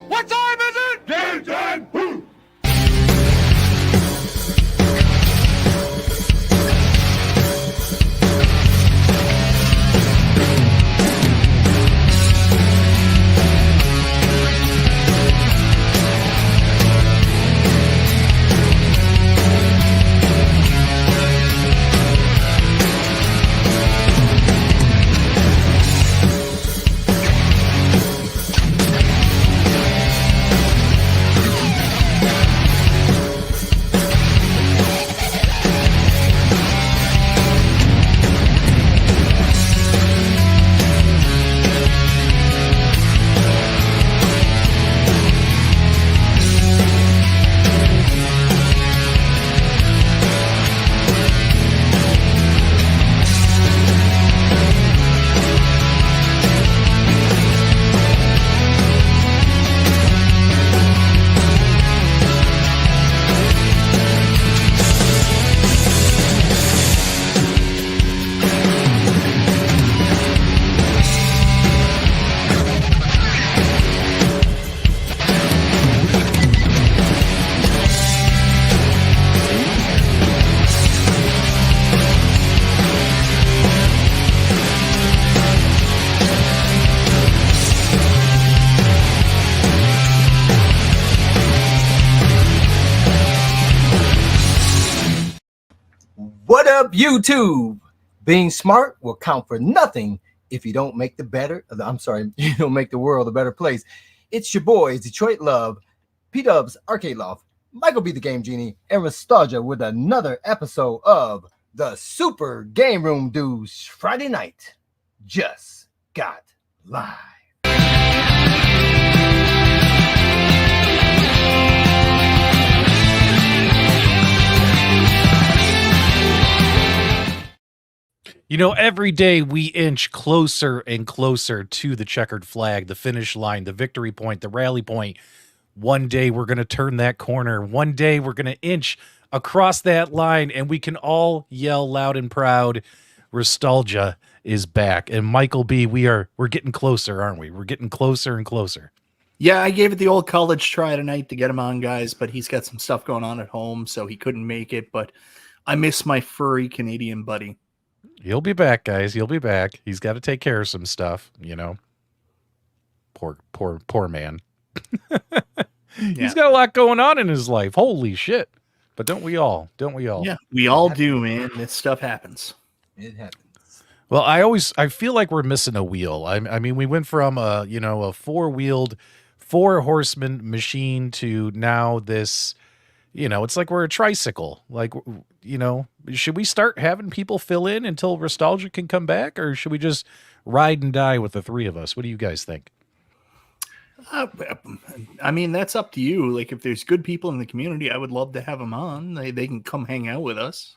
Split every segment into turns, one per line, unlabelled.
What time is it? Game time! Woo!
What up, YouTube? Being smart will count for nothing if you don't make you don't make the world a better place. It's your boys, Detroit Love, P-Dubs, Arcade Loft, Michael B. the Game Genie, and Restalgia with another episode of the Super Game Room Dudes Friday Night Just Got Live.
You know, every day we inch closer and closer to the checkered flag, the finish line, the victory point, the rally point. One day we're going to turn that corner. One day we're going to inch across that line, and we can all yell loud and proud, Restalgia is back. And Michael B., we're getting closer, aren't we? We're getting closer and closer.
Yeah, I gave it the old college try tonight to get him on, guys, but he's got some stuff going on at home, so he couldn't make it. But I miss my furry Canadian buddy.
He'll be back, guys. He'll be back. He's got to take care of some stuff, you know. Poor man. He's got a lot going on in his life. Holy shit. But don't we all?
Yeah, we all do, man. This stuff happens.
It happens.
Well, I feel like we're missing a wheel. I mean, we went from a four-wheeled, four-horseman machine to now this, it's like we're a tricycle. Like, should we start having people fill in until Restalgia can come back, or should we just ride and die with the three of us? What do you guys think?
I mean, that's up to you. Like, if there's good people in the community, I would love to have them on. They can come hang out with us.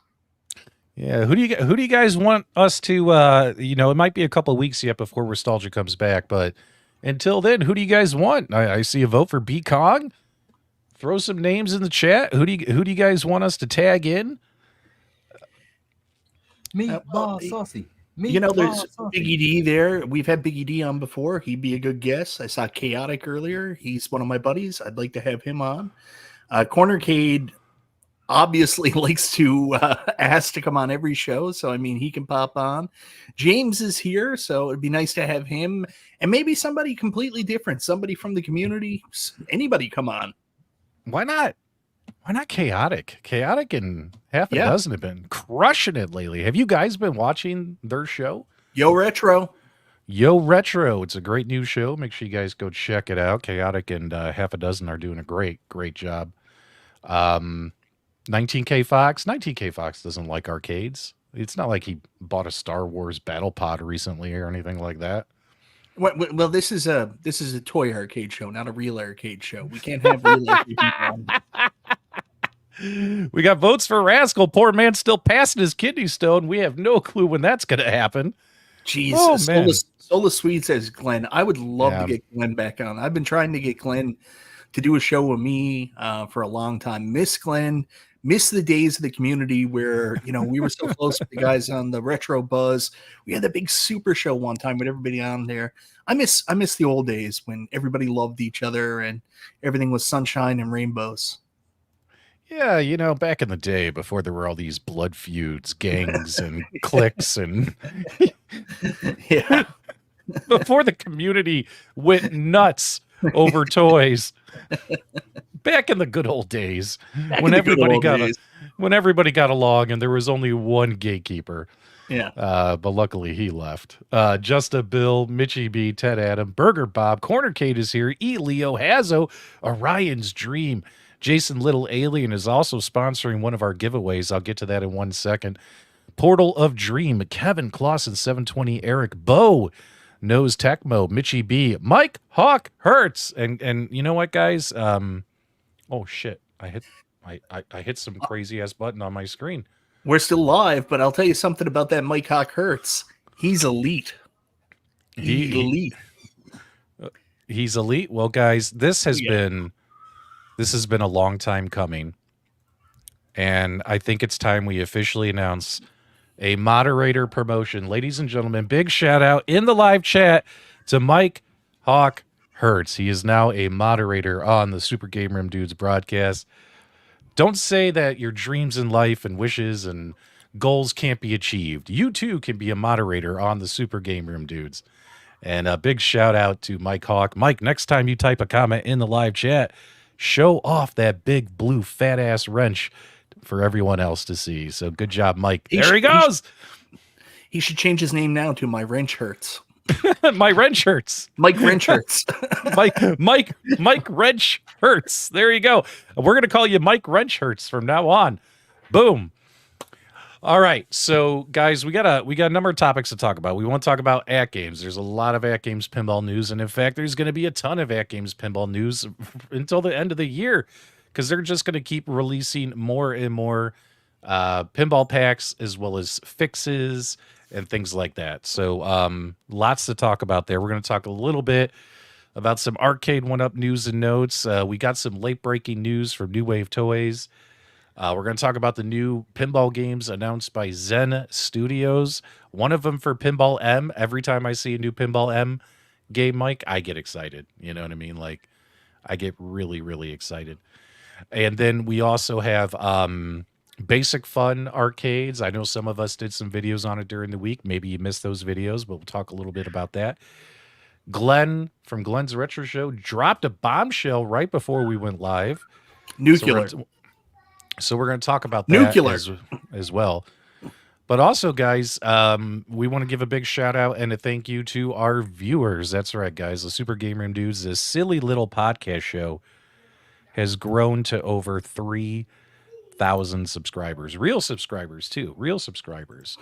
Yeah, who do you guys want us to? It might be a couple of weeks yet before Restalgia comes back, but until then, who do you guys want? I see a vote for B Kong. Throw some names in the chat. Who do you guys want us to tag in?
Meatball saucy.
There's Biggie D there. We've had Biggie D on before. He'd be a good guest. I saw Chaotic earlier. He's one of my buddies. I'd like to have him on. Cornercade obviously likes to ask to come on every show, so I mean he can pop on. James is here, so it'd be nice to have him, and maybe somebody completely different, somebody from the community. Anybody come on.
Why not? Why not Chaotic? Chaotic and half a dozen have been crushing it lately. Have you guys been watching their show?
Yo Retro.
It's a great new show. Make sure you guys go check it out. Chaotic and half a dozen are doing a great job. 19K Fox. 19K Fox doesn't like arcades. It's not like he bought a Star Wars battle pod recently or anything like that.
Well, this is a toy arcade show, not a real arcade show. We can't have real arcade people on.
We got votes for Rascal. Poor man still passing his kidney stone. We have no clue when that's going to happen.
Jeez. Sola Sweet says Glenn. I would love to get Glenn back on. I've been trying to get Glenn to do a show with me for a long time. Miss Glenn. miss the days of the community where, we were so close with the guys on the Retro Buzz. We had the big super show one time with everybody on there. I miss the old days when everybody loved each other and everything was sunshine and rainbows.
Yeah, back in the day before there were all these blood feuds, gangs and cliques, and
Yeah.
before the community went nuts over toys. Back in the good old days when everybody got along and there was only one gatekeeper.
Yeah.
But luckily he left. Justa Bill, Mitchie B, Ted Adam, Burger Bob, Cornercade is here, E. Leo, Hazo, Orion's Dream. Jason Little Alien is also sponsoring one of our giveaways. I'll get to that in 1 second. Portal of Dream, Kevin Clausen, 720, Eric Bow, Nose Tecmo, Mitchie B, Mike Hawk Hertz, and you know what, guys? Oh shit! I hit some crazy ass button on my screen.
We're still live, but I'll tell you something about that Mike Hawk Hertz. He's elite. Elite.
He's elite. Well, guys, this has been a long time coming, and I think it's time we officially announce a moderator promotion. Ladies and gentlemen, big shout out in the live chat to Mike Hawk Hertz. He is now a moderator on the Super Game Room Dudes broadcast. Don't say that your dreams in life and wishes and goals can't be achieved. You too can be a moderator on the Super Game Room Dudes. And a big shout out to Mike Hawk. Mike, next time you type a comment in the live chat, show off that big blue fat ass wrench for everyone else to see. So good job, Mike. There he goes.
He should change his name now to My Wrench Hurts.
My wrench hurts.
Mike Wrench Hurts.
Mike Wrench Hurts. There you go. We're gonna call you Mike Wrench Hurts from now on. Boom. All right, so guys, we got a number of topics to talk about. We want to talk about AtGames. There's a lot of AtGames pinball news, and in fact, there's going to be a ton of AtGames pinball news until the end of the year because they're just going to keep releasing more and more pinball packs as well as fixes and things like that. So lots to talk about there. We're going to talk a little bit about some Arcade1Up news and notes. We got some late-breaking news from New Wave Toys. We're going to talk about the new pinball games announced by Zen Studios. One of them for Pinball M. Every time I see a new Pinball M game, Mike, I get excited. You know what I mean? Like, I get really, really excited. And then we also have Basic Fun arcades. I know some of us did some videos on it during the week. Maybe you missed those videos, but we'll talk a little bit about that. Glenn from Glenn's Retro Show dropped a bombshell right before we went live.
Nuclear.
So we're going to talk about that as well. But also, guys, we want to give a big shout out and a thank you to our viewers. That's right, guys. The Super Game Room Dudes, this silly little podcast show, has grown to over 3,000 subscribers. Real subscribers, too. Real subscribers.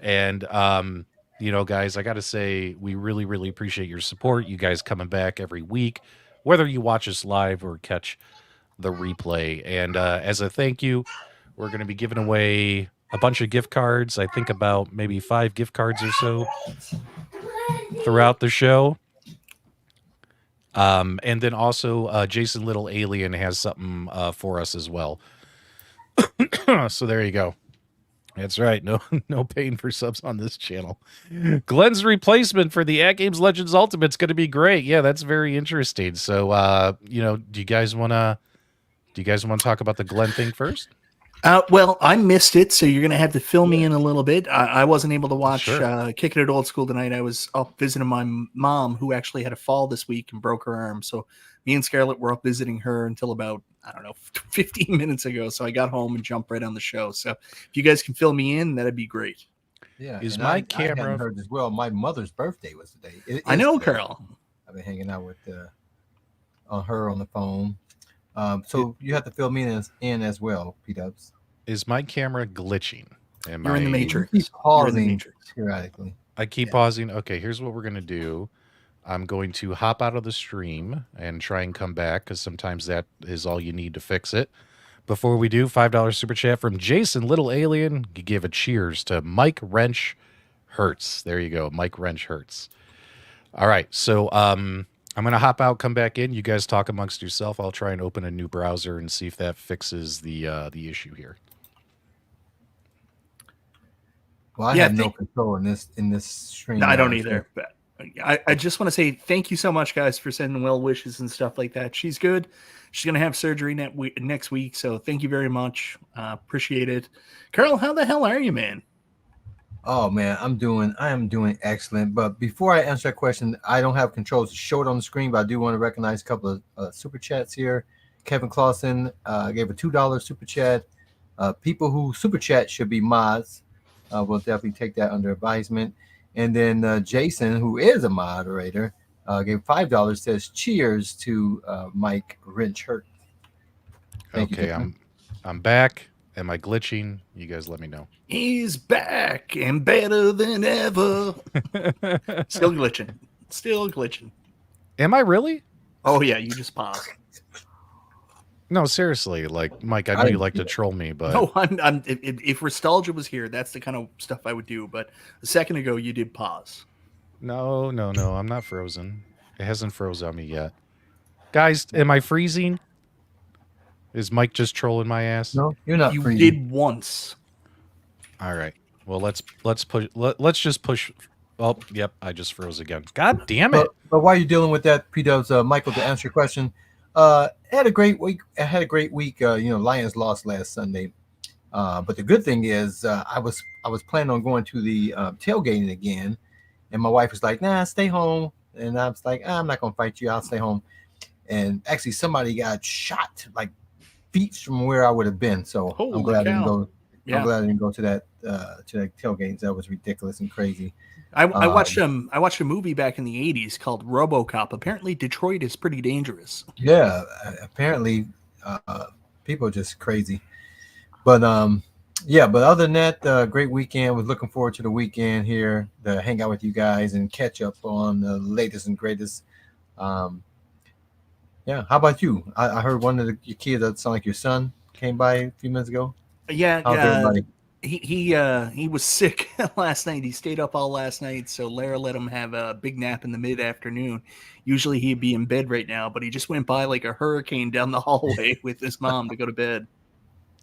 And, guys, I got to say, we really, really appreciate your support. You guys coming back every week, whether you watch us live or catch the replay. And as a thank you, we're going to be giving away a bunch of gift cards. I think about maybe 5 gift cards or so throughout the show. And then also Jason Little Alien has something for us as well. So there you go. That's right. No paying for subs on this channel. Glenn's replacement for the AtGames Legends Ultimate's going to be great. Yeah, that's very interesting. So, do you guys want to talk about the Glenn thing first?
Well, I missed it, so you're going to have to fill me in a little bit. I wasn't able to watch
Sure.
Kicking It Old School tonight. I was up visiting my mom, who actually had a fall this week and broke her arm. So me and Scarlett were up visiting her until about, 15 minutes ago. So I got home and jumped right on the show. So if you guys can fill me in, that'd be great.
Yeah.
Is
and
my
I
camera-
hadn't heard as well? My mother's birthday was today.
I know,
today.
Carl.
I've been hanging out with on her on the phone. So you have to fill me in as well, P-Dubs.
Is my camera glitching?
You're in the Matrix.
You keep
You're in the
pausing
Matrix.
periodically.
I keep pausing. Okay, here's what we're going to do. I'm going to hop out of the stream and try and come back because sometimes that is all you need to fix it. Before we do, $5 super chat from Jason Little Alien. He gave a cheers to Mike Wrench Hertz. There you go, Mike Wrench Hertz. All right, so I'm I'm going to hop out, come back in. You guys talk amongst yourself. I'll try and open a new browser and see if that fixes the issue here.
Well, I have no control in this stream.
No, I don't either. But I just want to say thank you so much, guys, for sending well wishes and stuff like that. She's good. She's going to have surgery next week. So thank you very much. Appreciate it. Carl, how the hell are you, man?
Oh man, I am doing excellent. But before I answer that question, I don't have control to show it on the screen, but I do want to recognize a couple of super chats here. Kevin Clausen gave a $2 super chat. People who super chat should be mods. We'll definitely take that under advisement. And then Jason, who is a moderator, gave $5. Says cheers to Mike Wrenchhurt.
Okay, I'm back. Am I glitching? You guys let me know.
He's back and better than ever. Still glitching.
Am I really?
Oh yeah, you just paused.
No, seriously. Like, Mike, I know you like to troll me, but
no, if Restalgia was here, that's the kind of stuff I would do. But a second ago, you did pause.
No, I'm not frozen. It hasn't froze on me yet. Guys, am I freezing? Is Mike just trolling my ass?
No, you're not.
You
freezing.
did once.
All right. Well, let's push. Let's just push. Oh, yep. I just froze again. God damn it!
But while you're dealing with that, P-Dubs, Michael, to answer your question, had a great week. Lions lost last Sunday, but the good thing is I was planning on going to the tailgating again, and my wife was like, "Nah, stay home," and I was like, "I'm not gonna fight you. I'll stay home." And actually, somebody got shot like feet from where I would have been. So I'm glad I didn't go. Yeah. I'm glad I didn't go to that tailgating. That was ridiculous and crazy.
I watched a movie back in the 80s called RoboCop. Apparently, Detroit is pretty dangerous.
Yeah, apparently, people are just crazy. But but other than that, great weekend. Was looking forward to the weekend here to hang out with you guys and catch up on the latest and greatest. Yeah, how about you? I heard one of your kids that sound like your son came by a few minutes ago.
Yeah, he was sick last night. He stayed up all last night, so Lara let him have a big nap in the mid-afternoon. Usually he'd be in bed right now, but he just went by like a hurricane down the hallway with his mom to go to bed.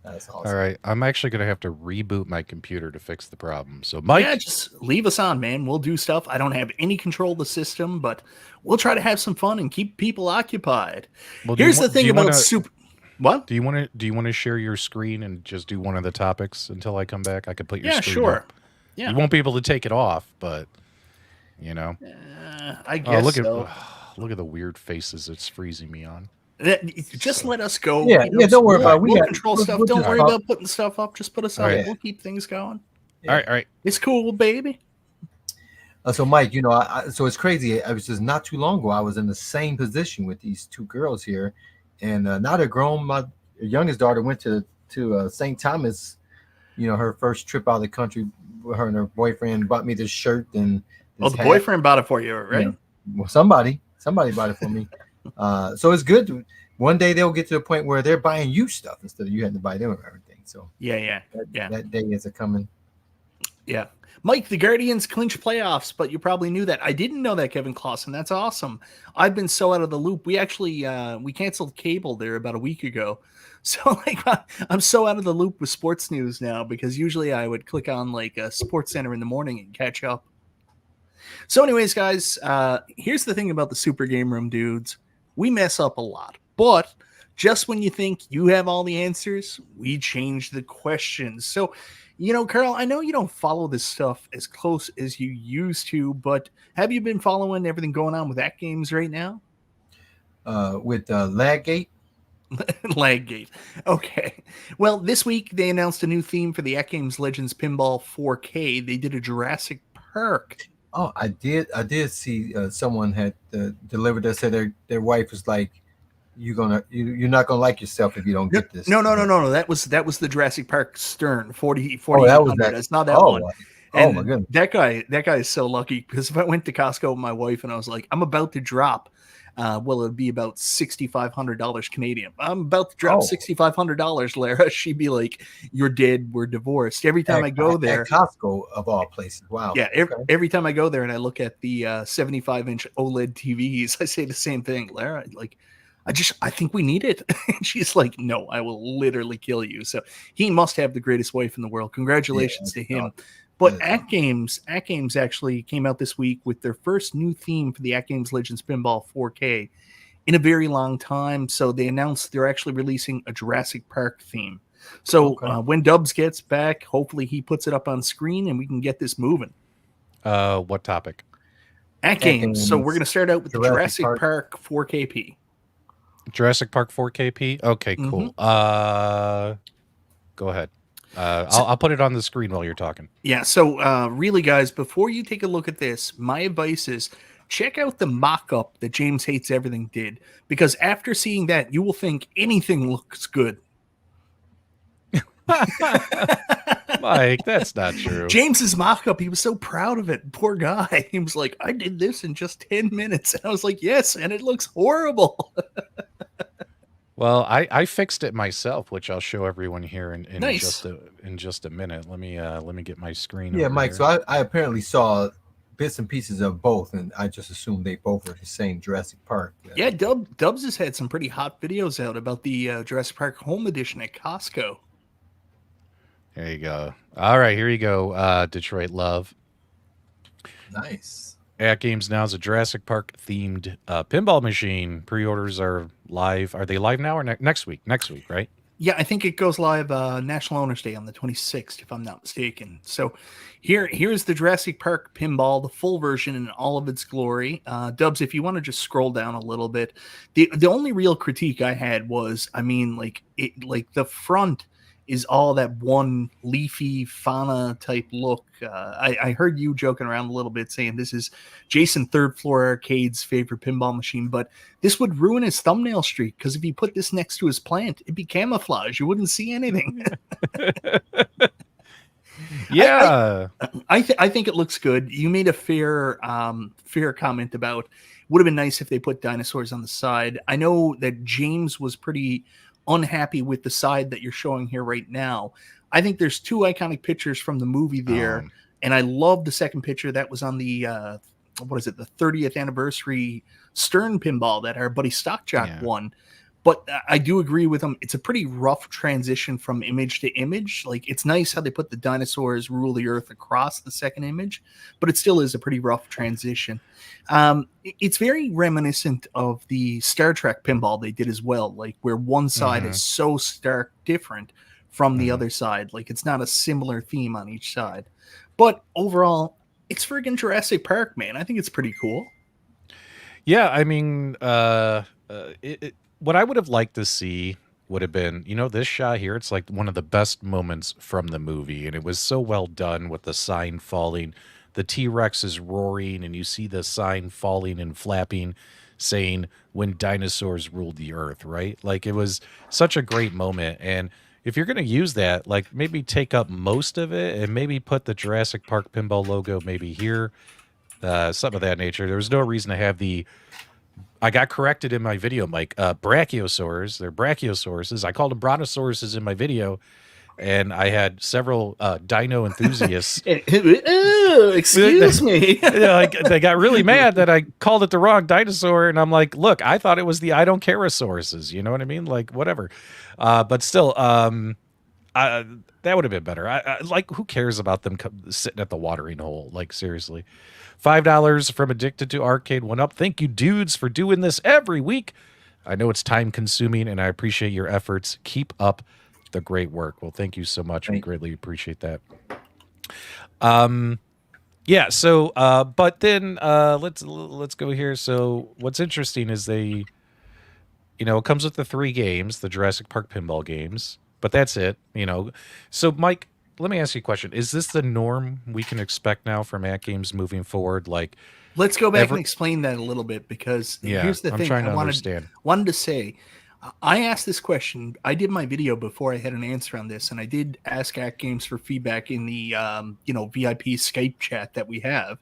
That's awesome.
All right, I'm actually going to have to reboot my computer to fix the problem. So, Mike,
just leave us on, man. We'll do stuff. I don't have any control of the system, but we'll try to have some fun and keep people occupied.
Well,
here's the thing about super. What?
Do you want to share your screen and just do one of the topics until I come back? I could put your screen
sure.
up. Yeah, you won't be able to take it off, but
I guess
look at the weird faces it's freezing me on.
Just let us go.
Yeah, don't worry about it.
We'll control stuff. Don't worry about putting stuff up. Just put us up. We'll keep things going.
Yeah. All right.
It's cool, baby.
So, Mike, so it's crazy. I was just not too long ago. I was in the same position with these two girls here, and now they're grown. My youngest daughter went to St. Thomas. Her first trip out of the country. Her and her boyfriend bought me this shirt and.
The boyfriend bought it for you, right?
Well, somebody bought it for me. So it's good. One day they'll get to the point where they're buying you stuff instead of you having to buy them everything. So that day is coming.
Yeah, Mike, the Guardians clinch playoffs, but you probably knew that. I didn't know that, Kevin Clausen. That's awesome. I've been so out of the loop. We actually we canceled cable there about a week ago, so I'm so out of the loop with sports news now because usually I would click on like a Sports Center in the morning and catch up. So, anyways, guys, here's the thing about the Super Game Room dudes. We mess up a lot, but just when you think you have all the answers, we change the questions. So, Carl, I know you don't follow this stuff as close as you used to, but have you been following everything going on with AtGames right now?
With Laggate?
Laggate. Okay. Well, this week they announced a new theme for the AtGames Legends Pinball 4K. They did a Jurassic Park.
Oh, I did see someone had delivered that said their wife was like, you're not gonna like yourself if you don't get this.
No. That was the Jurassic Park Stern 40.
That was that.
It's not that one.
And my goodness.
That guy is so lucky because if I went to Costco with my wife and I was like, I'm about to drop Well, it'd be about $6,500 Canadian. I'm about to drop
Oh.
$6,500, Lara. She'd be like, "You're dead. We're divorced." Every time I go there,
at Costco of all places. Wow.
yeah,
Okay.
every time I go there and I look at the 75-inch OLED TVs, I say the same thing, Lara. Like, I think we need it. And she's like, "No, I will literally kill you." So he must have the greatest wife in the world. Congratulations to him. But AtGames actually came out this week with their first new theme for the AtGames Legends Pinball 4K in a very long time. So they announced they're actually releasing a Jurassic Park theme. So when Dubs gets back, hopefully he puts it up on screen and we can get this moving.
What topic?
AtGames. So we're going to start out with the Jurassic Park 4KP.
Jurassic Park 4KP? Okay, cool. Go ahead. I'll put it on the screen while you're talking.
Yeah, so really, guys, before you take a look at this, my advice is check out the mock-up that James Hates Everything did, because after seeing that, you will think anything looks good.
Mike, that's not true.
James's mock-up, he was so proud of it. Poor guy. He was like, "I did this in just 10 minutes." And I was like, "Yes, and it looks horrible."
Well, I fixed it myself, which I'll show everyone here in
Nice.
just a minute. Let me get my screen.
Yeah,
over
Mike.
here.
So I apparently saw bits and pieces of both, and I just assumed they both were the same Jurassic Park.
Yeah, Dubs has had some pretty hot videos out about the Jurassic Park Home Edition at Costco.
There you go. All right, here you go. Detroit Love.
Nice.
AtGames now is a Jurassic Park themed pinball machine. Pre-orders are live. Are they live now or next week? Next week, right?
Yeah, I think it goes live National Owners Day on the 26th, if I'm not mistaken. So here's the Jurassic Park pinball, the full version in all of its glory. Dubs, if you want to just scroll down a little bit, the only real critique I had was, I mean, like the front is all that one leafy fauna type look. I heard you joking around a little bit saying this is Jason Third Floor Arcade's favorite pinball machine, but this would ruin his thumbnail streak, because if he put this next to his plant, it'd be camouflage. You wouldn't see anything.
Yeah.
I think it looks good. You made a fair comment about would have been nice if they put dinosaurs on the side. I know that James was pretty unhappy with the side that you're showing here right now. I think there's two iconic pictures from the movie there, and I love the second picture that was on the the 30th anniversary Stern pinball that our buddy Stockjock won. But I do agree with him. It's a pretty rough transition from image to image. Like, it's nice how they put the dinosaurs rule the earth across the second image, but it still is a pretty rough transition. It's very reminiscent of the Star Trek pinball they did as well, like where one side is so stark different from the other side. Like, it's not a similar theme on each side. But overall, it's friggin' Jurassic Park, man. I think it's pretty cool.
Yeah, I mean, what I would have liked to see would have been, this shot here. It's like one of the best moments from the movie, and it was so well done with the sign falling. The T-Rex is roaring, and you see the sign falling and flapping, saying, "When dinosaurs ruled the earth," right? Like, it was such a great moment. And if you're going to use that, like, maybe take up most of it and maybe put the Jurassic Park pinball logo maybe here, something of that nature. There was no reason to have I got corrected in my video, Mike. Brachiosaurs. They're brachiosauruses. I called them brontosauruses in my video, and I had several dino enthusiasts.
Excuse me.
They got really mad that I called it the wrong dinosaur, and I'm like, look, I thought it was the I don't careosauruses. You know what I mean? Like, whatever. But still, that would have been better. Like, who cares about them sitting at the watering hole? Like, seriously. $5 from Addicted to Arcade1Up. Thank you, dudes, for doing this every week. I know it's time consuming, and I appreciate your efforts. Keep up the great work. Well, thank you so much. We greatly appreciate that. Yeah. So, but then let's go here. So, what's interesting is it comes with the 3 games, the Jurassic Park pinball games, but that's it. So, Mike, let me ask you a question. Is this the norm we can expect now from AtGames moving forward? Like,
let's go back and explain that a little bit, because here's the thing I wanted to say. I asked this question. I did my video before I had an answer on this, and I did ask AtGames for feedback in the VIP Skype chat that we have.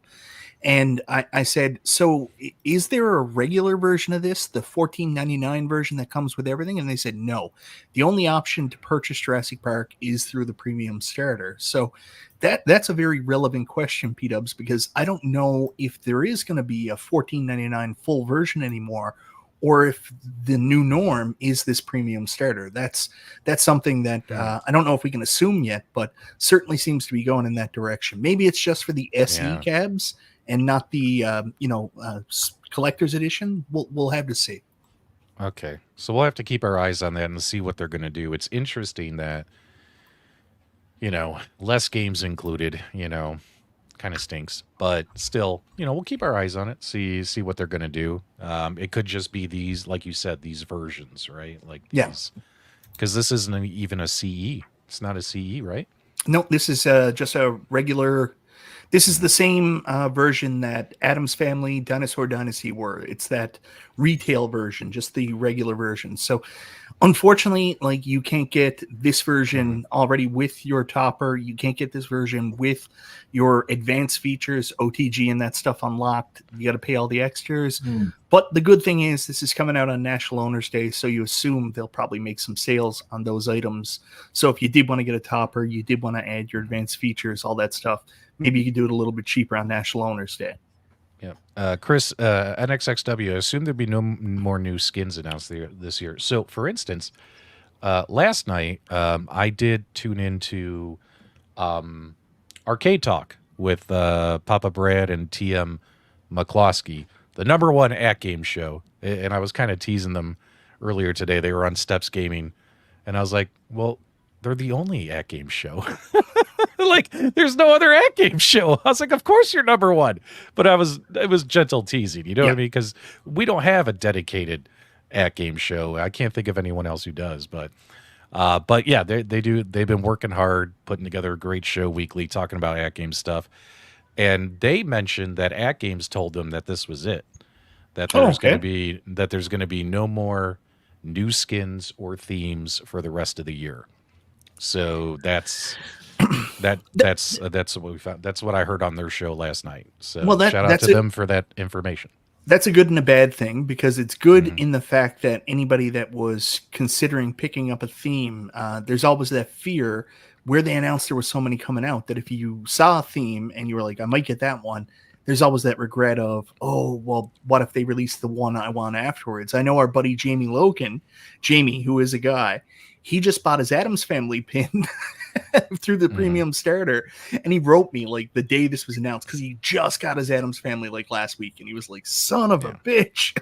And I said, so is there a regular version of this, the $14.99 version that comes with everything? And they said, no. The only option to purchase Jurassic Park is through the premium starter. So that's a very relevant question, P-Dubs, because I don't know if there is going to be a $14.99 full version anymore, or if the new norm is this premium starter. That's something that I don't know if we can assume yet, but certainly seems to be going in that direction. Maybe it's just for the SE cabs and not the collector's edition. We'll have to see.
Okay, so we'll have to keep our eyes on that and see what they're going to do. It's interesting that, less games included, kind of stinks, but still, we'll keep our eyes on it, see what they're going to do. It could just be these, like you said, these versions, right? Like these, because this isn't even a CE. It's not a CE, right?
No, this is just a regular. This is the same version that Addams Family, Dinosaur Dynasty were. It's that retail version, just the regular version. So unfortunately, like, you can't get this version already with your topper. You can't get this version with your advanced features, OTG and that stuff unlocked. You got to pay all the extras. But the good thing is this is coming out on National Owners Day, so you assume they'll probably make some sales on those items. So if you did want to get a topper, you did want to add your advanced features, all that stuff, maybe you could do it a little bit cheaper on National Owners Day.
Yeah. Chris, NXXW, I assume there'd be no more new skins announced this year. So, for instance, last night, I did tune into Arcade Talk with Papa Brad and TM McCloskey, the #1 AtGames show. And I was kind of teasing them earlier today. They were on Steps Gaming. And I was like, well, they're the only AtGames show. Like, there's no other AtGames show. I was like, of course you're #1. But it was gentle teasing, you know what I mean? Because we don't have a dedicated AtGames show. I can't think of anyone else who does. But yeah, they do. They've been working hard, putting together a great show weekly, talking about AtGames stuff. And they mentioned that AtGames told them that this was it. That there's going to be no more new skins or themes for the rest of the year. So that's what we found. That's what I heard on their show last night. So shout out to them for that information.
That's a good and a bad thing, because it's good in the fact that anybody that was considering picking up a theme, there's always that fear where they announced there were so many coming out that if you saw a theme and you were like, I might get that one, there's always that regret of, oh, well, what if they release the one I want afterwards? I know our buddy Jamie Logan, who is a guy, he just bought his Addams Family pin through the premium starter, and he wrote me like the day this was announced, because he just got his Addams Family like last week, and he was like, son of a bitch.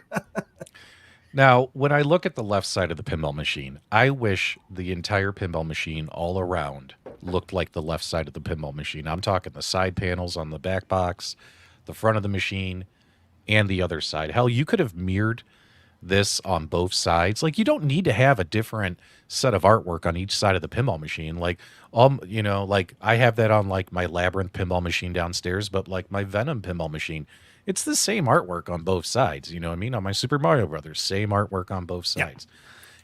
Now, when I look at the left side of the pinball machine, I wish the entire pinball machine all around looked like the left side of the pinball machine. I'm talking the side panels on the back box, the front of the machine, and the other side. Hell, you could have mirrored this on both sides. Like, you don't need to have a different set of artwork on each side of the pinball machine. Like, like I have that on like my Labyrinth pinball machine downstairs, but like my Venom pinball machine, it's the same artwork on both sides. You know what I mean? On my Super Mario Brothers, same artwork on both sides.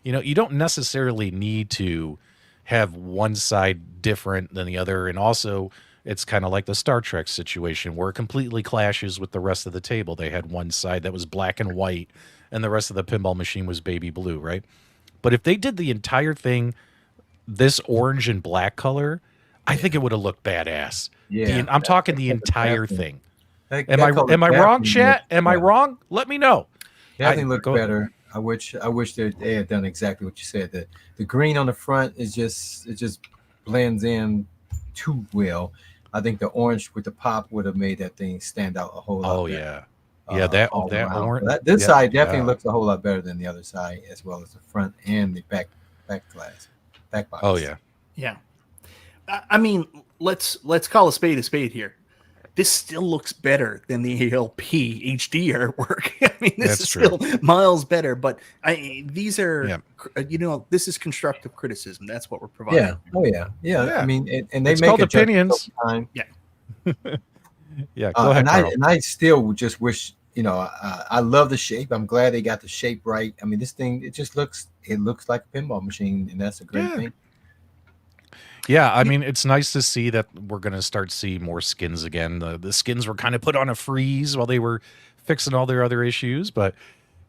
Yeah. You don't necessarily need to have one side different than the other. And also, it's kind of like the Star Trek situation where it completely clashes with the rest of the table. They had one side that was black and white, and the rest of the pinball machine was baby blue, right? But if they did the entire thing this orange and black color, I think it would have looked badass.
Yeah,
I'm talking the entire thing.
Am
I wrong, chat? Am I wrong? Let me know.
Definitely look better. I wish they had done exactly what you said. The green on the front is just blends in too well. I think the orange with the pop would have made that thing stand out a whole lot.
Oh
better.
Yeah, that orange.
This side definitely looks a whole lot better than the other side, as well as the front and the back box.
Oh yeah.
I mean, let's call a spade here. This still looks better than the ALP HD artwork. I mean, this is still miles better. But these are, this is constructive criticism. That's what we're providing.
Yeah. Oh yeah. I mean, and they
it's
make
called opinions.
Yeah.
Yeah. Go ahead,
and I still just wish. I love the shape. I'm glad they got the shape right. I mean, this thing, it looks like a pinball machine, and that's a great thing.
Yeah, I mean, it's nice to see that we're going to start seeing more skins again. The skins were kind of put on a freeze while they were fixing all their other issues, but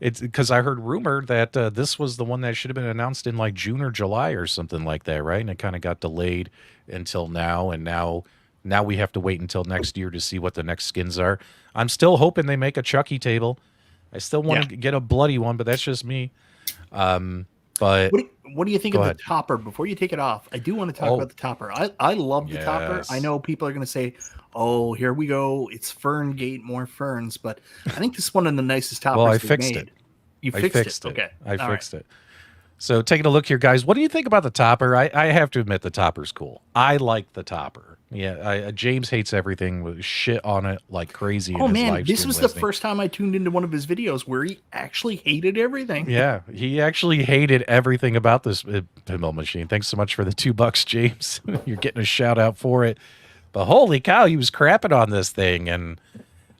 it's because I heard rumor that this was the one that should have been announced in like June or July or something like that, right? And it kind of got delayed until now, and now we have to wait until next year to see what the next skins are. I'm still hoping they make a Chucky table. I still want to get a bloody one, but that's just me. But
what do you think of the topper? Before you take it off, I do want to talk about the topper. I love the topper. I know people are going to say, "Oh, here we go. It's Fern Gate, more ferns." But I think this is one of the nicest toppers.
Well, I fixed it.
You fixed it. Okay,
I fixed it. So taking a look here, guys, what do you think about the topper? I have to admit the topper's cool. I like the topper. Yeah, James hates everything with shit on it like crazy.
Oh man, this was the first time I tuned into one of his videos where he actually hated everything.
Yeah, he actually hated everything about this pinball machine. Thanks so much for the $2, James. You're getting a shout out for it. But holy cow, he was crapping on this thing, and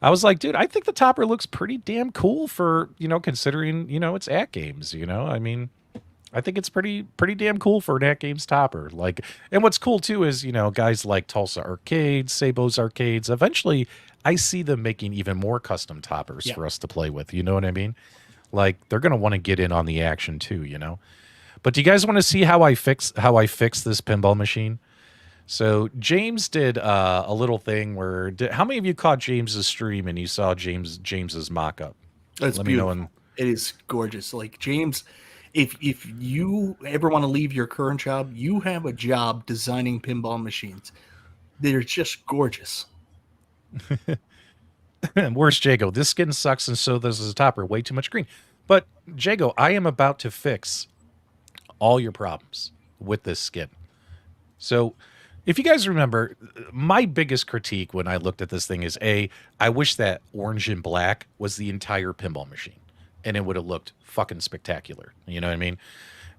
I was like, dude, I think the topper looks pretty damn cool for, considering, it's AtGames, I mean, I think it's pretty damn cool for an AtGames topper. Like, and what's cool too is, guys like Tulsa Arcades, Sabo's Arcades, eventually I see them making even more custom toppers for us to play with. You know what I mean? Like, they're going to want to get in on the action too, But do you guys want to see how I fix this pinball machine? So James did a little thing where how many of you caught James's stream and you saw James's mock-up?
That's beautiful. It is gorgeous. Like, James, if you ever want to leave your current job, you have a job designing pinball machines. They're just gorgeous.
Where's Jago? This skin sucks, and so does the topper. Way too much green. But Jago, I am about to fix all your problems with this skin. So if you guys remember, my biggest critique when I looked at this thing is, I wish that orange and black was the entire pinball machine, and it would have looked fucking spectacular. You know what I mean?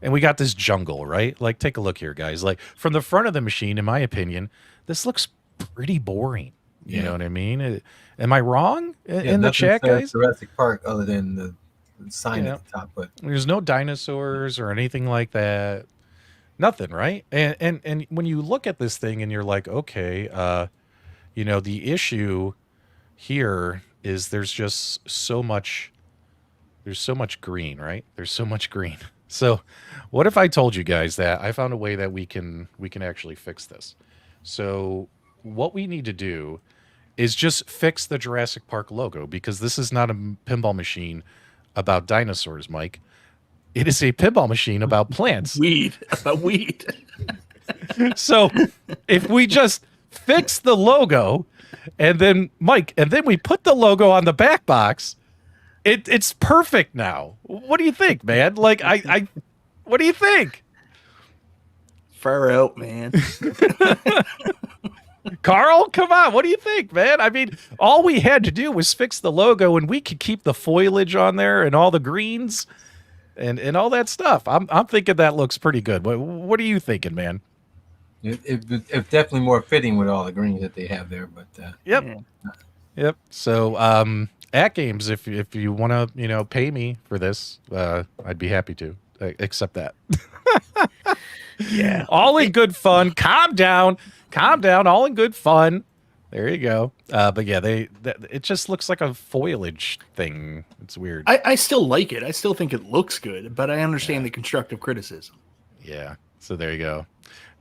And we got this jungle, right? Like, take a look here, guys. Like, from the front of the machine, in my opinion, this looks pretty boring. You know what I mean? Am I wrong in the chat, guys?
Jurassic Park, other than the sign at the top, but
there's no dinosaurs or anything like that. Nothing, right? And when you look at this thing and you're like, okay, the issue here is there's just so much green, right? There's so much green. So what if I told you guys that I found a way that we can actually fix this? So what we need to do is just fix the Jurassic Park logo, because this is not a pinball machine about dinosaurs, Mike. It is a pinball machine about plants.
Weed.
So if we just fix the logo and then we put the logo on the back box, it's perfect now. What do you think, man? Like, what do you think?
Far out, man.
Carl, come on. What do you think, man? I mean, all we had to do was fix the logo, and we could keep the foliage on there and all the greens and all that stuff. I'm thinking that looks pretty good. What are you thinking, man?
It's definitely more fitting with all the greens that they have there. But
Yep. So AtGames, if you want to pay me for this, I'd be happy to accept that.
Yeah.
All in good fun. Calm down. All in good fun. There you go. But yeah, it just looks like a foliage thing. It's weird.
I still like it. I still think it looks good, but I understand the constructive criticism.
Yeah. So there you go.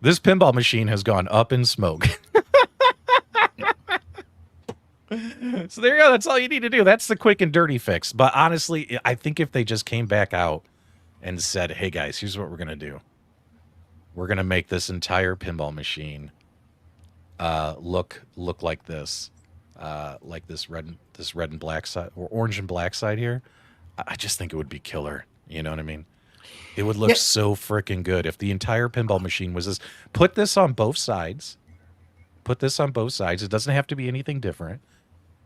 This pinball machine has gone up in smoke. So there you go. That's all you need to do. That's the quick and dirty fix. But honestly, I think if they just came back out and said, hey guys, here's what we're going to do. We're going to make this entire pinball machine look like this red and black side, or orange and black side here. I just think it would be killer. You know what I mean? It would look so freaking good if the entire pinball machine was this. Put this on both sides. It doesn't have to be anything different.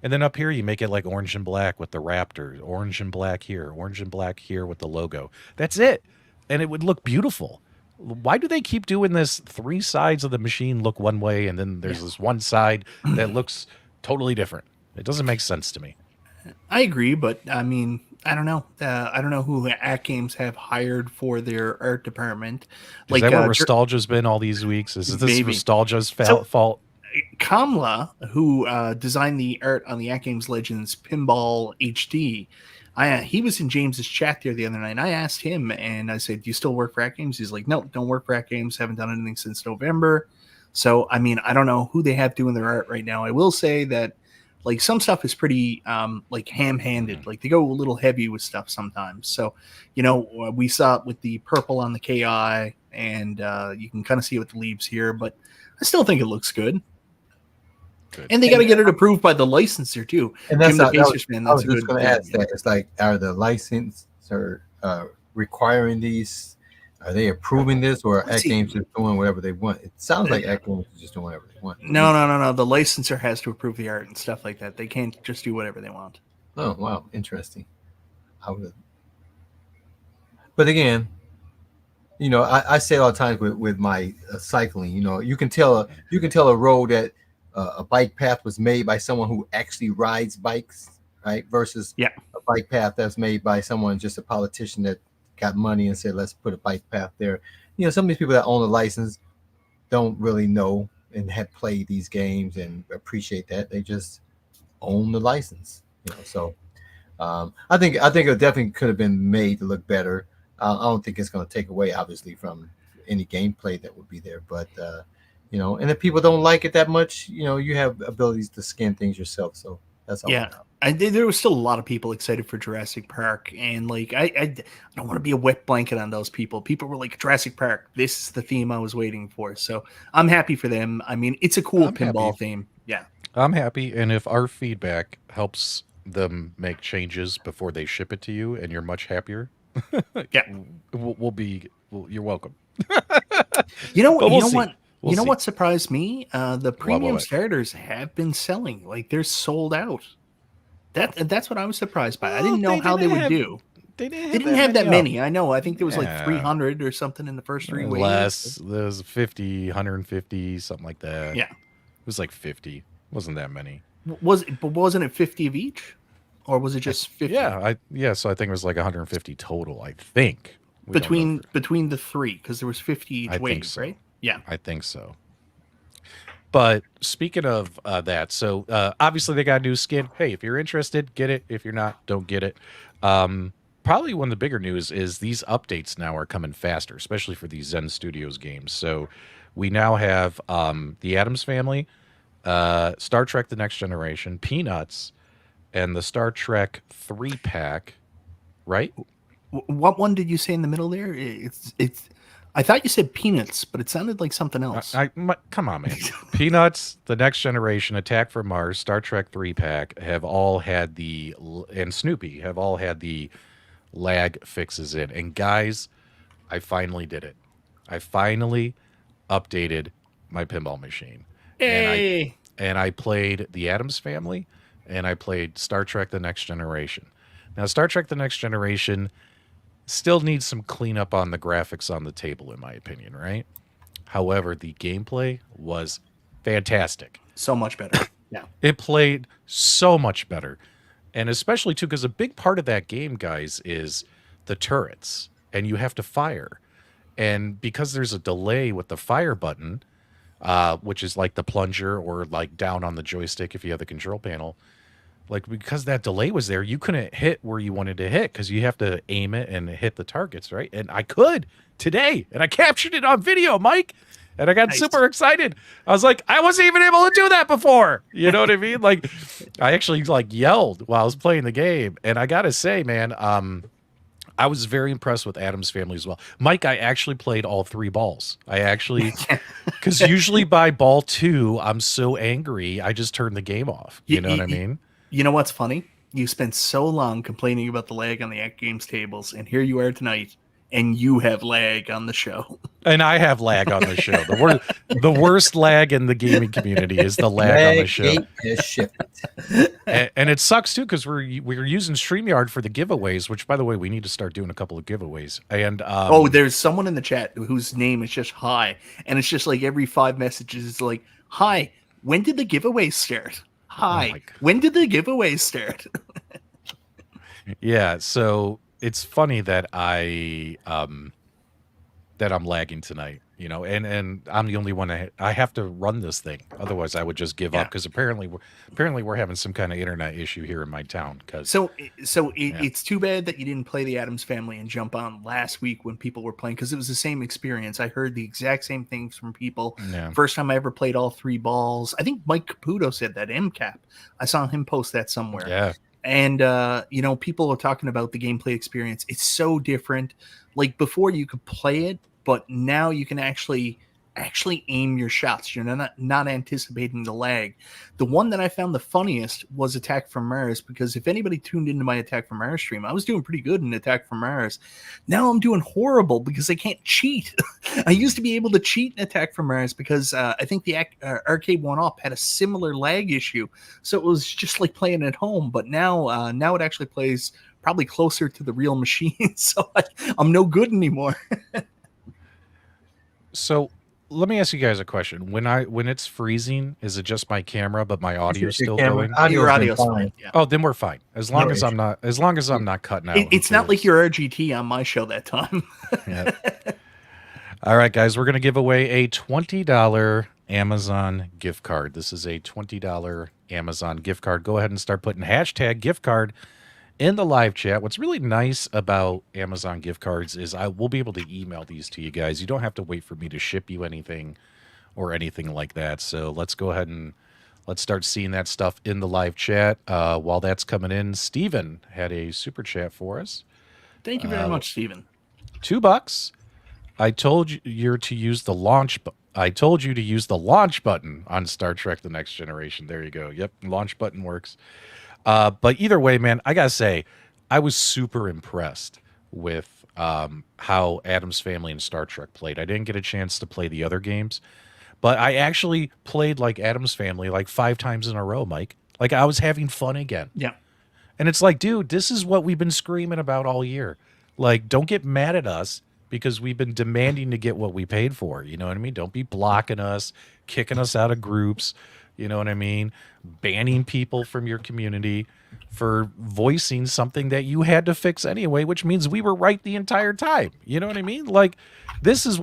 And then up here, you make it like orange and black with the Raptors, orange and black here with the logo. That's it. And it would look beautiful. Why do they keep doing this? 3 sides of the machine look one way, and then there's this one side that looks totally different. It doesn't make sense to me.
I agree, but I mean, I don't know. I don't know who AtGames have hired for their art department.
Is that where Restalgia's been all these weeks? Is this
maybe.
Restalgia's
So-
fault?
Kamla, who designed the art on the AtGames Legends Pinball HD, he was in James's chat there the other night. I asked him, and I said, "Do you still work for AtGames?" He's like, "No, don't work for AtGames. Haven't done anything since November." So, I mean, I don't know who they have doing their art right now. I will say that, like, some stuff is pretty like ham-handed. Like, they go a little heavy with stuff sometimes. So, we saw it with the purple on the KI, and you can kind of see it with the leaves here, but I still think it looks good.
Good.
And they got to get it approved by the licensor too.
And that's
Jim, the
not, that
Pacers fan,
I
that's
was
a
just
good
going to
thing.
ask that. It's like, are the licensor requiring these? Are they approving this, or
Let's see.
AtGames is doing whatever they want? It sounds like AtGames is just doing whatever they want.
No. The licensor has to approve the art and stuff like that. They can't just do whatever they want.
Oh wow, interesting. I would. But again, I say all the time with my cycling. You can tell a road that a bike path was made by someone who actually rides bikes, right? Versus a bike path that's made by someone, just a politician that got money and said, let's put a bike path there. Some of these people that own a license don't really know and have played these games and appreciate that. They just own the license. So I think it definitely could have been made to look better. I don't think it's going to take away, obviously, from any gameplay that would be there. But and if people don't like it that much, you have abilities to skin things yourself. So that's all.
Yeah. There was still a lot of people excited for Jurassic Park, and like I don't want to be a wet blanket on those people. People were like, Jurassic Park, this is the theme I was waiting for. So I'm happy for them. I mean, it's a cool pinball theme. Yeah,
I'm happy, and if our feedback helps them make changes before they ship it to you, and you're much happier, you're welcome.
What surprised me? The premium starters have been selling. Like, they're sold out. That's what I was surprised by. I didn't know how they would do. They didn't have that many. I know. I think there was like 300 or something in the first 3 waves.
Less. There was 50, 150, something like that.
Yeah.
It was like 50. Wasn't that many.
Wasn't it 50 of each? Or was it just 50?
So I think it was like 150 total, I think.
Between the three, because there was 50 each wave,
so.
Right? Yeah.
I think so. But speaking of that, so obviously they got a new skin. Hey, if you're interested, get it. If you're not, don't get it. Probably one of the bigger news is these updates now are coming faster, especially for these Zen Studios games. So we now have the Addams Family, Star Trek The Next Generation, Peanuts, and the Star Trek 3-pack, right?
What one did you say in the middle there? It's I thought you said Peanuts, but it sounded like something else.
Come on, man. Peanuts, The Next Generation, Attack from Mars, Star Trek 3-pack have all had and Snoopy have all had the lag fixes in. And guys, I finally did it. I finally updated my pinball machine.
Hey!
And I played the Addams Family, and I played Star Trek The Next Generation. Now, Star Trek The Next Generation still needs some cleanup on the graphics on the table, in my opinion, right? However, the gameplay was fantastic.
So much better. Yeah.
It played so much better. And especially, too, because a big part of that game, guys, is the turrets. And you have to fire. And because there's a delay with the fire button, which is like the plunger or like down on the joystick if you have the control panel, like because that delay was there, you couldn't hit where you wanted to hit because you have to aim it and hit the targets, right? And I could today, and I captured it on video, Mike, and I got super excited. I was like, I wasn't even able to do that before. You know what I mean? Like, I actually like yelled while I was playing the game, and I gotta say, man, I was very impressed with Addams Family as well. Mike, I actually played all 3 balls. I actually, because usually by ball 2, I'm so angry, I just turn the game off. You know what I mean?
You know what's funny? You spent so long complaining about the lag on the AtGames tables, and here you are tonight, and you have lag on the show.
And I have lag on the show. The worst lag in the gaming community is the lag on the show. And it sucks too because we're using StreamYard for the giveaways, which, by the way, we need to start doing a couple of giveaways. And
there's someone in the chat whose name is just hi, and it's just like every 5 messages it's like, hi, when did the giveaway start? Hi, when did the giveaway start?
Yeah, so it's funny that I'm lagging tonight, and I'm the only one I have to run this thing. Otherwise, I would just give up
Yeah.
because apparently we're having some kind of internet issue here in my town. Because yeah,
It's too bad that you didn't play the Adams Family and jump on last week when people were playing, because it was the same experience. I heard the exact same things from people.
yeah,
First time I ever played all three balls. I think Mike Caputo said that, MCAP. I saw him post that somewhere.
yeah.
And people are talking about the gameplay experience. It's so different. Like before you could play it, but now you can actually aim your shots. You're not anticipating the lag. The one that I found the funniest was Attack from Mars, because if anybody tuned into my Attack from Mars stream, I was doing pretty good in Attack from Mars. Now I'm doing horrible because I can't cheat. I used to be able to cheat in Attack from Mars because I think the Arcade1Up had a similar lag issue, so it was just like playing at home. But now it actually plays probably closer to the real machine, so I'm no good anymore.
So let me ask you guys a question. When it's freezing, is it just my camera, but my audio is still going?
Your audio's
fine.
fine. Yeah.
Oh, then we're fine. As long
No
as I'm not cutting out.
It's not like your RGT on my show that time.
Yeah. All right, guys, we're going to give away a $20 Amazon gift card. This is a $20 Amazon gift card. Go ahead and start putting hashtag gift card in the live chat. What's really nice about Amazon gift cards is I will be able to email these to you guys. You don't have to wait for me to ship you anything or anything like that. So let's go ahead and let's start seeing that stuff in the live chat. While that's coming in, Steven had a super chat for us.
Thank you very much, Steven.
$2. I told you to use the launch button on Star Trek The Next Generation. There you go. Yep, launch button works. But either way, man, I gotta say, I was super impressed with how Addams Family and Star Trek played. I didn't get a chance to play the other games, but I actually played like Addams Family like 5 times in a row, Mike. Like I was having fun again.
Yeah.
And it's like, dude, this is what we've been screaming about all year. Like, don't get mad at us because we've been demanding to get what we paid for. You know what I mean? Don't be blocking us, kicking us out of groups. You know what I mean? Banning people from your community for voicing something that you had to fix anyway, which means we were right the entire time. You know what I mean? Like, this is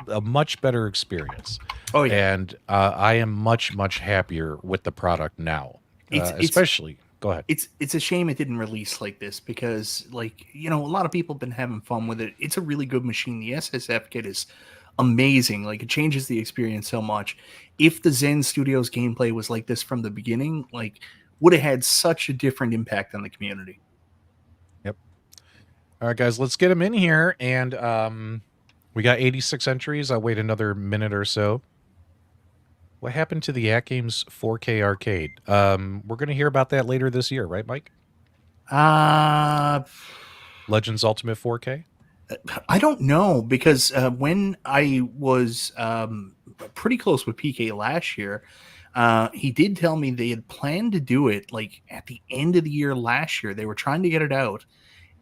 a much better experience.
Oh, yeah.
And I am much, much happier with the product now. Especially, go ahead.
It's a shame it didn't release like this because, like, a lot of people have been having fun with it. It's a really good machine. The SSF kit is amazing. Like, it changes the experience so much. If the Zen Studios gameplay was like this from the beginning, like, would have had such a different impact on the community.
Yep. All right, guys, let's get them in here. And we got 86 entries. I'll wait another minute or so. What happened to the AtGames 4K arcade? We're going to hear about that later this year, right, Mike? Legends Ultimate 4K?
I don't know, because when I was pretty close with PK last year, he did tell me they had planned to do it like at the end of the year last year. They were trying to get it out.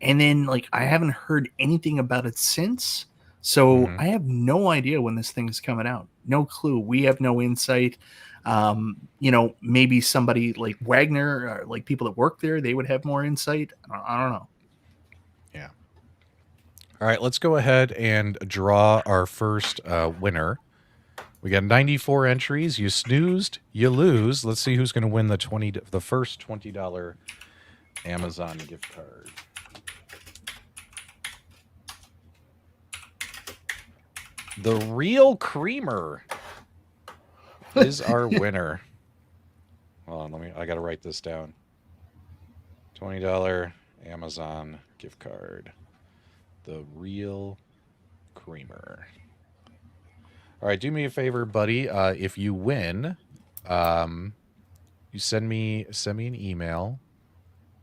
And then, like, I haven't heard anything about it since. So I have no idea when this thing is coming out. No clue. We have no insight. Maybe somebody like Wagner, or like people that work there, they would have more insight. I don't know.
Yeah. All right, let's go ahead and draw our first winner. We got 94 entries. You snoozed, you lose. Let's see who's going to win the first $20 Amazon gift card. The Real Creamer is our winner. Hold on, I got to write this down. $20 Amazon gift card. The Real Creamer. All right, do me a favor, buddy. If you win, you send me an email.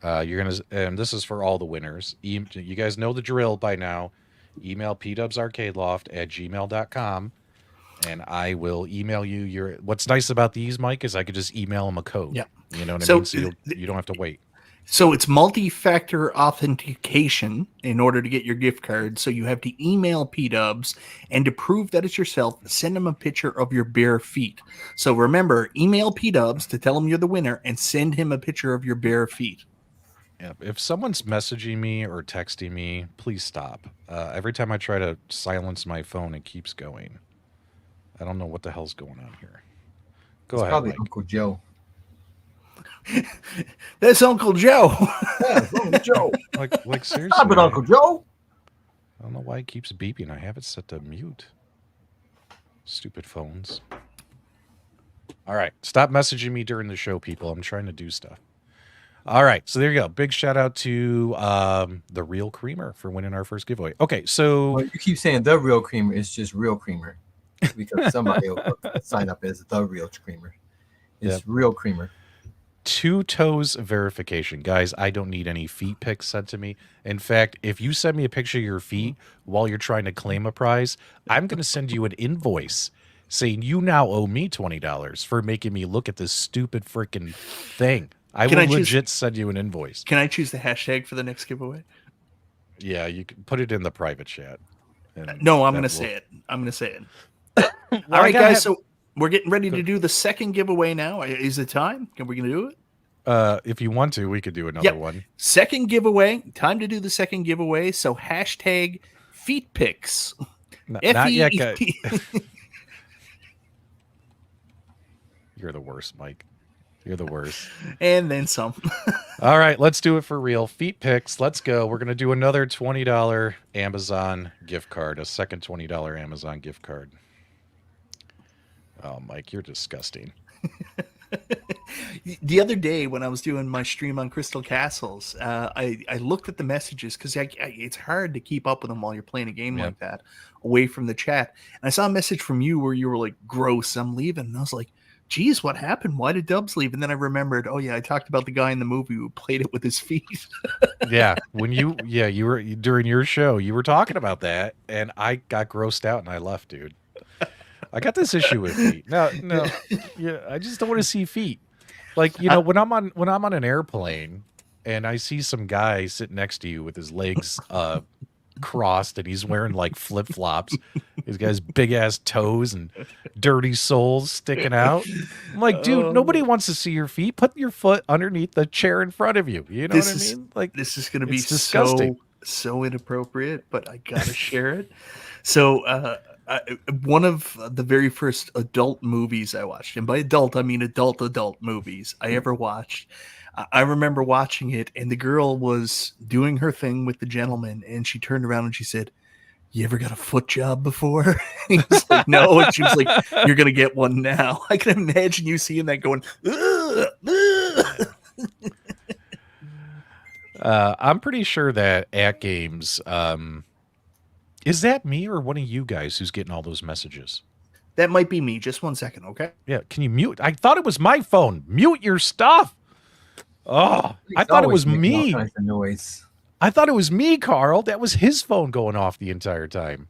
And this is for all the winners. You guys know the drill by now. Email pdubsarcadeloft@gmail.com, and I will email you what's nice about these, Mike, is I could just email them a code.
Yeah.
You know what I mean? So you don't have to wait.
So it's multi-factor authentication in order to get your gift card. So you have to email PDubs, and to prove that it's yourself, send them a picture of your bare feet. So remember, email PDubs to tell him you're the winner and send him a picture of your bare feet.
Yeah, if someone's messaging me or texting me, please stop. Every time I try to silence my phone, it keeps going. I don't know what the hell's going on here. Go
It's
ahead,
probably
Mike.
Uncle Joe.
That's Uncle Joe.
Yeah, it's Uncle Joe.
Like seriously.
Stop it, Uncle Joe.
I don't know why it keeps beeping. I have it set to mute. Stupid phones. All right, stop messaging me during the show, people. I'm trying to do stuff. All right, so there you go. Big shout out to the Real Creamer for winning our first giveaway. Okay, so
Well, you keep saying the Real Creamer. It's just Real Creamer because somebody will sign up as the Real Creamer. It's Real Creamer.
2 toes verification. Guys, I don't need any feet pics sent to me. In fact, if you send me a picture of your feet while you're trying to claim a prize, I'm going to send you an invoice saying you now owe me $20 for making me look at this stupid freaking thing. I will legit send you an invoice.
Can I choose the hashtag for the next giveaway?
Yeah, you can put it in the private chat.
No, I'm going to say it. I'm going to say it. All right, guys. So we're getting ready to do the second giveaway now. Is it time? Are we going to do it?
If you want to, we could do another one.
Second giveaway. Time to do the second giveaway. So hashtag feet pics.
Not yet. You're the worst, Mike. You're the worst.
And then some.
All right, let's do it for real. Feet pics. Let's go. We're going to do another $20 Amazon gift card, a second $20 Amazon gift card. Oh, Mike, you're disgusting.
The other day when I was doing my stream on Crystal Castles, I looked at the messages because it's hard to keep up with them while you're playing a game like that away from the chat. And I saw a message from you where you were like, gross, I'm leaving. And I was like, geez, what happened? Why did Dubs leave? And then I remembered, oh yeah, I talked about the guy in the movie who played it with his feet.
Yeah, when you were during your show, you were talking about that, and I got grossed out and I left, dude. I got this issue with feet. No, yeah, I just don't want to see feet. Like, you know, when I'm on an airplane and I see some guy sitting next to you with his legs crossed and he's wearing like flip flops. He's got his big ass toes and dirty soles sticking out. I'm like, dude, nobody wants to see your feet. Put your foot underneath the chair in front of you. You know what I mean? Like,
this is going to be
disgusting.
so inappropriate, but I gotta share it. So, one of the very first adult movies I watched, and by adult I mean adult movies I ever watched. I remember watching it, and the girl was doing her thing with the gentleman, and she turned around and she said, "You ever got a foot job before?" He was like, "No," and she was like, "You're gonna get one now." I can imagine you seeing that going. Ugh, ugh.
I'm pretty sure that AtGames, is that me or one of you guys who's getting all those messages?
That might be me. Just 1 second, okay?
Yeah, can you mute? I thought it was my phone. Mute your stuff. Oh, I thought it was me.
All kinds of noise.
I thought it was me, Carl. That was his phone going off the entire time.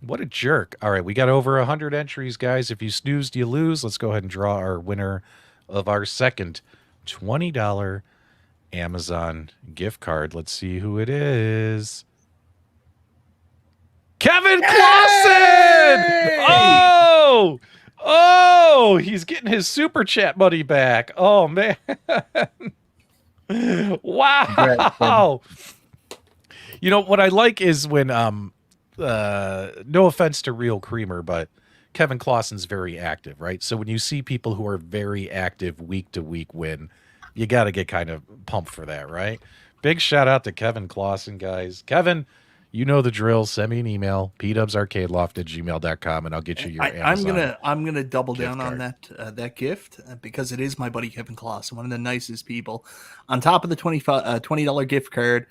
What a jerk. All right, we got over 100 entries, guys. If you snoozed, you lose. Let's go ahead and draw our winner of our second $20 Amazon gift card. Let's see who it is. Kevin Clausen! Oh, he's getting his super chat money back. Oh, man. Wow. You know, what I like is when, no offense to Real Creamer, but Kevin Clausen's very active, right? So when you see people who are very active week to week win, you got to get kind of pumped for that, right? Big shout out to Kevin Clausen, guys. Kevin, you know the drill. Send me an email, pdubsarcadeloft@gmail.com, and I'll get you your Amazon.
I'm gonna double down on that gift because it is my buddy Kevin Clausen, one of the nicest people. On top of the $20 gift card,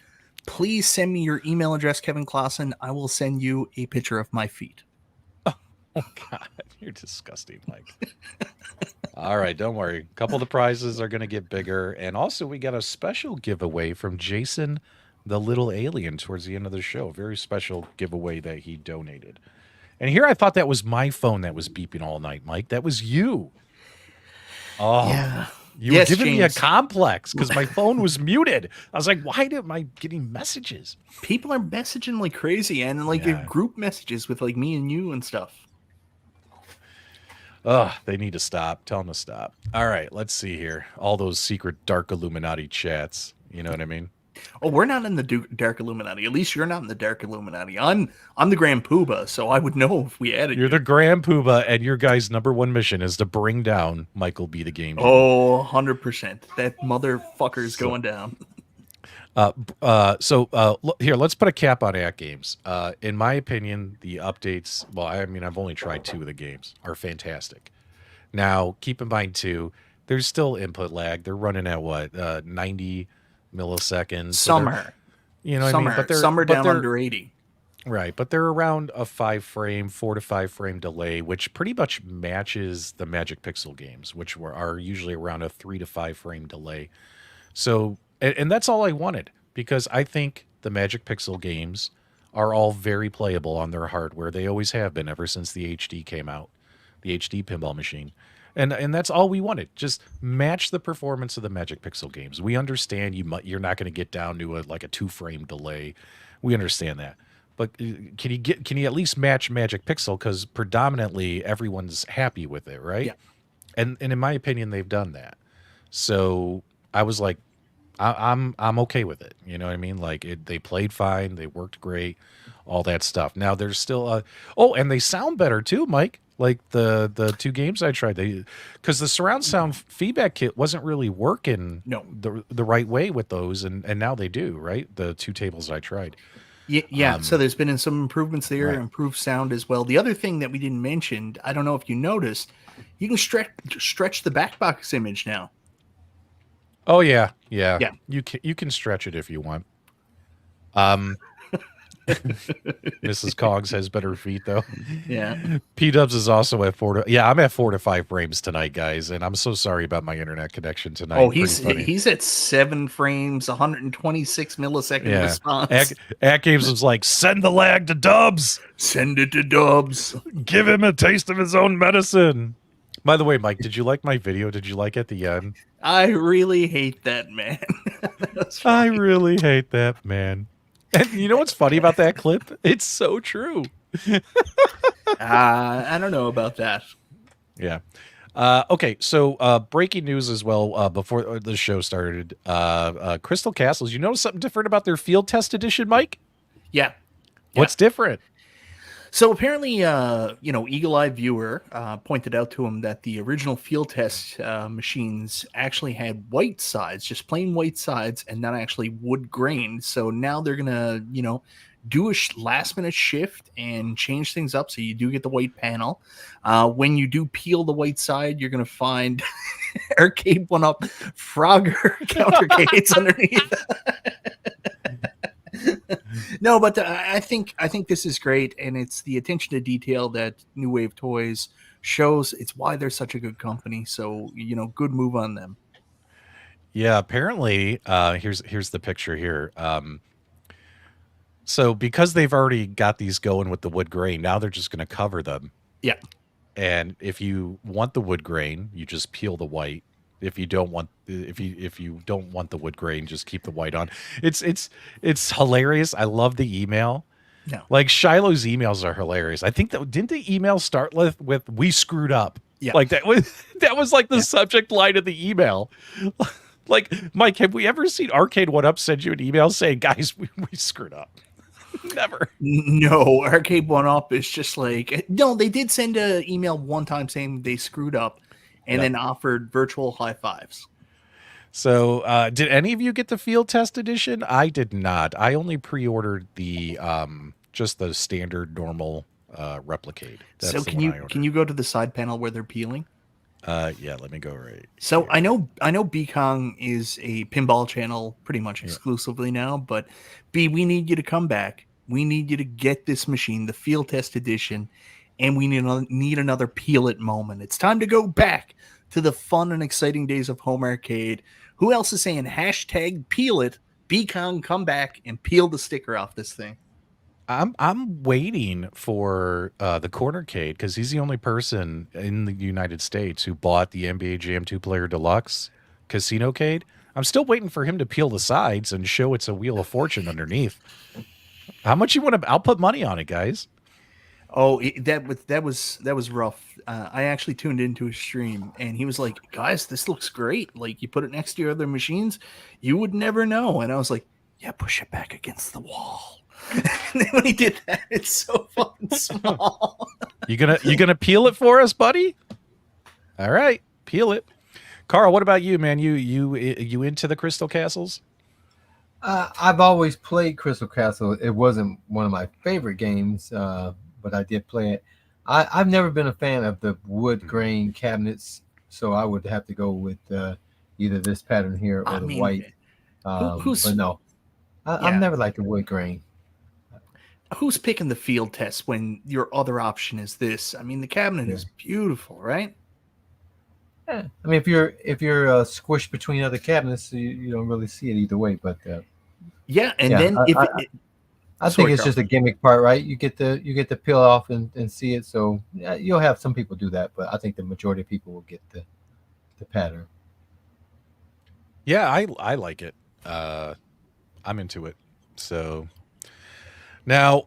please send me your email address, Kevin Clausen. I will send you a picture of my feet.
Oh God, you're disgusting, Mike. All right, don't worry. A couple of the prizes are going to get bigger, and also we got a special giveaway from Jason, the little alien, towards the end of the show. Very special giveaway that he donated. And here I thought that was my phone that was beeping all night, Mike. That was you. Oh, yeah. You were giving me a complex because my phone was muted. I was like, why am I getting messages?
People are messaging like crazy, and like group messages with like me and you and stuff.
Oh, they need to stop. Tell them to stop. All right, let's see here. All those secret dark Illuminati chats. You know what I mean?
Oh, we're not in the Dark Illuminati. At least you're not in the Dark Illuminati. I'm the Grand Poobah, so I would know if we added
You're
you.
the Grand Poobah, and your guy's #1 mission is to bring down Michael B. the Game Genie.
Oh, 100%. That motherfucker's going down.
Here, let's put a cap on AtGames. In my opinion, the updates, well, I mean, I've only tried 2 of the games, are fantastic. Now, keep in mind, too, there's still input lag. They're running at, 90 milliseconds.
Some
so
are.
You know what I mean? But
some are down under 80.
Right, but they're around a 4 to 5 frame delay, which pretty much matches the Magic Pixel games, which are usually around a 3 to 5 frame delay. So, and that's all I wanted, because I think the Magic Pixel games are all very playable on their hardware. They always have been ever since the HD came out, the HD pinball machine. And that's all we wanted. Just match the performance of the Magic Pixel games. We understand you're not going to get down to a 2 frame delay. We understand that. But can you at least match Magic Pixel, because predominantly everyone's happy with it, right?
Yeah.
And in my opinion, they've done that. So I was like, I'm okay with it. You know what I mean? Like they played fine, they worked great, all that stuff. Now there's still and they sound better too, Mike. Like the 2 games I tried, because the surround sound feedback kit wasn't really working the right way with those, and now they do, right? The 2 tables I tried.
Yeah. So there's been some improvements there,
right.
Improved sound as well. The other thing that we didn't mention, I don't know if you noticed, you can stretch the back box image now.
Oh yeah. You can stretch it if you want. Mrs. Cogs has better feet though.
Yeah.
P-Dubs is also at 4 to I'm at 4 to 5 frames tonight, guys, and I'm so sorry about my internet connection tonight.
Oh, he's at 7 frames, 126 millisecond response.
AtGames was like, send the lag to Dubs.
Send it to Dubs.
Give him a taste of his own medicine. By the way, Mike, did you like my video? Did you like at the end?
I really hate that man.
I really hate that man. And you know what's funny about that clip? It's so true.
I don't know about that.
Yeah. Okay, so breaking news as well before the show started. Crystal Castles, you notice something different about their field test edition, Mike?
Yeah.
What's different?
So apparently, Eagle Eye Viewer pointed out to him that the original field test machines actually had white sides, just plain white sides, and not actually wood grain. So now they're gonna, do a last minute shift and change things up so you do get the white panel. When you do peel the white side, you're gonna find Arcade1Up Frogger countercates underneath. No, but I think this is great, and it's the attention to detail that New Wave Toys shows. It's why they're such a good company. So good move on them.
Yeah, apparently, here's the picture here. So because they've already got these going with the wood grain, now they're just going to cover them.
Yeah.
And if you want the wood grain, you just peel the white. If you don't want the wood grain, just keep the white on. It's hilarious. I love the email.
Yeah.
Like Shiloh's emails are hilarious. I think didn't the email start with "we screwed up"?
Yeah.
Like that was like the subject line of the email. Like, Mike, have we ever seen Arcade1Up send you an email saying, "Guys, we screwed up"? Never.
No, Arcade1Up is just like, no, they did send an email one time saying they screwed up and then offered virtual high fives.
So did any of you get the field test edition? I did not. I only pre-ordered the just the standard normal Replicate. That's
so can you go to the side panel where they're peeling?
Yeah, let me go right.
So
here.
I know B-Kong is a pinball channel pretty much exclusively now, but B, we need you to come back. We need you to get this machine, the field test edition, and we need another peel it moment. It's time to go back to the fun and exciting days of home arcade. Who else is saying hashtag peel it? B-Kong, come back and peel the sticker off this thing.
I'm waiting for the Cornercade, because he's the only person in the United States who bought the NBA Jam 2-player deluxe Casino Cade. I'm still waiting for him to peel the sides and show it's a Wheel of Fortune underneath. How much you want to? I'll put money on it, guys.
Oh, that was rough. I actually tuned into his stream, and he was like, "Guys, this looks great. Like, you put it next to your other machines, you would never know." And I was like, "Yeah, push it back against the wall." And then when he did that, it's so fucking small.
You gonna peel it for us, buddy? All right, peel it. Carl, what about you, man? You into the Crystal Castles?
I've always played Crystal Castle. It wasn't one of my favorite games, but I did play it. I've never been a fan of the wood grain cabinets, so I would have to go with either this pattern here or the white. But no, I've never liked the wood grain.
Who's picking the field test when your other option is this? I mean, the cabinet is beautiful, right?
Yeah. I mean, if you're squished between other cabinets, you don't really see it either way. But
then
I think it's just a gimmick part, right? You get to peel off and see it. So yeah, you'll have some people do that, but I think the majority of people will get the pattern.
Yeah, I like it. I'm into it. So now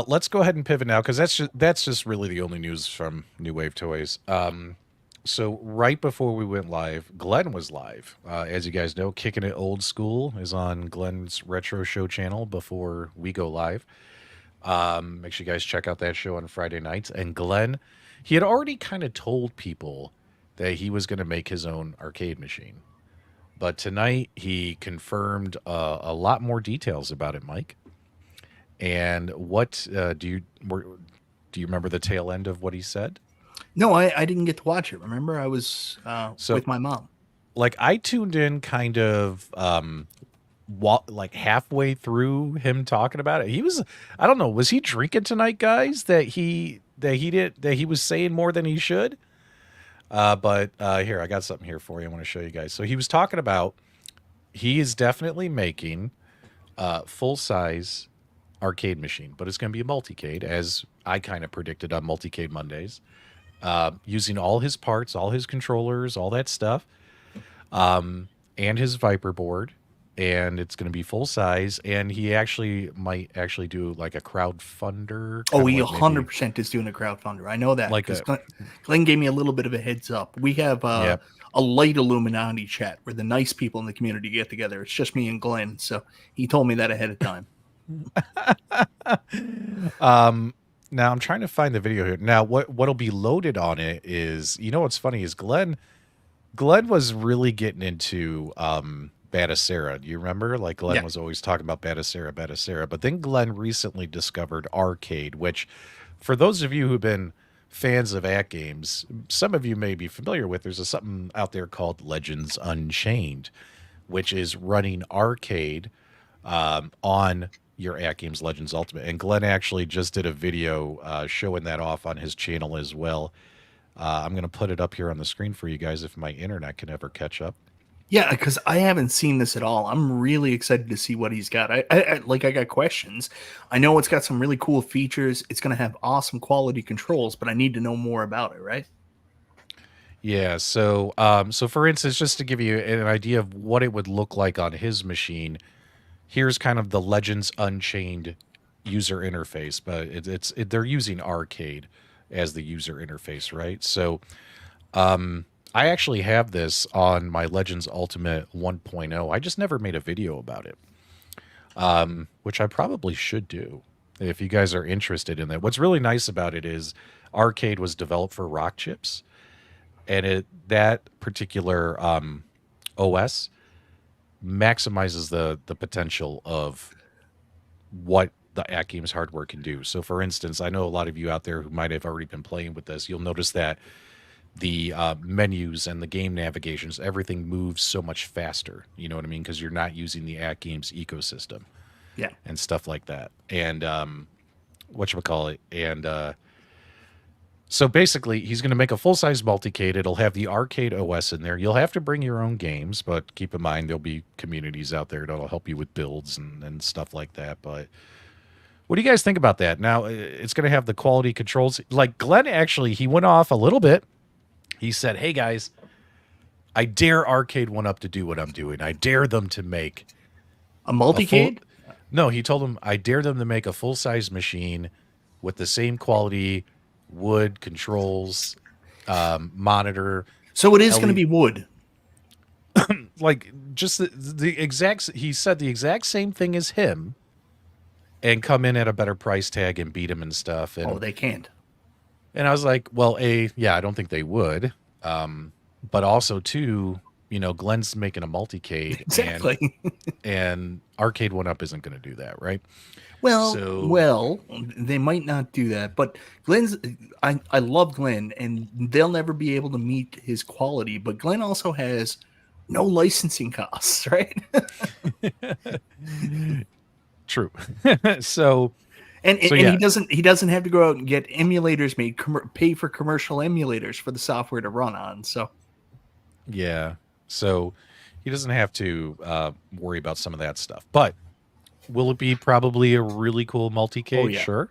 let's go ahead and pivot now, because that's just really the only news from New Wave Toys. So right before we went live, Glenn was live. As you guys know, Kicking It Old School is on Glenn's Retro Show channel before we go live. Make sure you guys check out that show on Friday nights. And Glenn, he had already kind of told people that he was going to make his own arcade machine. But tonight he confirmed a lot more details about it, Mike. And what do you remember the tail end of what he said?
No, I didn't get to watch it. Remember, I was with my mom.
Like, I tuned in kind of like halfway through him talking about it. He was, I don't know, was he drinking tonight, guys? That he was saying more than he should. But here, I got something here for you. I want to show you guys. So he was talking about he is definitely making full size arcade machine, but it's going to be a multicade, as I kind of predicted on Multicade Mondays. Using all his parts, all his controllers, all that stuff, and his Viper board, and it's going to be full size. And he might do like a crowdfunder.
Oh, he 100% is doing a crowdfunder. I know that.
Like
Glenn gave me a little bit of a heads up. We have a light Illuminati chat where the nice people in the community get together. It's just me and Glenn, so he told me that ahead of time.
Now I'm trying to find the video here. Now what'll be loaded on it is, you know, what's funny is Glenn was really getting into Batacera. Do you remember? Like, Glenn was always talking about Batacera. But then Glenn recently discovered Arcade, which, for those of you who've been fans of AtGames, some of you may be familiar with. There's something out there called Legends Unchained, which is running Arcade on your AtGames Legends Ultimate. And Glenn actually just did a video showing that off on his channel as well. I'm going to put it up here on the screen for you guys if my internet can ever catch up.
Yeah, because I haven't seen this at all. I'm really excited to see what he's got. I got questions. I know it's got some really cool features. It's going to have awesome quality controls, but I need to know more about it, right?
Yeah, so for instance, just to give you an idea of what it would look like on his machine, here's kind of the Legends Unchained user interface, but they're using Arcade as the user interface, right? So I actually have this on my Legends Ultimate 1.0. I just never made a video about it, which I probably should do if you guys are interested in that. What's really nice about it is Arcade was developed for Rock Chips, and that particular OS maximizes the potential of what the AtGames hardware can do. So, for instance, I know a lot of you out there who might have already been playing with this. You'll notice that the menus and the game navigations, everything moves so much faster. You know what I mean? Because you're not using the AtGames ecosystem, and stuff like that. And whatchamacallit, and so basically, he's going to make a full-size multicade. It'll have the Arcade OS in there. You'll have to bring your own games, but keep in mind there'll be communities out there that'll help you with builds and stuff like that. But what do you guys think about that? Now, it's going to have the quality controls. Like, Glenn actually, he went off a little bit. He said, hey, guys, I dare Arcade1Up to do what I'm doing. I dare them to make
a multicade?
No, he told them, I dare them to make a full-size machine with the same quality wood controls, monitor.
So it is
LED
going to be wood.
Like just the exact. He said the exact same thing as him, and come in at a better price tag and beat him and stuff. And
They can't.
And I was like, well, yeah, I don't think they would. But also, too, Glenn's making a multicade.
Exactly.
And Arcade1Up isn't going to do that, right?
Well, they might not do that. But I love Glenn, and they'll never be able to meet his quality. But Glenn also has no licensing costs, right?
True. So...
And he doesn't have to go out and get emulators made, pay for commercial emulators for the software to run on. So,
yeah, so he doesn't have to worry about some of that stuff. But will it be probably a really cool multicade?
Oh, yeah.
Sure.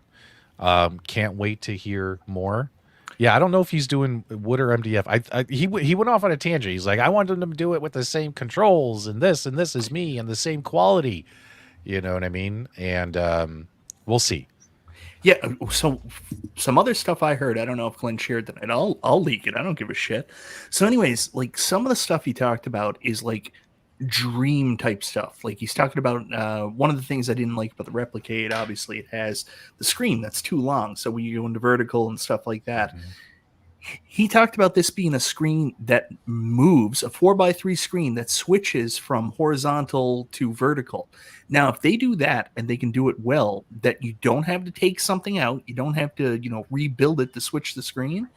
Can't wait to hear more. Yeah, I don't know if he's doing wood or MDF. He went off on a tangent. He's like, I wanted him to do it with the same controls and this is me and the same quality. You know what I mean? And we'll see.
Yeah. So some other stuff I heard, I don't know if Glenn shared that. I'll leak it. I don't give a shit. So anyways, like some of the stuff he talked about is like dream type stuff. Like he's talking about one of the things I didn't like about the Replicade, obviously it has the screen that's too long. So when you go into vertical and stuff like that,
Mm-hmm.
He talked about this being a screen that moves, a 4x3 screen that switches from horizontal to vertical. Now, if they do that and they can do it well, that you don't have to take something out, you don't have to, rebuild it to switch the screen,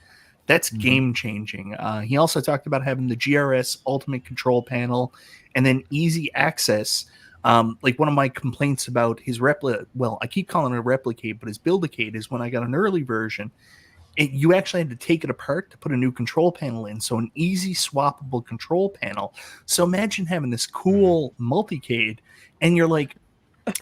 that's game changing. He also talked about having the GRS Ultimate Control Panel and then easy access. Like one of my complaints about his I keep calling it a Replicade, but his Buildicade is when I got an early version, you actually had to take it apart to put a new control panel in. So an easy swappable control panel. So imagine having this cool multicade and you're like,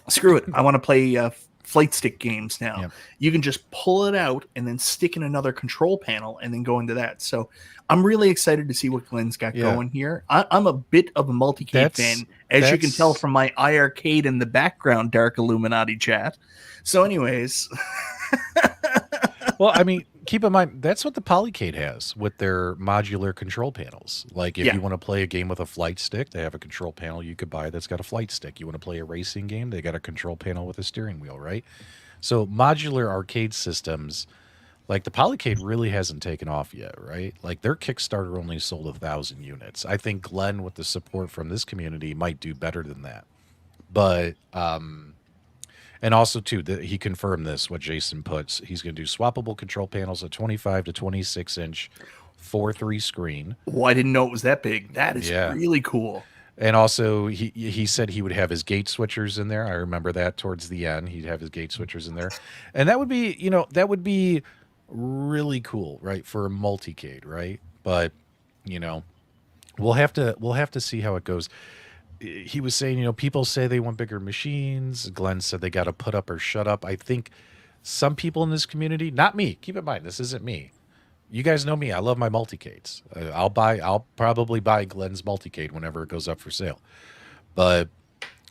screw it. I want to play flight stick games now.
Yep.
You can just pull it out and then stick in another control panel and then go into that. So I'm really excited to see what Glenn's got going here. I'm a bit of a multicade fan, as you can tell from my iArcade in the background, Dark Illuminati chat. So anyways...
Well, I mean, keep in mind, that's what the Polycade has with their modular control panels. Like, if you want to play a game with a flight stick, they have a control panel you could buy that's got a flight stick. You want to play a racing game, they got a control panel with a steering wheel, right? So modular arcade systems, like the Polycade really hasn't taken off yet, right? Like, their Kickstarter only sold 1,000 units. I think Glenn, with the support from this community, might do better than that. But... and also, too, he confirmed this, what Jason puts. He's going to do swappable control panels, a 25 to 26-inch 4:3 screen.
Oh, I didn't know it was that big. That is really cool.
And also, he said he would have his gate switchers in there. I remember that towards the end. He'd have his gate switchers in there. And that would be, really cool, right, for a multicade, right? But, we'll have to see how it goes. He was saying, people say they want bigger machines. Glenn said they got to put up or shut up. I think some people in this community, not me, keep in mind, this isn't me. You guys know me. I love my multicades. I'll probably buy Glenn's multicade whenever it goes up for sale. But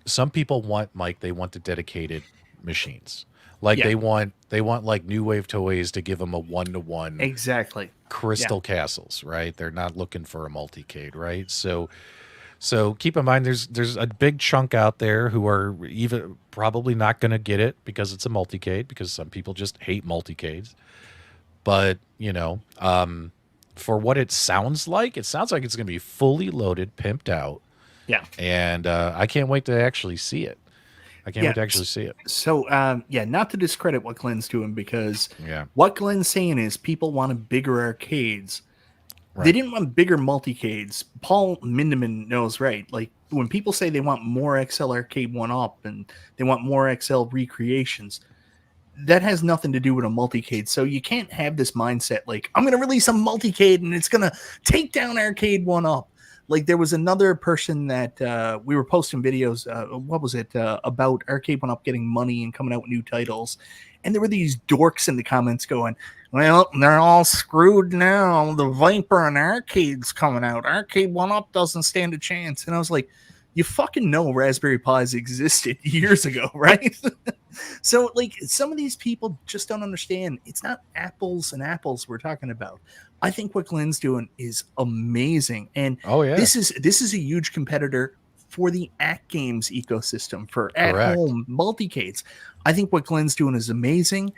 some people want, Mike, they want the dedicated machines. Like they want like New Wave Toys to give them a 1-to-1
exactly
crystal castles, right? They're not looking for a multicade, right? So keep in mind, there's a big chunk out there who are even probably not going to get it because it's a multicade, because some people just hate multicades. But, for what it sounds like it's going to be fully loaded, pimped out.
Yeah.
And I can't wait to actually see it. So,
not to discredit what Glenn's doing, because what Glenn's saying is people wanted bigger arcades. Right. They didn't want bigger multicades. Paul Mindeman knows, right? Like, when people say they want more XL Arcade1Up and they want more XL recreations, that has nothing to do with a multicade. So you can't have this mindset like, I'm going to release a multicade and it's going to take down Arcade1Up. Like, there was another person that we were posting videos, about Arcade1Up getting money and coming out with new titles. And there were these dorks in the comments going, well, they're all screwed now. The Viper and Arcade's coming out. Arcade1Up doesn't stand a chance. And I was like, you fucking know Raspberry Pis existed years ago, right? So like some of these people just don't understand. It's not apples and apples we're talking about. I think what Glenn's doing is amazing, and
Oh yeah,
this is a huge competitor for the AtGames ecosystem for
correct.
at-home multicades. I think what Glenn's doing is amazing.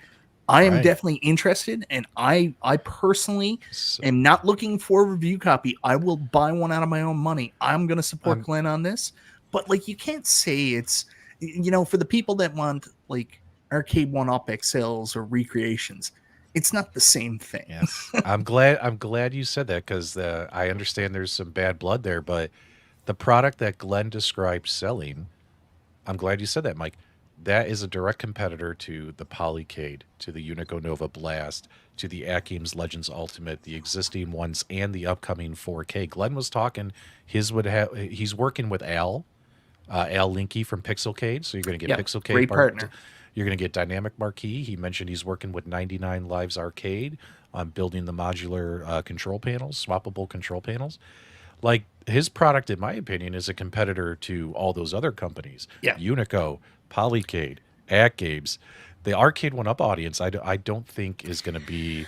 I am
Right.
definitely interested, and I personally
So,
am not looking for a review copy. I will buy one out of my own money. I'm going to support
I'm-
Glenn on this, but like you can't say it's, you know, for the people that want like Arcade1Up XLs or recreations, it's not the same thing.
yes, I'm glad you said that because I understand there's some bad blood there, but the product that Glenn described selling, I'm glad you said that, Mike. That is a direct competitor to the Polycade, to the Unico Nova Blast, to the AtGames Legends Ultimate, the existing ones, and the upcoming 4K. Glenn was talking. He's working with Al Linky from Pixelcade. So you're going to get
Yeah,
Pixelcade.
great partner.
You're going to get Dynamic Marquee. He mentioned he's working with 99 Lives Arcade on building the modular control panels, swappable control panels. Like his product, in my opinion, is a competitor to all those other companies.
Yeah.
Unico, Polycade, AtGames. The Arcade1Up audience, I don't think is going to be,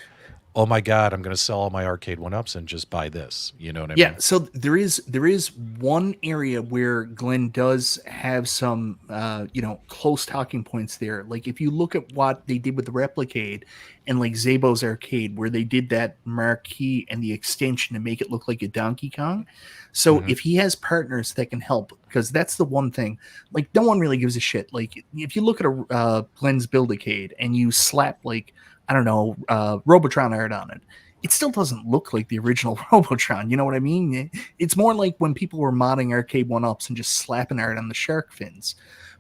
oh my God, I'm going to sell all my Arcade1Ups and just buy this. You know what I
Yeah,
mean?
so there is one area where Glenn does have some close talking points there. Like if you look at what they did with the Replicade and like Zabo's Arcade, where they did that marquee and the extension to make it look like a Donkey Kong. So if he has partners that can help, because that's the one thing, like no one really gives a shit. Like if you look at a Glenn's Buildacade and you slap like, I don't know, Robotron art on it, it still doesn't look like the original Robotron. You know what I mean? It's more like when people were modding Arcade1Ups and just slapping art on the shark fins.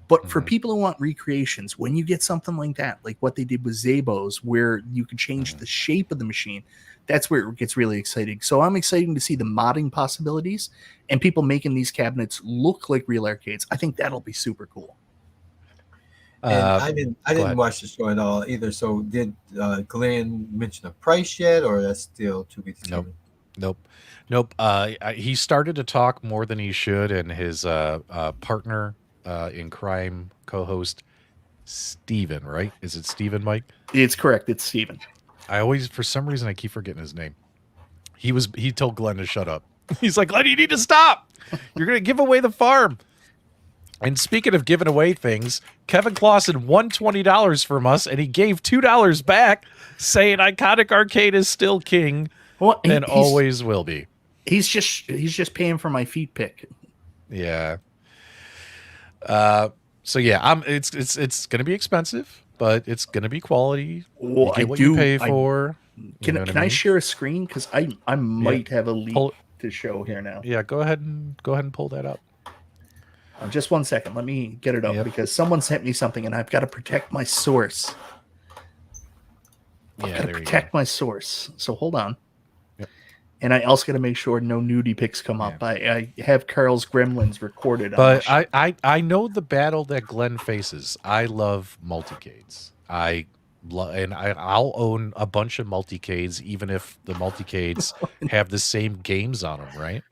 But for people who want recreations, when you get something like that, like what they did with Zabo's, where you can change the shape of the machine, that's where it gets really exciting. So I'm excited to see the modding possibilities and people making these cabinets look like real arcades. I think that'll be super cool.
And I
Go
didn't
ahead.
watch the show at all either. So did Glenn mention a price yet, or that's still to be determined?
Nope. He started to talk more than he should, and his partner in crime, co-host Steven, right? Is it Steven, Mike?
It's correct. It's Steven.
I always, for some reason, I keep forgetting his name. He told Glenn to shut up. He's like, Glenn, you need to stop. You're gonna give away the farm. And speaking of giving away things, Kevin Clausen won $20 from us, and he gave $2 back, saying Iconic Arcade is still king and always will be.
He's just paying for my feet pick.
Yeah. So yeah, it's gonna be expensive, but it's gonna be quality. You get what you pay for.
Can I share a screen? Because I might have a leak to show here now.
Yeah, go ahead and pull that up.
Just 1 second. Let me get it up because someone sent me something and I've got to protect my source. I've got to protect my source. So hold on.
Yep.
And I also got to make sure no nudie pics come up. I have Carl's Gremlins recorded.
But I know the battle that Glenn faces. I love multicades. I'll own a bunch of multicades, even if the multicades have the same games on them, right?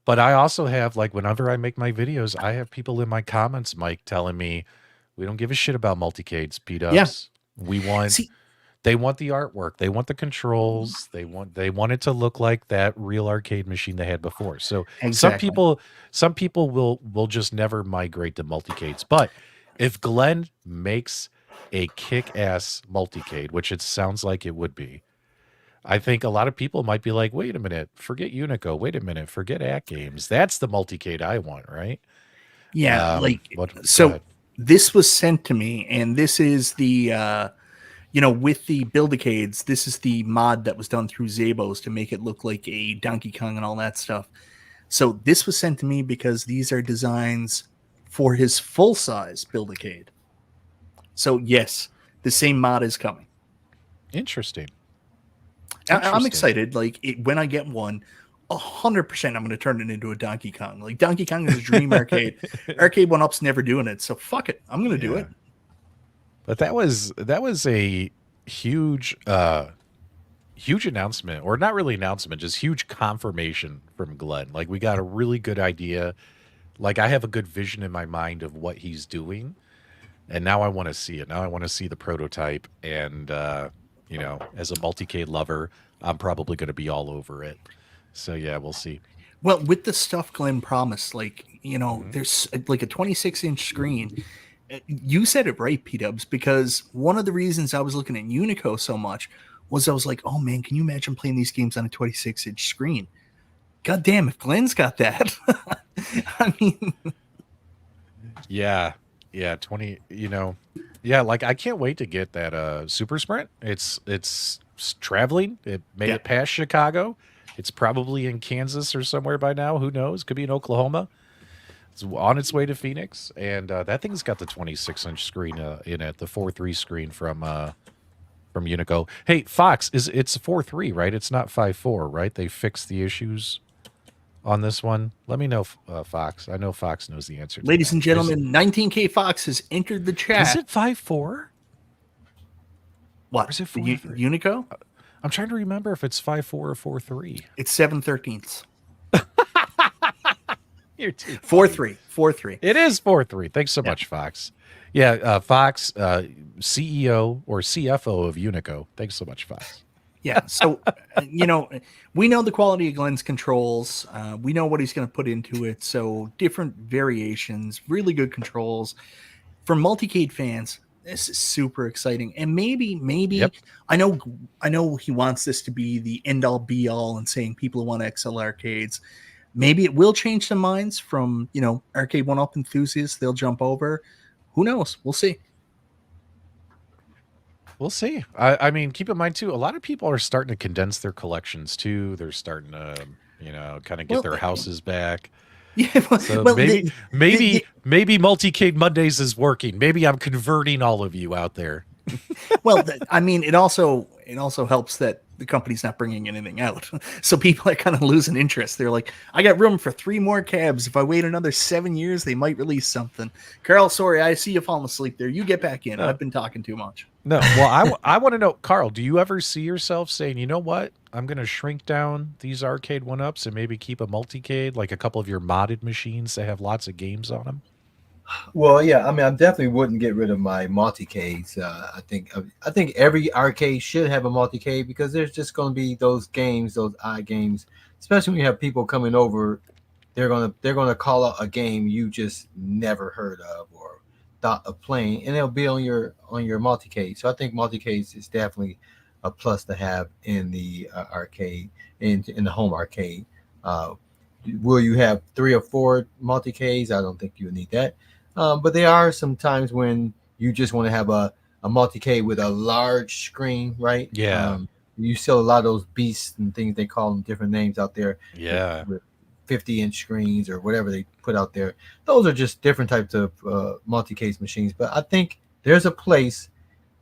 But I also have, like, whenever I make my videos, I have people in my comments, Mike, telling me, we don't give a shit about multicades, P-dubs.
Yeah.
They want the artwork. They want the controls. They want it to look like that real arcade machine they had before. So
exactly.
some people will just never migrate to multicades. But if Glenn makes a kick-ass multicade, which it sounds like it would be, I think a lot of people might be like, wait a minute, forget Unico. Wait a minute, forget AtGames. That's the multicade I want, right?
Yeah,
go ahead.
This was sent to me, and this is the, with the Buildacades, this is the mod that was done through Zabo's to make it look like a Donkey Kong and all that stuff. So this was sent to me because these are designs for his full-size Buildacade. So yes, the same mod is coming.
Interesting.
I'm excited. Like when I get one, 100%, I'm going to turn it into a Donkey Kong. Like Donkey Kong is a dream arcade. Arcade1Up's never doing it, so fuck it. I'm going to do it.
But that was a huge announcement, or not really announcement, just huge confirmation from Glenn. Like we got a really good idea Like I have a good vision in my mind of what he's doing, and now I want to see it. Now I want to see the prototype, and you know, as a multicade lover, I'm probably going to be all over it. So yeah, we'll see.
Well, with the stuff Glenn promised, like,
Mhm.
there's like a 26-inch screen. You said it right, P-Dubs, because one of the reasons I was looking at Unico so much was I was like, oh man, can you imagine playing these games on a 26-inch screen? God damn, if Glenn's got that. I mean,
Yeah, yeah, 20. You know, yeah, like I can't wait to get that super sprint. It's traveling. It made
Yeah.
it past Chicago. It's probably in Kansas or somewhere by now. Who knows? Could be in Oklahoma. It's on its way to Phoenix, and that thing's got the 26-inch screen in it, the 4.3 screen from Unico. Hey, Fox, it's 4.3, right? It's not 5.4, right? They fixed the issues on this one. Let me know, Fox. I know Fox knows the answer to
ladies
that.
and gentlemen, 19K Fox has entered the chat.
Is it 5.4?
What?
Or is it
The
4.3?
Unico?
I'm trying to remember if it's 5.4 or 4.3.
It's 7/13.
You're too
4/3. 4/3.
It is 4.3. Thanks so much, Fox. Yeah, Fox, CEO or CFO of Unico. Thanks so much, Fox.
Yeah. So, we know the quality of Glenn's controls. We know what he's going to put into it. So, different variations, really good controls. For multicade fans, this is super exciting. And maybe
Yep.
I know he wants this to be the end all be all and saying people who want XL arcades. Maybe it will change some minds from, Arcade1Up enthusiasts. They'll jump over. Who knows? We'll see.
We'll see. I mean, keep in mind, too, a lot of people are starting to condense their collections, too. They're starting to, kind of get their houses back.
Yeah,
So
well,
maybe Multicade Mondays is working. Maybe I'm converting all of you out there.
Well, I mean, it also helps that the company's not bringing anything out, so people are kind of losing interest. They're like, I got room for 3 more cabs. If I wait another 7 years, they might release something. Carl, sorry, I see you falling asleep there. You get back in.
No.
I've been talking too much.
No, well, I want to know, Carl, do you ever see yourself saying, you know what? I'm going to shrink down these Arcade1Ups and maybe keep a multicade, like a couple of your modded machines that have lots of games on them?
Well, yeah, I mean, I definitely wouldn't get rid of my multicades. I think every arcade should have a multicade because there's just going to be those games, those odd games, especially when you have people coming over. They're gonna call out a game you just never heard of or thought of playing, and it'll be on your multicade. So I think multicades is definitely a plus to have in the arcade, in the home arcade. Will you have 3 or 4 multicades? I don't think you need that. But there are some times when you just want to have a multicade with a large screen, right?
Yeah.
You sell a lot of those beasts and things, they call them different names out there.
Yeah.
With 50-inch screens or whatever they put out there. Those are just different types of multicade machines. But I think there's a place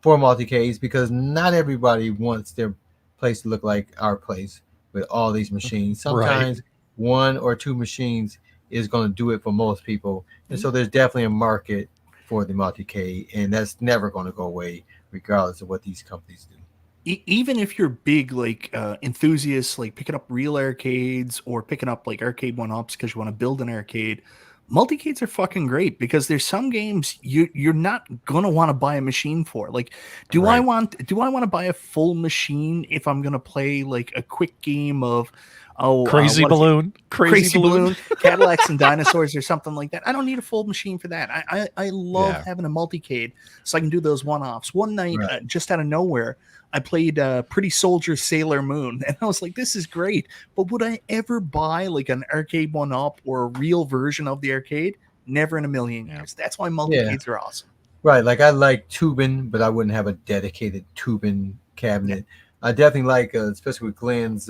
for multicades because not everybody wants their place to look like our place with all these machines. Sometimes 1 or 2 machines is going to do it for most people. And so there's definitely a market for the multicade, and that's never going to go away regardless of what these companies do.
Even if you're big, like enthusiasts, like picking up real arcades or picking up like Arcade1Ups because you want to build an arcade, multicades are fucking great because there's some games you're not gonna want to buy a machine for. Like, do I want to buy a full machine if I'm gonna play like a quick game of
Crazy Balloon,
Cadillacs and Dinosaurs or something like that? I don't need a full machine for that. I love having a multicade so I can do those one-offs. One night, just out of nowhere, I played Pretty Soldier Sailor Moon, and I was like, this is great. But would I ever buy like an Arcade1Up or a real version of the arcade? Never in a million years. That's why multicades are awesome.
Right. Like I like tubing, but I wouldn't have a dedicated tubing cabinet. I definitely like, especially with Glenn's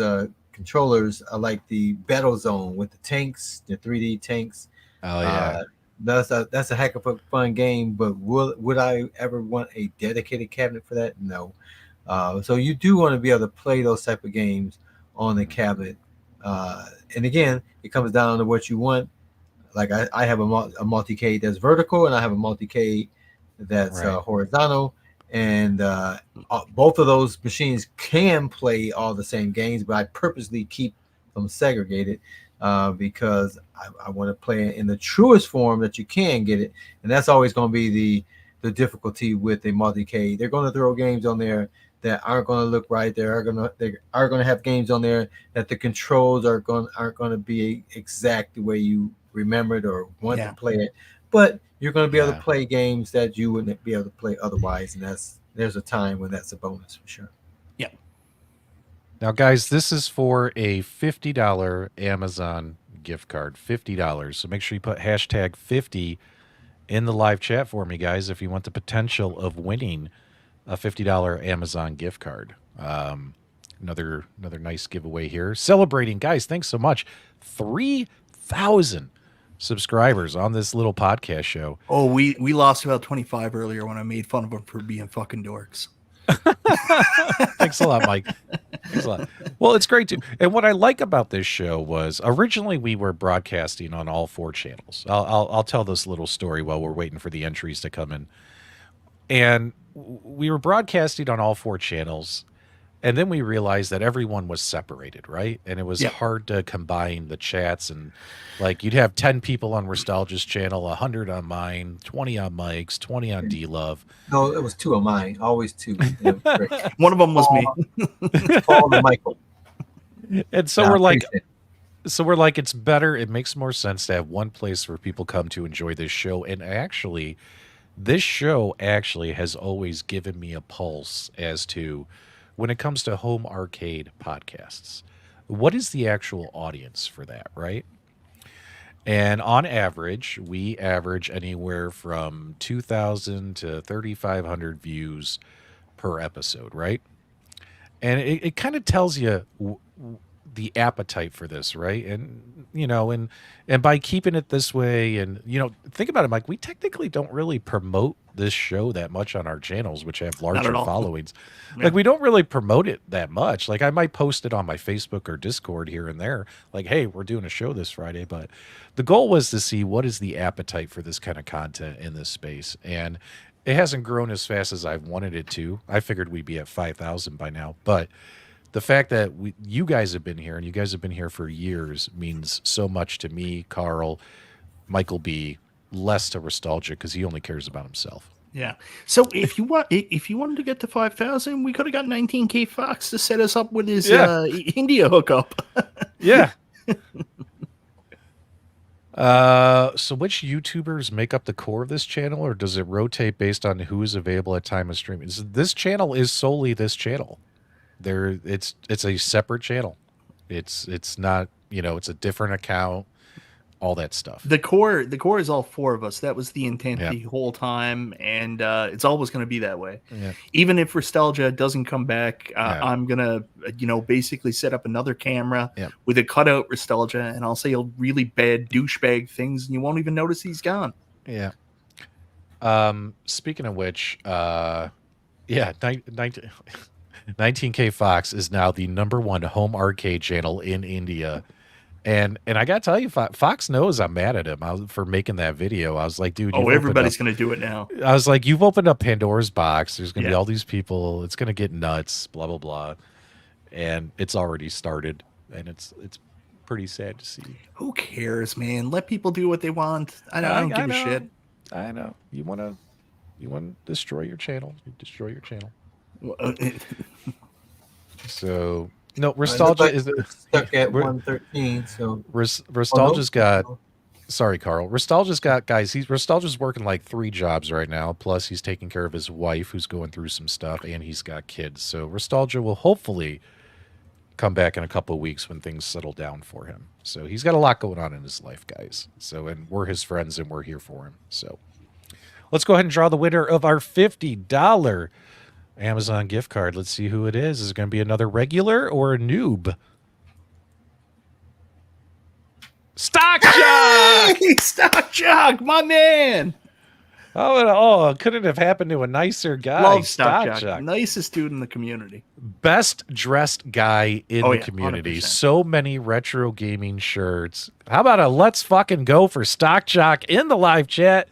controllers, I like the Battle Zone with the tanks, the 3D tanks.
Oh, yeah.
That's a heck of a fun game, but would I ever want a dedicated cabinet for that? No. So you do want to be able to play those type of games on the cabinet. And again, it comes down to what you want. Like I have a multicade that's vertical, and I have a multicade that's horizontal. And both of those machines can play all the same games, but I purposely keep them segregated because I want to play it in the truest form that you can get it, and that's always going to be the difficulty with a multi-K. They're going to throw games on there that aren't going to look right. They are going to have games on there that the controls aren't going to be exact the way you remembered or want to play it, but you're going to be able to play games that you wouldn't be able to play otherwise, and there's a time when that's a bonus for sure.
Yeah.
Now, guys, this is for a $50 Amazon gift card. $50. So make sure you put hashtag 50 in the live chat for me, guys, if you want the potential of winning a $50 Amazon gift card. Another nice giveaway here. Celebrating, guys, thanks so much. 3,000 subscribers on this little podcast show.
Oh, we lost about 25 earlier when I made fun of them for being fucking dorks.
Thanks a lot, Mike. Thanks a lot. Well, it's great too. And what I like about this show was originally we were broadcasting on all 4 channels. I'll tell this little story while we're waiting for the entries to come in. And we were broadcasting on all 4 channels, and then we realized that everyone was separated, right? And it was hard to combine the chats, and like you'd have 10 people on Restalgia's channel, 100 on mine, 20 on Mike's, 20 on D-Love.
No, it was 2 on mine, always 2.
One of them was me.
Paul and Michael.
And so we're like, it's better. It makes more sense to have one place where people come to enjoy this show. And actually, this show actually has always given me a pulse as to when it comes to home arcade podcasts, what is the actual audience for that, right? And on average, we average anywhere from 2,000 to 3,500 views per episode, right? And it kind of tells you the appetite for this, right? And you know, and by keeping it this way, and you know, think about it, Mike. We technically don't really promote this show that much on our channels, which have larger followings. Yeah. Like we don't really promote it that much. Like I might post it on my Facebook or Discord here and there, like, hey, we're doing a show this Friday. But the goal was to see what is the appetite for this kind of content in this space, and it hasn't grown as fast as I wanted it to. I figured we'd be at 5,000 by now, but the fact that you guys have been here, and you guys have been here for years, means so much to me, Carl, Michael B, less to Restalgia because he only cares about himself.
Yeah. So if you wanted to get to 5,000, we could have got 19K Fox to set us up with his India hookup.
Yeah. So which YouTubers make up the core of this channel, or does it rotate based on who is available at time of streaming? This channel is solely this channel. It's a separate channel. It's not, you know, it's a different account, all that stuff.
The core is all 4 of us. That was the intent the whole time, and it's always going to be that way. Yeah. Even if Restalgia doesn't come back, I'm gonna, you know, basically set up another camera with a cutout Restalgia, and I'll say really bad douchebag things, and you won't even notice he's gone.
Yeah. Speaking of which, 19K Fox is now the #1 home arcade channel in India. And I got to tell you, Fox knows I'm mad at him for making that video. I was like, dude.
Everybody's going to do it now.
I was like, you've opened up Pandora's box. There's going to be all these people. It's going to get nuts, blah, blah, blah. And it's already started. And it's pretty sad to see.
Who cares, man? Let people do what they want. I don't give a shit.
I know. You want to destroy your channel. You destroy your channel. So no, Restalgia is
stuck at 113. So
Restalgia's got. Sorry, Carl. Restalgia's got guys. Restalgia's working like 3 jobs right now. Plus, he's taking care of his wife, who's going through some stuff, and he's got kids. So Restalgia will hopefully come back in a couple of weeks when things settle down for him. So he's got a lot going on in his life, guys. So, and we're his friends, and we're here for him. So let's go ahead and draw the winner of our $50 Amazon gift card. Let's see who it is. Is it going to be another regular or a noob? Stock Jock!
Hey, Stock Jock, my man!
Oh, it couldn't have happened to a nicer guy.
Love Stock Jock. Nicest dude in the community.
Best dressed guy in the community. 100%. So many retro gaming shirts. How about a let's fucking go for Stock Jock in the live chat?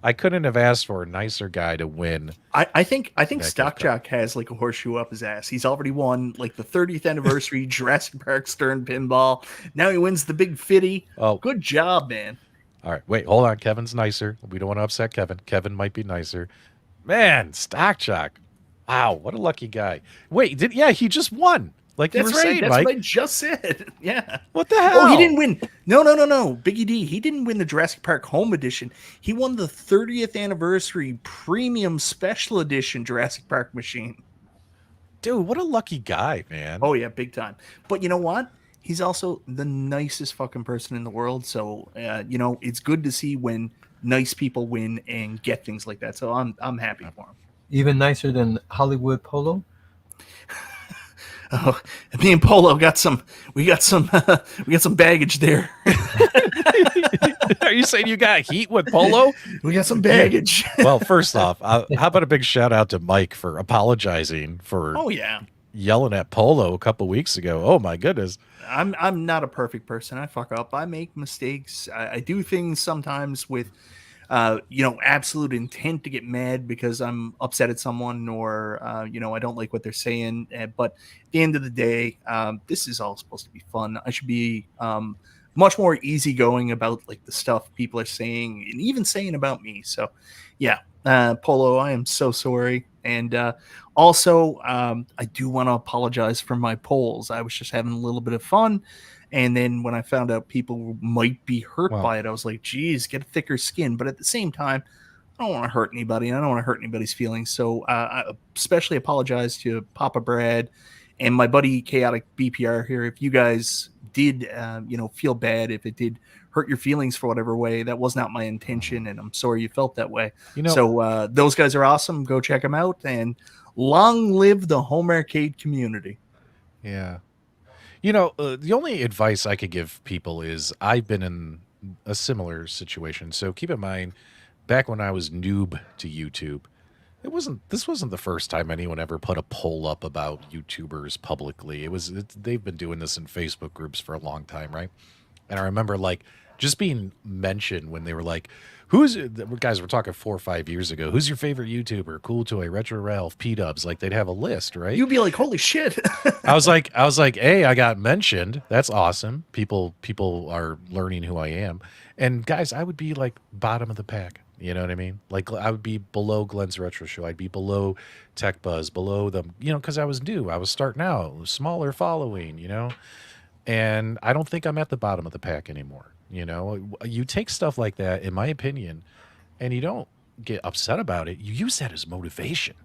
I couldn't have asked for a nicer guy to win.
I think
gift
Stock
card.
Jock has like a horseshoe up his ass. He's already won like the 30th anniversary Jurassic Park Stern Pinball. Now he wins the big 50.
Oh.
Good job, man.
All right, wait, hold on. Kevin's nicer. We don't want to upset Kevin. Kevin might be nicer. Man, Stock Jock. Wow, what a lucky guy. Wait, he just won. Like you
That's
were
right.
saying,
That's
Mike.
what I just said. Yeah.
What the hell?
Oh, he didn't win. No. Biggie D. He didn't win the Jurassic Park Home Edition. He won the 30th anniversary premium special edition Jurassic Park machine.
Dude, what a lucky guy, man.
Oh yeah, big time. But you know what? He's also the nicest fucking person in the world. So it's good to see when nice people win and get things like that. So I'm happy for him.
Even nicer than Hollywood Polo.
Oh, me and Polo we got some baggage there.
Are you saying you got heat with Polo?
We got some baggage.
Well, first off, how about a big shout out to Mike for apologizing for yelling at Polo a couple weeks ago. Oh my goodness.
I'm not a perfect person. I fuck up. I make mistakes. I do things sometimes with absolute intent to get mad because I'm upset at someone or, I don't like what they're saying. But at the end of the day, this is all supposed to be fun. I should be much more easygoing about like the stuff people are saying and even saying about me. So, yeah, Polo, I am so sorry. And also, I do want to apologize for my polls. I was just having a little bit of fun. And then when I found out people might be hurt by it, I was like, geez, get a thicker skin. But at the same time, I don't want to hurt anybody. I don't want to hurt anybody's feelings. So I especially apologize to Papa Brad and my buddy Chaotic BPR here. If you guys did, feel bad, if it did hurt your feelings for whatever way, that was not my intention. And I'm sorry you felt that way. So those guys are awesome. Go check them out. And long live the home arcade community.
Yeah. The only advice I could give people is I've been in a similar situation. So keep in mind, back when I was noob to YouTube, this wasn't the first time anyone ever put a poll up about YouTubers publicly. They've been doing this in Facebook groups for a long time, right? And I remember like just being mentioned when they were like, guys, we're talking 4 or 5 years ago. Who's your favorite YouTuber? Cool Toy, Retro Ralph, P-Dubs. Like they'd have a list, right?
You'd be like, holy shit.
I was like, hey, I got mentioned. That's awesome. People are learning who I am. And guys, I would be like bottom of the pack. You know what I mean? Like I would be below Glenn's Retro Show. I'd be below Tech Buzz, below them, because I was new. I was starting out, smaller following, and I don't think I'm at the bottom of the pack anymore. You take stuff like that, in my opinion, and you don't get upset about it. You use that as motivation.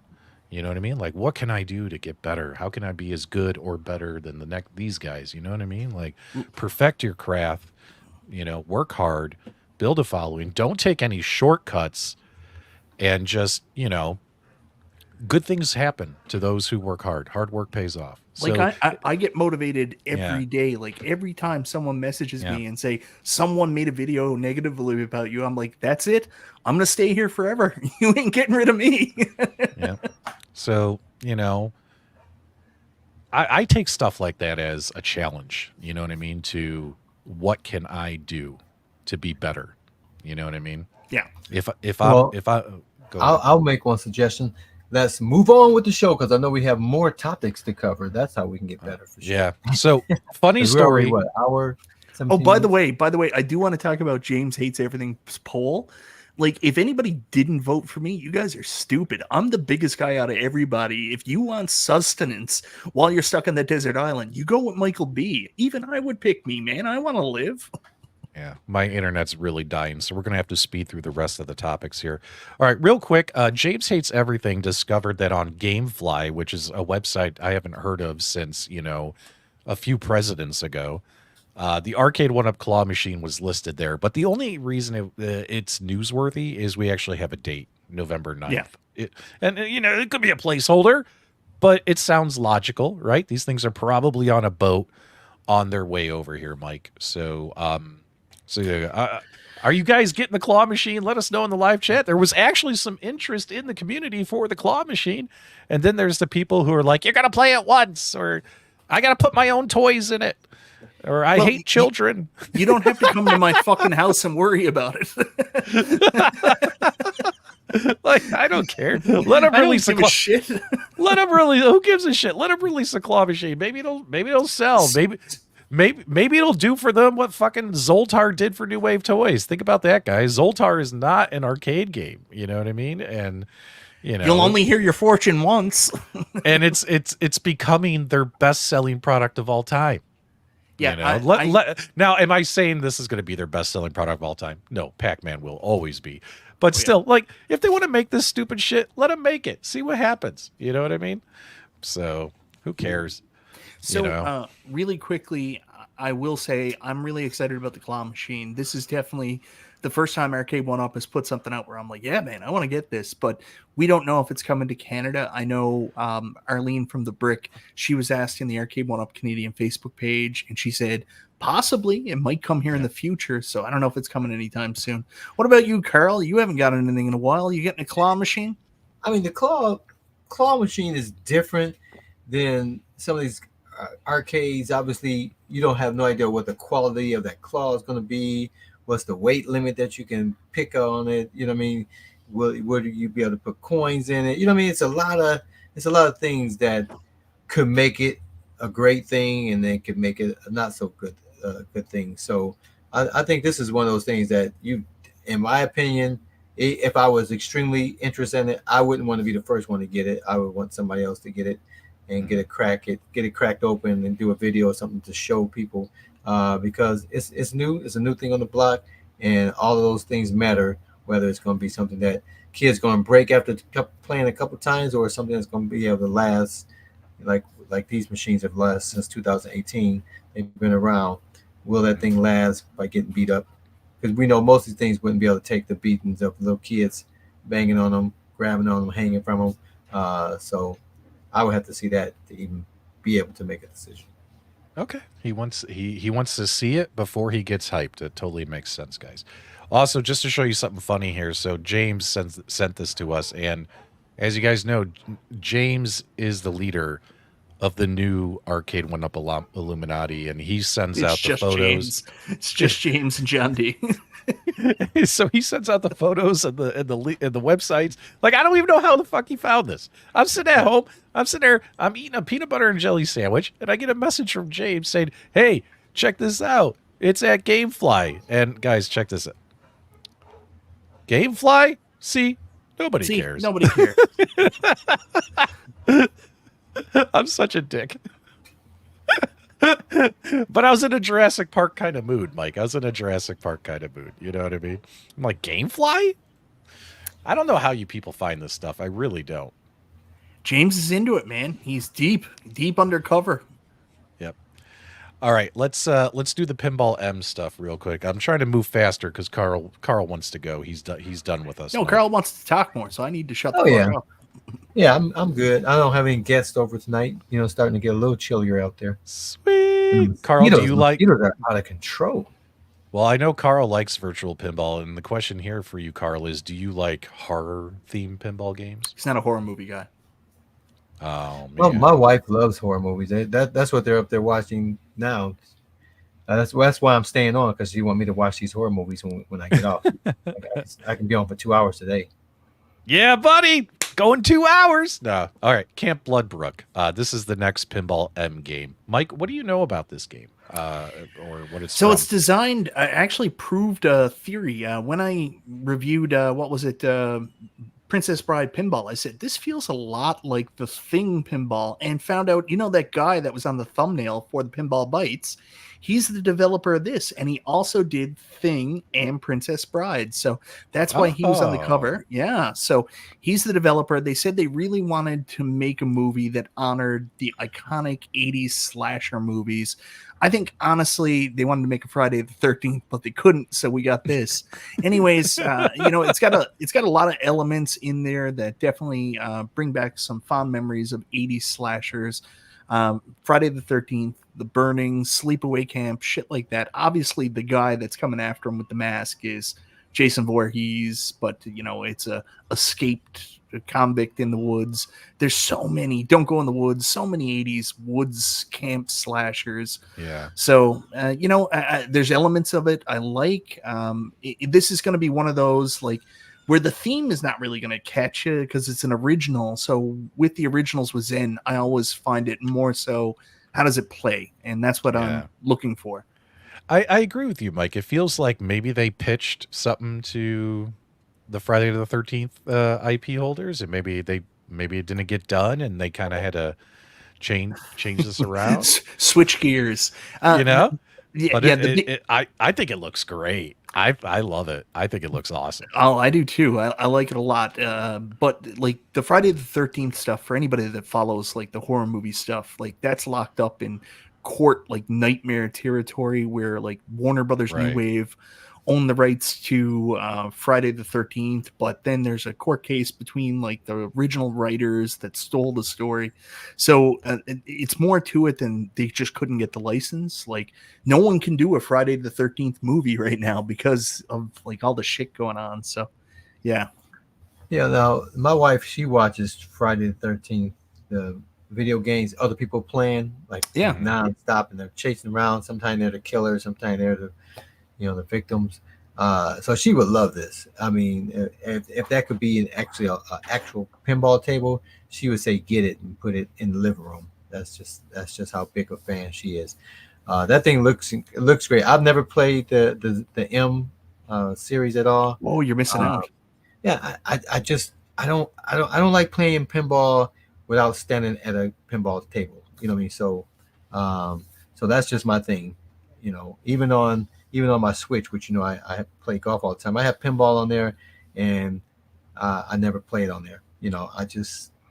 You know what I mean? Like, what can I do to get better? How can I be as good or better than these guys? You know what I mean? Like, perfect your craft, work hard, build a following. Don't take any shortcuts and just, good things happen to those who work hard. Hard work pays off.
Like I get motivated every day. Like every time someone messages me and say someone made a video negatively about you, I'm like, that's it. I'm gonna stay here forever. You ain't getting rid of me.
Yeah. So I take stuff like that as a challenge. You know what I mean? To what can I do to be better? You know what I mean?
Yeah.
I'll make one suggestion. Let's move on with the show because I know we have more topics to cover. That's how we can get better for sure.
Yeah. So funny story.
Hour?
Oh, by the way, I do want to talk about James Hates Everything's poll. Like, if anybody didn't vote for me, you guys are stupid. I'm the biggest guy out of everybody. If you want sustenance while you're stuck on that desert island, you go with Michael B. Even I would pick me, man. I want to live.
Yeah, my internet's really dying, so we're going to have to speed through the rest of the topics here. All right, real quick, James Hates Everything discovered that on GameFly, which is a website I haven't heard of since, a few presidents ago, the Arcade1Up claw machine was listed there. But the only reason it's newsworthy is we actually have a date, November 9th. Yeah. It could be a placeholder, but it sounds logical, right? These things are probably on a boat on their way over here, Mike. So, are you guys getting the claw machine? Let us know in the live chat. There was actually some interest in the community for the claw machine. And then there's the people who are like, you're going to play it once, or I got to put my own toys in it. Or I hate children.
You don't have to come to my fucking house and worry about it.
Like, I don't care. Let him release a
shit.
Let him release. Who gives a shit? Let him release a claw machine. Maybe it'll sell. Maybe it'll do for them what fucking Zoltar did for New Wave Toys. Think about that, guys. Zoltar is not an arcade game. You know what I mean? And
you'll only hear your fortune once.
And it's becoming their best-selling product of all time.
Yeah.
Now, am I saying this is going to be their best-selling product of all time? No, Pac-Man will always be. But still, like, if they want to make this stupid shit, let them make it. See what happens. You know what I mean? So, who cares?
So, really quickly, I will say I'm really excited about the claw machine. This is definitely the first time Arcade1Up has put something out where I'm like, yeah, man, I want to get this. But we don't know if it's coming to Canada. I know Arlene from The Brick, she was asked in the Arcade1Up Canadian Facebook page, and she said, possibly it might come here in the future. So I don't know if it's coming anytime soon. What about you, Carl? You haven't gotten anything in a while. You getting a claw machine?
I mean, the claw machine is different than some of these arcades. Obviously, you don't have no idea what the quality of that claw is going to be. What's the weight limit that you can pick on it? You know what I mean? Will you be able to put coins in it? You know what I mean? It's a lot of things that could make it a great thing, and then could make it a not so good thing. So I think this is one of those things that in my opinion, if I was extremely interested in it, I wouldn't want to be the first one to get it. I would want somebody else to get it and get it cracked open and do a video or something to show people, because it's new. It's a new thing on the block, and all of those things matter, whether it's going to be something that kids going to break after playing a couple times, or something that's going to be able to last, like these machines have lasted since 2018. They've been around. Will that thing last by getting beat up? Because we know most of these things wouldn't be able to take the beatings of little kids banging on them, grabbing on them, hanging from them. So I would have to see that to even be able to make a decision.
Okay. He wants to see it before he gets hyped. It totally makes sense, guys. Also, just to show you something funny here. So James sent this to us, and as you guys know, James is the leader of the new Arcade1Up Illuminati, and he sends out the photos.
James. It's just James and John D.
So he sends out the photos and the websites. Like, I don't even know how the fuck he found this. I'm sitting at home. I'm sitting there. I'm eating a peanut butter and jelly sandwich, and I get a message from James saying, "Hey, check this out. It's at GameFly." And guys, check this out. GameFly? See, nobody cares.
Nobody cares.
I'm such a dick. But I was in a Jurassic Park kind of mood, Mike. I was in a Jurassic Park kind of mood. You know what I mean? I'm like, GameFly? I don't know how you people find this stuff. I really don't.
James is into it, man. He's deep undercover.
Yep. All right, let's do the Pinball M stuff real quick. I'm trying to move faster because Carl wants to go. He's done with us.
No, Carl wants to talk more, so I need to shut the fuck up.
Yeah, I'm good. I don't have any guests over tonight. Starting to get a little chillier out there.
Sweet. Carl, do you like?
Mosquitoes are out of control.
Well, I know Carl likes virtual pinball, and the question here for you, Carl, is: do you like horror-themed pinball games?
He's not a horror movie guy.
Oh man.
Well, my wife loves horror movies. That's what they're up there watching now. That's why I'm staying on, because she want me to watch these horror movies when I get off. I can be on for 2 hours today.
Yeah, buddy. Going 2 hours. No. All right. Camp Bloodbrook. This is the next Pinball M game. Mike, what do you know about this game? Or what it's
It's designed, I actually proved a theory. When I reviewed, Princess Bride Pinball, I said, this feels a lot like the Thing Pinball, and found out, that guy that was on the thumbnail for the Pinball Bites, he's the developer of this, and he also did Thing and Princess Bride. So that's why he was on the cover. Yeah. So he's the developer. They said they really wanted to make a movie that honored the iconic 80s slasher movies. I think, honestly, they wanted to make a Friday the 13th, but they couldn't, so we got this. Anyways, it's got a lot of elements in there that definitely bring back some fond memories of 80s slashers. Friday the 13th, The Burning, Sleepaway Camp, shit like that. Obviously, the guy that's coming after him with the mask is Jason Voorhees, but, it's a escaped Convict in the Woods. There's so many. Don't Go in the Woods. So many 80s woods camp slashers.
Yeah.
So, there's elements of it I like. This is going to be one of those like where the theme is not really going to catch you because it's an original. So with the originals with Zen, I always find it more so, how does it play? And that's what I'm looking for.
I agree with you, Mike. It feels like maybe they pitched something to the Friday the 13th IP holders, and maybe it didn't get done, and they kind of had to change this around,
switch gears.
Yeah,
but
I think it looks great. I love it. I think it looks awesome.
Oh, I do too. I like it a lot. But like the Friday the 13th stuff, for anybody that follows like the horror movie stuff, like that's locked up in court, like nightmare territory where like Warner Brothers New Wave own the rights to Friday the 13th, but then there's a court case between like the original writers that stole the story. So it's more to it than they just couldn't get the license. Like no one can do a Friday the 13th movie right now because of like all the shit going on. So yeah.
Now my wife, she watches Friday the 13th, the video games, other people playing like nonstop, and they're chasing around. Sometimes they're the killers, sometimes they're the victims. So she would love this. I mean, if that could be actually an actual pinball table, she would say get it and put it in the living room. That's just how big a fan she is. That thing looks great. I've never played the M series at all.
Oh, you're missing out.
Yeah, I don't like playing pinball without standing at a pinball table. You know what I mean? So so that's just my thing. Even on my Switch, which I play golf all the time, I have pinball on there, and I never play it on there.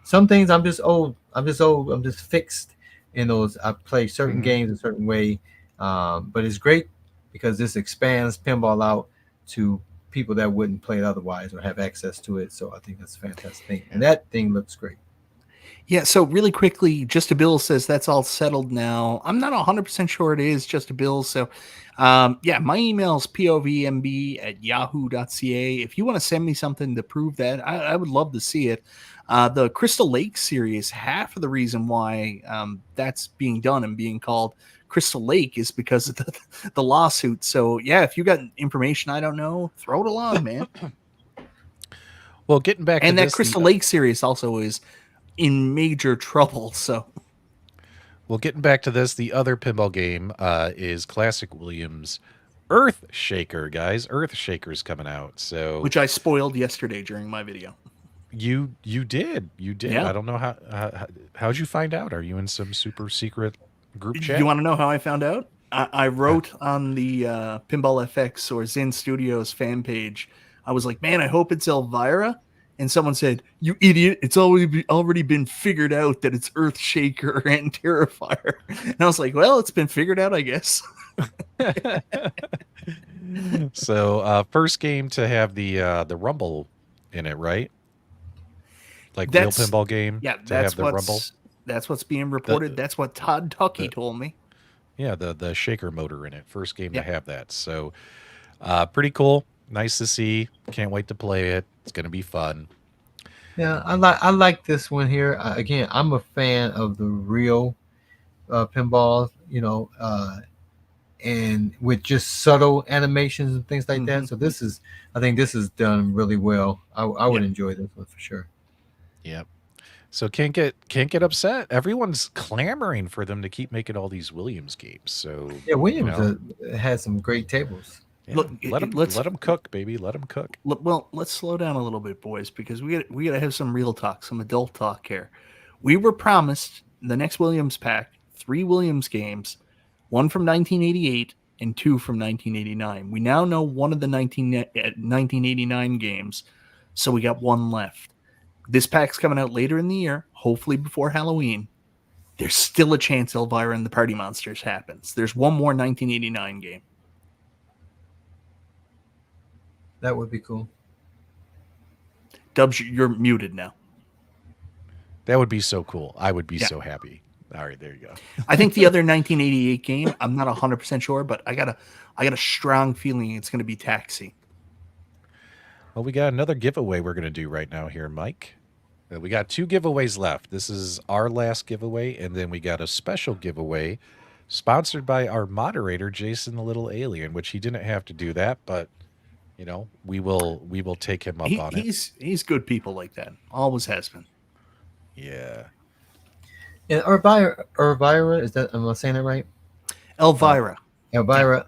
Some things I'm just old. I'm just fixed in those. I play certain games a certain way, but it's great because this expands pinball out to people that wouldn't play it otherwise or have access to it. So I think that's a fantastic thing, and that thing looks great.
Yeah, so really quickly, Just a Bill says that's all settled now. I'm not 100% sure it is Just a Bill. So, my email is povmb@yahoo.ca. If you want to send me something to prove that, I would love to see it. The Crystal Lake series, half of the reason why that's being done and being called Crystal Lake is because of the lawsuit. So, yeah, if you got information I don't know, throw it along, man.
Well, getting back
to
that
Crystal Lake series also is in major trouble. So,
well, getting back to this, the other pinball game is Classic Williams Earthshaker, guys. Earthshaker's coming out. So,
which I spoiled yesterday during my video.
You did.
Yeah.
I don't know how'd you find out? Are you in some super secret group chat?
You want to know how I found out? I wrote on the Pinball FX or Zen Studios fan page. I was like, man, I hope it's Elvira. And someone said, "You idiot! It's already been figured out that it's Earthshaker and Terrifier." And I was like, "Well, it's been figured out, I guess."
So, first game to have the Rumble in it, right? Like real pinball game.
Yeah,
to have the Rumble.
That's what's being reported. That's what Todd Tuckey told me.
Yeah, the shaker motor in it. First game to have that. So, pretty cool. Nice to see. Can't wait to play it. It's going to be fun.
Yeah, I like this one here. Again, I'm a fan of the real pinball, and with just subtle animations and things like that. So I think this is done really well. I would enjoy this one for sure.
Yep. So can't get upset. Everyone's clamoring for them to keep making all these Williams games. So
yeah, Williams has some great tables.
Yeah, look, let them cook, baby. Let them cook.
Well, let's slow down a little bit, boys, because we got to have some real talk, some adult talk here. We were promised the next Williams pack 3 Williams games, 1 from 1988 and 2 from 1989. We now know one of the 1989 games, so we got 1 left. This pack's coming out later in the year, hopefully before Halloween. There's still a chance Elvira and the Party Monsters happens. There's one more 1989 game.
That would be cool.
Dubs, you're muted now.
That would be so cool. I would be so happy. All right, there you go.
I think the other 1988 game, I'm not 100% sure, but I got a strong feeling it's going to be Taxi.
Well, we got another giveaway we're going to do right now here, Mike. We got 2 giveaways left. This is our last giveaway, and then we got a special giveaway sponsored by our moderator, Jason the Little Alien, which he didn't have to do that, but you know, we will take him up on it.
He's good people like that. Always has been.
Yeah.
And Elvira, is that, am I saying that right?
Elvira.
Elvira.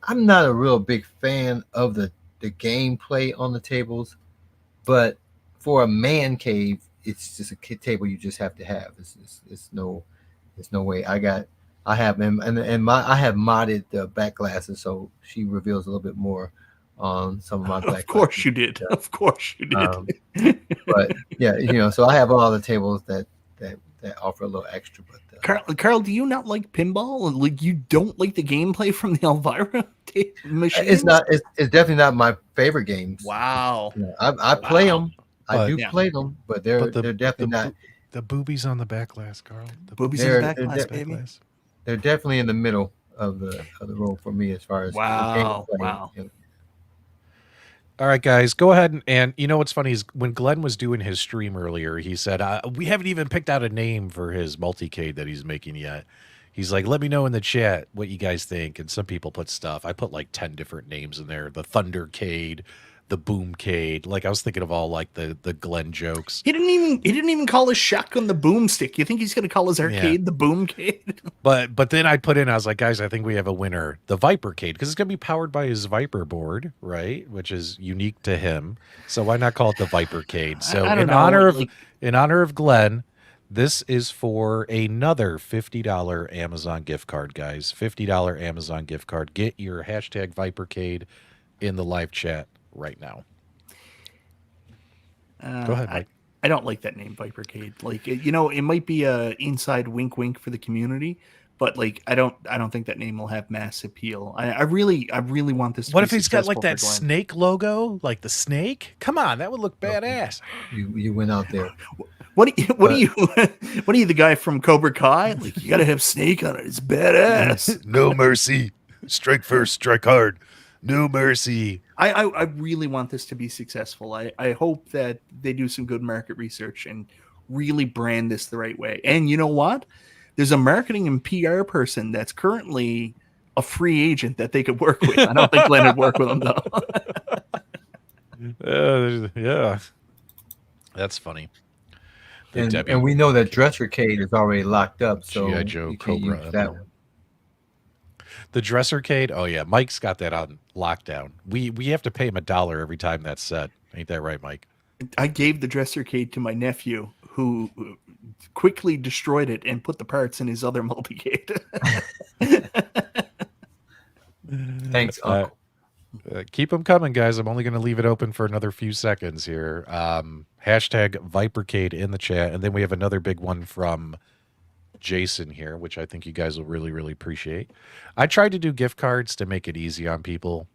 I'm not a real big fan of the gameplay on the tables, but for a man cave, it's just a table you just have to have. It's no way. I have modded the back glasses, so she reveals a little bit more on some of my back.
Of course you did. Of course you did.
But yeah, you know, so I have all the tables that offer a little extra. But
Carl, do you not like pinball? Like, you don't like the gameplay from the Elvira machine?
It's definitely not my favorite games.
Wow.
You know, I play them. I do
yeah.
play them, but they're definitely not.
The boobies on the back glass, Carl. The
Boobies on the back glass,
back
baby.
glass.
They're definitely in the middle of the road for me as far as
wow.
You know.
All right, guys, go ahead and you know what's funny is when Glenn was doing his stream earlier, he said we haven't even picked out a name for his multicade that he's making yet. He's like, let me know in the chat what you guys think. And some people put stuff. I put like 10 different names in there: the Thundercade, the Boomcade. Like, I was thinking of all like the Glenn jokes.
He didn't even call his shotgun the Boomstick. You think he's gonna call his arcade the Boomcade?
But then I put in, I was like, guys, I think we have a winner, the Vipercade, because it's gonna be powered by his Viper board, right? Which is unique to him. So why not call it the Vipercade? So in honor of Glenn, this is for another $50 Amazon gift card, guys. $50 Amazon gift card. Get your hashtag Vipercade in the live chat right now. Go ahead, Mike.
I don't like that name, Vipercade. Like, you know, it might be a inside wink for the community, but like, I don't think that name will have mass appeal. I really want this.
What if he's got like that snake logo, like the snake? Come on, that would look badass.
You went out there.
What are you, the guy from Cobra Kai? Like, you gotta have snake on it. It's badass.
No mercy. Strike first, strike hard. No mercy.
I really want this to be successful. I hope that they do some good market research and really brand this the right way. And you know what? There's a marketing and PR person that's currently a free agent that they could work with. I don't think Glenn would work with them, though.
Yeah. That's funny.
And we know that Dressercade is already locked up, so
G.I. Joe,
you can't
Cobra,
use that one.
The Dressercade, oh yeah, Mike's got that on lockdown. We have to pay him $1 every time that's set. Ain't that right, Mike?
I gave the Dressercade to my nephew, who quickly destroyed it and put the parts in his other multicade.
Thanks, Uncle.
Keep them coming, guys. I'm only going to leave it open for another few seconds here. Hashtag Vipercade in the chat, and then we have another big one from Jason here, which I think you guys will really, really appreciate. I tried to do gift cards to make it easy on people.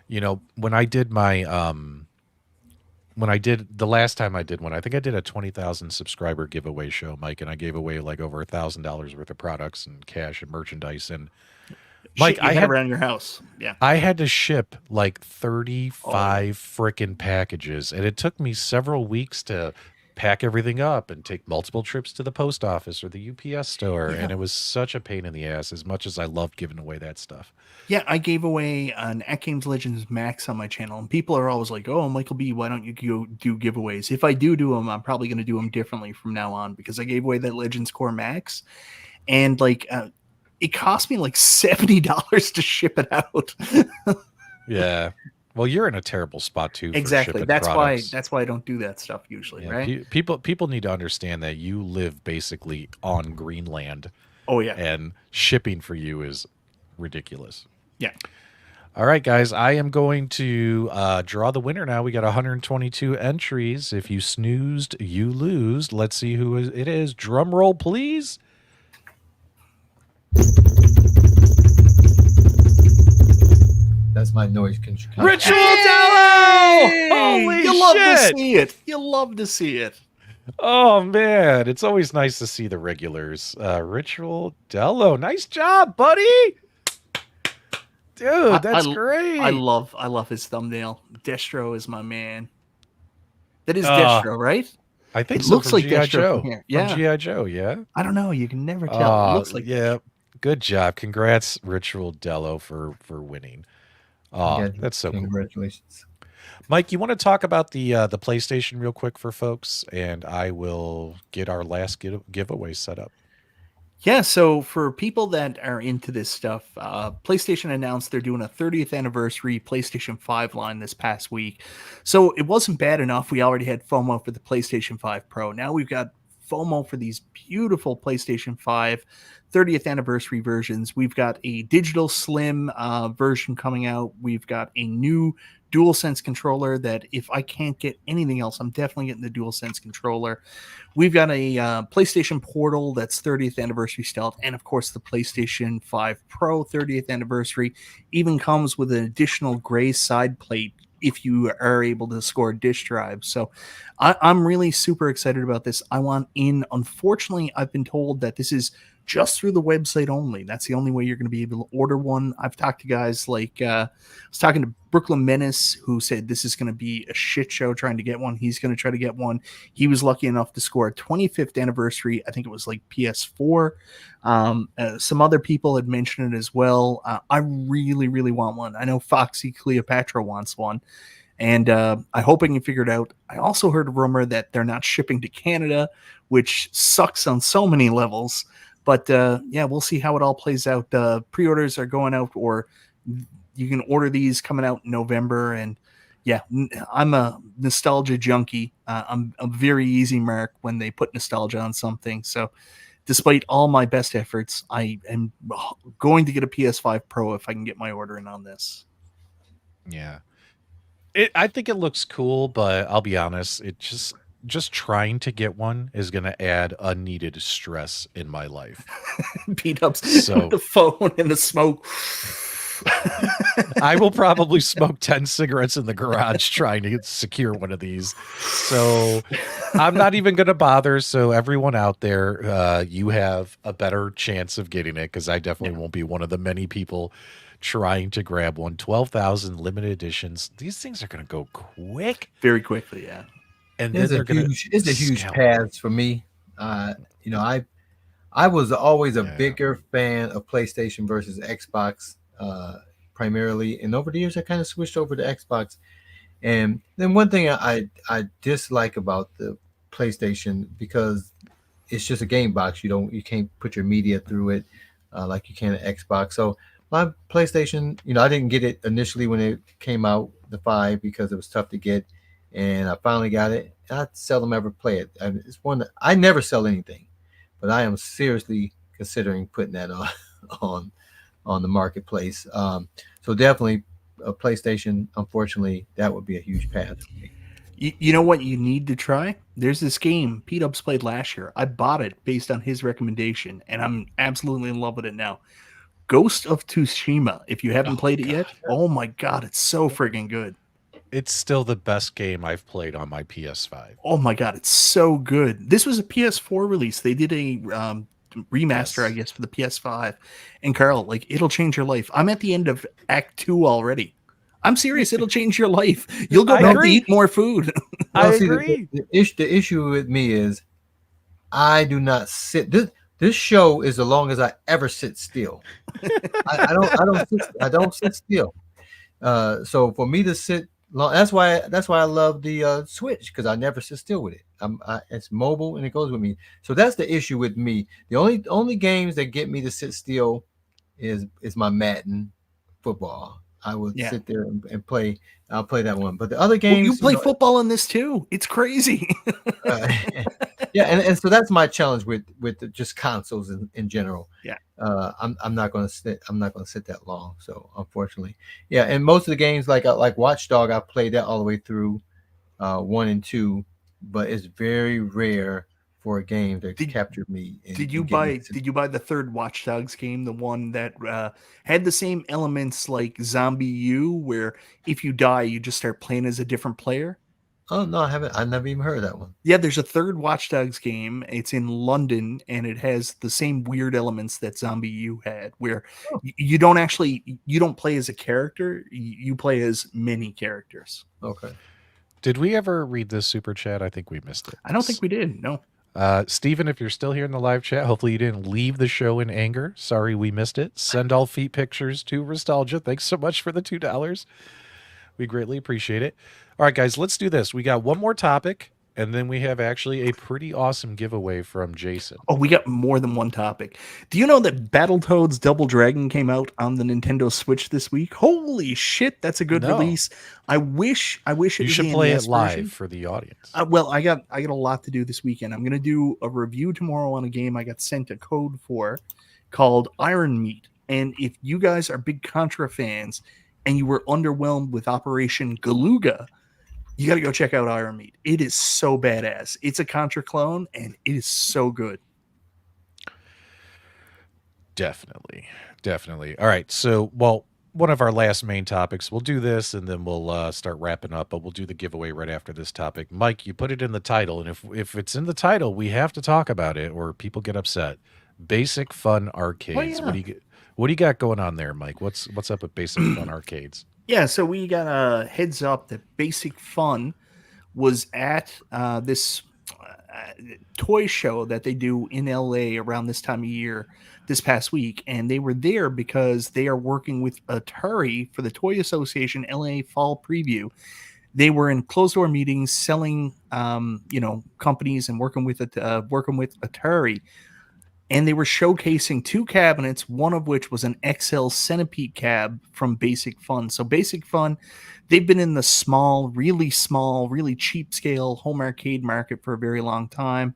You know, when I did my the last time I did one, I think I did a 20,000 subscriber giveaway show, Mike, and I gave away like over $1,000 worth of products and cash and merchandise. And Mike, I had
around your house. Yeah,
I had to ship like 35 frickin' packages, and it took me several weeks to pack everything up and take multiple trips to the post office or the UPS store. Yeah. And it was such a pain in the ass, as much as I loved giving away that stuff.
Yeah, I gave away an AtGames Legends Max on my channel, and people are always like, oh, Michael B., why don't you go do giveaways? If I do them, I'm probably going to do them differently from now on, because I gave away that Legends Core Max, and like it cost me like $70 to ship it out.
Yeah. Well, you're in a terrible spot too.
Exactly.
For
that's
products.
why I don't do that stuff usually. Yeah, right.
People need to understand that you live basically on Greenland.
Oh yeah.
And shipping for you is ridiculous.
Yeah.
All right, guys. I am going to draw the winner now. We got 122 entries. If you snoozed, you lose. Let's see who it is. Drum roll, please.
That's my noise control.
Ritual Dello! Holy
you
shit!
Love to see it. You love to see it.
Oh man, it's always nice to see the regulars. Ritual Dello, nice job, buddy. Dude, that's great.
I love his thumbnail. Destro is my man. That is Destro, right?
I think
It
so.
looks
From
like
GI
Destro
Joe.
from here.
From
Yeah.
GI Joe. Yeah.
I don't know. You can never tell. It looks like
yeah. Good job. Congrats, Ritual Dello, for winning. Oh,
Again,
that's so cool.
congratulations.
Mike, you want to talk about the PlayStation real quick for folks, and I will get our last giveaway set up.
Yeah, so for people that are into this stuff, PlayStation announced they're doing a 30th anniversary PlayStation 5 line this past week. So it wasn't bad enough. We already had FOMO for the PlayStation 5 Pro. Now we've got FOMO for these beautiful PlayStation 5 30th anniversary versions. We've got a digital slim version coming out. We've got a new DualSense controller that if I can't get anything else, I'm definitely getting the DualSense controller. We've got a PlayStation Portal that's 30th anniversary stealth, and of course the PlayStation 5 Pro 30th anniversary even comes with an additional gray side plate if you are able to score disk drive. So I'm really super excited about this. I want in. Unfortunately, I've been told that this is just through the website only. That's the only way you're going to be able to order one. I've talked to guys like I was talking to Brooklyn Menace, who said this is going to be a shit show trying to get one. He's going to try to get one. He was lucky enough to score a 25th anniversary. I think it was like PS4. Some other people had mentioned it as well. I really, really want one. I know Foxy Cleopatra wants one. And I hope I can figure it out. I also heard a rumor that they're not shipping to Canada, which sucks on so many levels. But yeah, we'll see how it all plays out. Pre-orders are going out, or you can order these coming out in November. And yeah, I'm a nostalgia junkie. I'm a very easy mark when they put nostalgia on something. So despite all my best efforts, I am going to get a PS5 Pro if I can get my order in on this.
Yeah. I think it looks cool, but I'll be honest, it just trying to get one is going to add unneeded stress in my life.
Beat up
So
the phone and the smoke.
I will probably smoke 10 cigarettes in the garage trying to secure one of these. So I'm not even going to bother. So everyone out there, you have a better chance of getting it, because I definitely won't be one of the many people trying to grab one. 12,000 limited editions. These things are going to go quick.
Very quickly, yeah.
And then they're going to...
It's a huge pass for me. You know, I was always a bigger fan of PlayStation versus Xbox, primarily. And over the years, I kind of switched over to Xbox. And then one thing I dislike about the PlayStation, because it's just a game box. You can't put your media through it like you can at Xbox. So my PlayStation, you know, I didn't get it initially when it came out, the 5, because it was tough to get. And I finally got it. I seldom ever play it. It's one that I never sell anything, but I am seriously considering putting that on the marketplace. So definitely a PlayStation. Unfortunately, that would be a huge pass for me.
You know what you need to try? There's this game Pete Ups played last year. I bought it based on his recommendation, and I'm absolutely in love with it now. Ghost of Tsushima. If you haven't played it yet, oh my god, it's so friggin' good.
It's still the best game I've played on my PS5.
Oh my god, it's so good. This was a PS4 release. They did a remaster, I guess, for the PS5. And Carl, like, it'll change your life. I'm at the end of Act 2 already. I'm serious. It'll change your life. You'll go back to eat more food.
I agree.
The issue with me is I do not sit. This show is as long as I ever sit still. I don't sit still. So for me to sit long, that's why I love the Switch, because I never sit still with it. It's mobile and it goes with me. So that's the issue with me. The only games that get me to sit still is my Madden football. I would sit there and play. I'll play that one. But the other games,
you play football in this too. It's crazy.
Yeah, and so that's my challenge with just consoles in general.
Yeah.
I'm not going to sit that long. So unfortunately, yeah. And most of the games like Watchdog, I played that all the way through 1 and 2, but it's very rare for a game that captured me.
Did you buy the third Watch Dogs game, the one that had the same elements like Zombie U, where if you die, you just start playing as a different player?
Oh no, I haven't. I've never even heard of that one.
Yeah, there's a third Watch Dogs game. It's in London, and it has the same weird elements that Zombie U had, where you don't play as a character, you play as many characters.
Okay.
Did we ever read this super chat? I think we missed it.
I don't think we did. No.
Steven, if you're still here in the live chat, hopefully you didn't leave the show in anger. Sorry we missed it. Send all feet pictures to Restalgia. Thanks so much for the $2. We greatly appreciate it. All right, guys, let's do this. We got one more topic, and then we have actually a pretty awesome giveaway from Jason.
Oh, we got more than one topic. Do you know that Battletoads Double Dragon came out on the Nintendo Switch this week? Holy shit, that's a good release. I wish it was
You should
the
play
NES
it live
version.
for the audience.
Well, I got a lot to do this weekend. I'm going to do a review tomorrow on a game I got sent a code for called Iron Meat. And if you guys are big Contra fans and you were underwhelmed with Operation Galuga, you got to go check out Iron Meat. It is so badass. It's a Contra clone, and it is so good.
Definitely. All right. So, one of our last main topics, we'll do this, and then we'll start wrapping up, but we'll do the giveaway right after this topic. Mike, you put it in the title, and if it's in the title, we have to talk about it, or people get upset. Basic Fun Arcades.
Oh, yeah.
What do you got going on there, Mike? What's up with Basic Fun Arcades?
Yeah, so we got a heads up that Basic Fun was at this toy show that they do in LA around this time of year this past week. And they were there because they are working with Atari for the Toy Association LA Fall Preview. They were in closed door meetings selling, companies and working with Atari. And they were showcasing two cabinets, one of which was an XL Centipede cab from Basic Fun. So Basic Fun, they've been in the small, really cheap scale home arcade market for a very long time.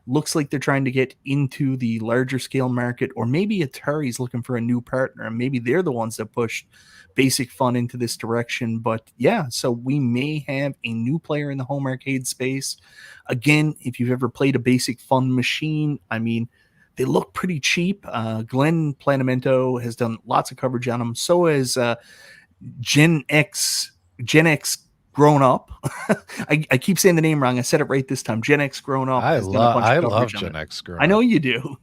Looks like they're trying to get into the larger scale market, or maybe Atari's looking for a new partner, and maybe they're the ones that pushed Basic Fun into this direction. But yeah, so we may have a new player in the home arcade space. Again, if you've ever played a Basic Fun machine, I mean, they look pretty cheap. Glenn Planamento has done lots of coverage on them. So has Gen X Grown Up. I keep saying the name wrong. I said it right this time. Gen X Grown Up.
I love Gen X Grown Up.
I know you do.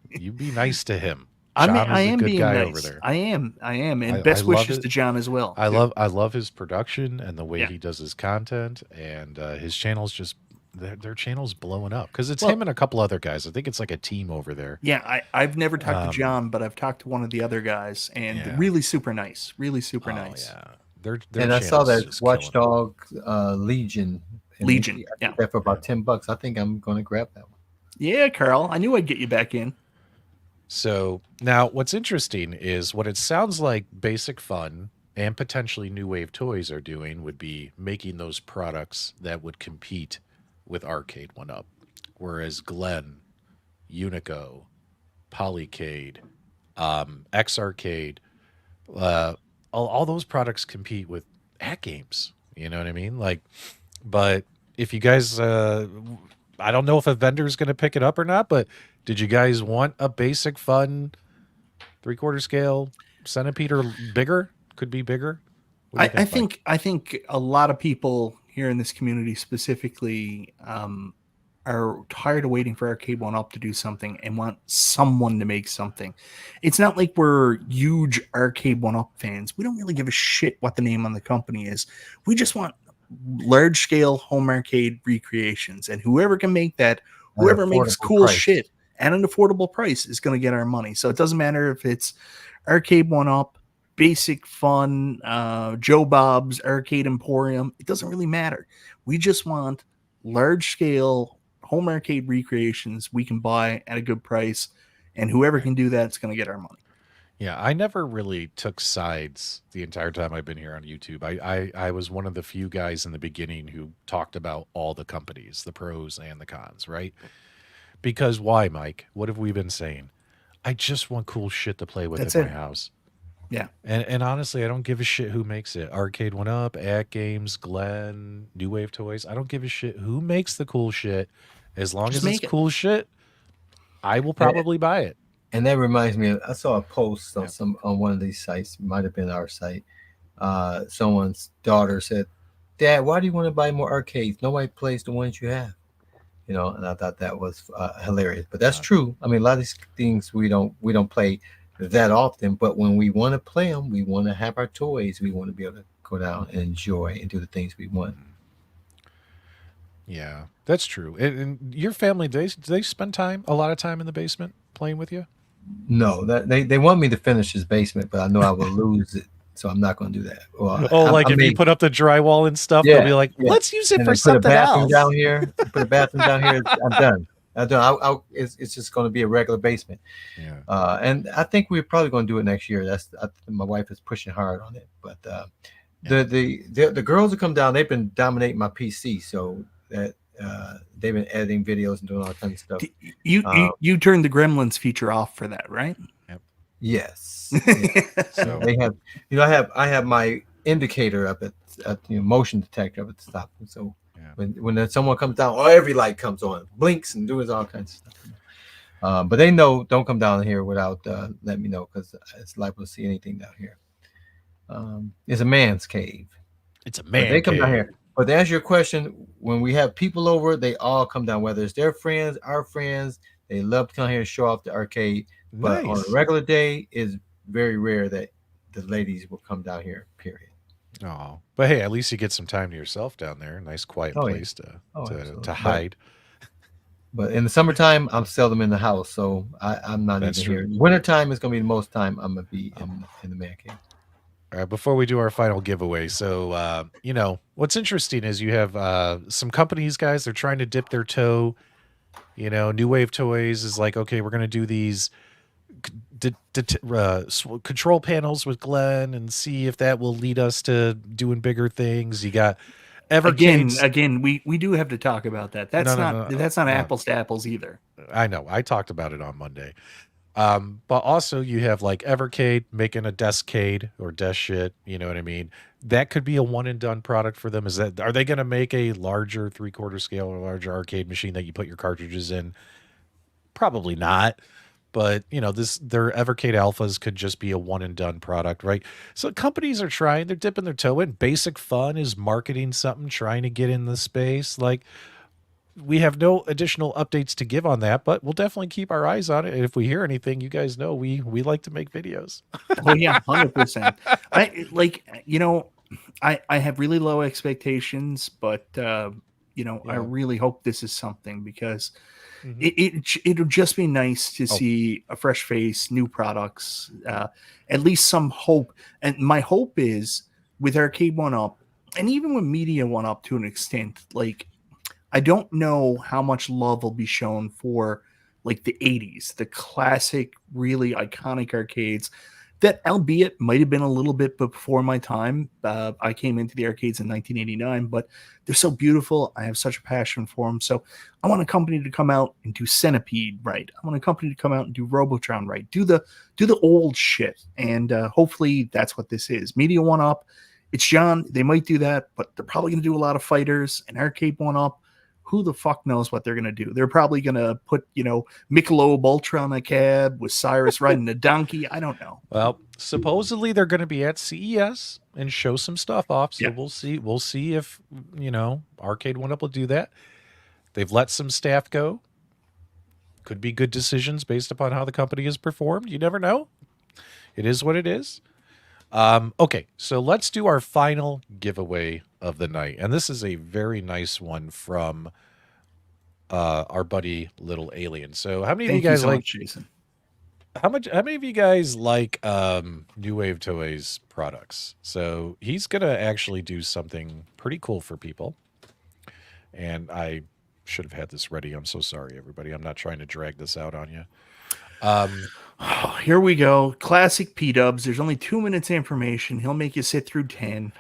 You be nice to him.
I am
a good
being
guy
nice.
over there.
I am. And best wishes to John as well.
I love his production and the way he does his content, and his channel's just their channel's blowing up because it's him and a couple other guys. I think it's like a team over there.
Yeah, I've never talked to John, but I've talked to one of the other guys, and really super nice. Nice.
Yeah, their
and I saw that
just
Watchdog Legion.
Legion.
I got that for about $10. I think I'm going to grab that one.
Yeah, Carl. I knew I'd get you back in.
So now what's interesting is what it sounds like Basic Fun and potentially New Wave Toys are doing would be making those products that would compete with Arcade1Up, whereas Glenn, Unico, Polycade, X Arcade, all those products compete with AtGames. You know what I mean? Like, but if you guys, I don't know if a vendor is going to pick it up or not, but did you guys want a Basic Fun 3/4 scale Centipede or bigger? Could be bigger.
I think a lot of people here in this community specifically are tired of waiting for Arcade1Up to do something and want someone to make something. It's not like we're huge Arcade1Up fans. We don't really give a shit what the name on the company is. We just want large scale home arcade recreations, and whoever can make that, whoever makes cool shit at an affordable price is going to get our money. So it doesn't matter if it's Arcade1Up, Basic Fun, Joe Bob's Arcade Emporium. It doesn't really matter. We just want large scale home arcade recreations we can buy at a good price, and whoever can do that is going to get our money.
Yeah, I never really took sides the entire time I've been here on YouTube. I was one of the few guys in the beginning who talked about all the companies, the pros and the cons, right? Because why, Mike? What have we been saying? I just want cool shit to play with my house.
Yeah.
And honestly, I don't give a shit who makes it. Arcade1Up, AtGames, Glenn, New Wave Toys. I don't give a shit who makes the cool shit. As long as it's cool shit, I will probably buy it.
And that reminds me, I saw a post on one of these sites, might have been our site. Someone's daughter said, "Dad, why do you want to buy more arcades? Nobody plays the ones you have." You know, and I thought that was hilarious. But that's true. I mean, a lot of these things we don't play that often, but when we want to play them, we want to have our toys. We want to be able to go down and enjoy and do the things we want.
Yeah, that's true. And your family, do they spend a lot of time in the basement playing with you?
No, that they want me to finish his basement, but I know I will lose it, so I'm not going to do that. Well,
Oh, like
I
if you
may,
put up the drywall and stuff, they'll
yeah,
be like,
yeah,
let's use it
and
for
then put a
something
bathroom
else.
down here. Put a bathroom down here. I'm done. I'm done. It's just going to be a regular basement.
Yeah.
And I think we're probably going to do it next year. My wife is pushing hard on it, but the girls who come down, they've been dominating my PC, so that they've been editing videos and doing all kinds of stuff.
You turned the Gremlins feature off for that, right?
Yep.
Yes. Yeah. So they have, I have my indicator up at motion detector up at the top. So when someone comes down, every light comes on, blinks and doing all kinds of stuff. But they know don't come down here without letting me know, because it's liable to see anything down here. It's a man's cave.
It's a
But
man
they come down
cave.
here. But to answer your question, when we have people over, they all come down, whether it's their friends, our friends. They love to come here and show off the arcade. But on a
Nice.
regular day, it's very rare that the ladies will come down here, period.
Oh, but hey, at least you get some time to yourself down there. Nice quiet
Oh, yeah.
place to
Absolutely.
hide.
But in the summertime, I'm seldom in the house, so I'm not
That's
even
true.
here. Wintertime is going to be the most time I'm going to be in the man cave.
All right, before we do our final giveaway, so what's interesting is you have some companies, guys, they're trying to dip their toe. New Wave Toys is like, okay, we're going to do these control panels with Glenn and see if that will lead us to doing bigger things. You got Evercade.
Again, we do have to talk about that. That's not
no.
apples to apples either.
I know. I talked about it on Monday. But also you have like Evercade making a Deskcade or Desk shit. You know what I mean? That could be a one and done product for them. Are they going to make a larger 3/4 scale or larger arcade machine that you put your cartridges in? Probably not. But their Evercade Alphas could just be a one and done product, right? So companies are trying, they're dipping their toe in. Basic Fun is marketing something, trying to get in the space. Like, we have no additional updates to give on that, but we'll definitely keep our eyes on it. And if we hear anything, you guys know we like to make videos.
Oh yeah, 100%. I have really low expectations, but I really hope this is something, because it'll just be nice to see a fresh face, new products, at least some hope. And my hope is with Arcade1Up, and even with Media1Up to an extent, like, I don't know how much love will be shown for like the 80s, the classic, really iconic arcades that, albeit might have been a little bit before my time. I came into the arcades in 1989, but they're so beautiful. I have such a passion for them. So I want a company to come out and do Centipede right. I want a company to come out and do Robotron right. Do the old shit. And hopefully that's what this is. Media1Up, it's John. They might do that, but they're probably going to do a lot of fighters. And Arcade1Up, who the fuck knows what they're going to do? They're probably going to put, Michelob Ultra on a cab with Cyrus riding a donkey. I don't know.
Well, supposedly they're going to be at CES and show some stuff off. So we'll see. We'll see if, Arcade1Up will do that. They've let some staff go. Could be good decisions based upon how the company has performed. You never know. It is what it is. Okay, so let's do our final giveaway of the night, and this is a very nice one from our buddy Little Alien. So, how many of you guys like
Jason?
How many of you guys like New Wave Toys products? So he's gonna actually do something pretty cool for people, and I should have had this ready. I'm so sorry, everybody. I'm not trying to drag this out on you.
Here we go. Classic P-dubs. There's only 2 minutes information. He'll make you sit through 10.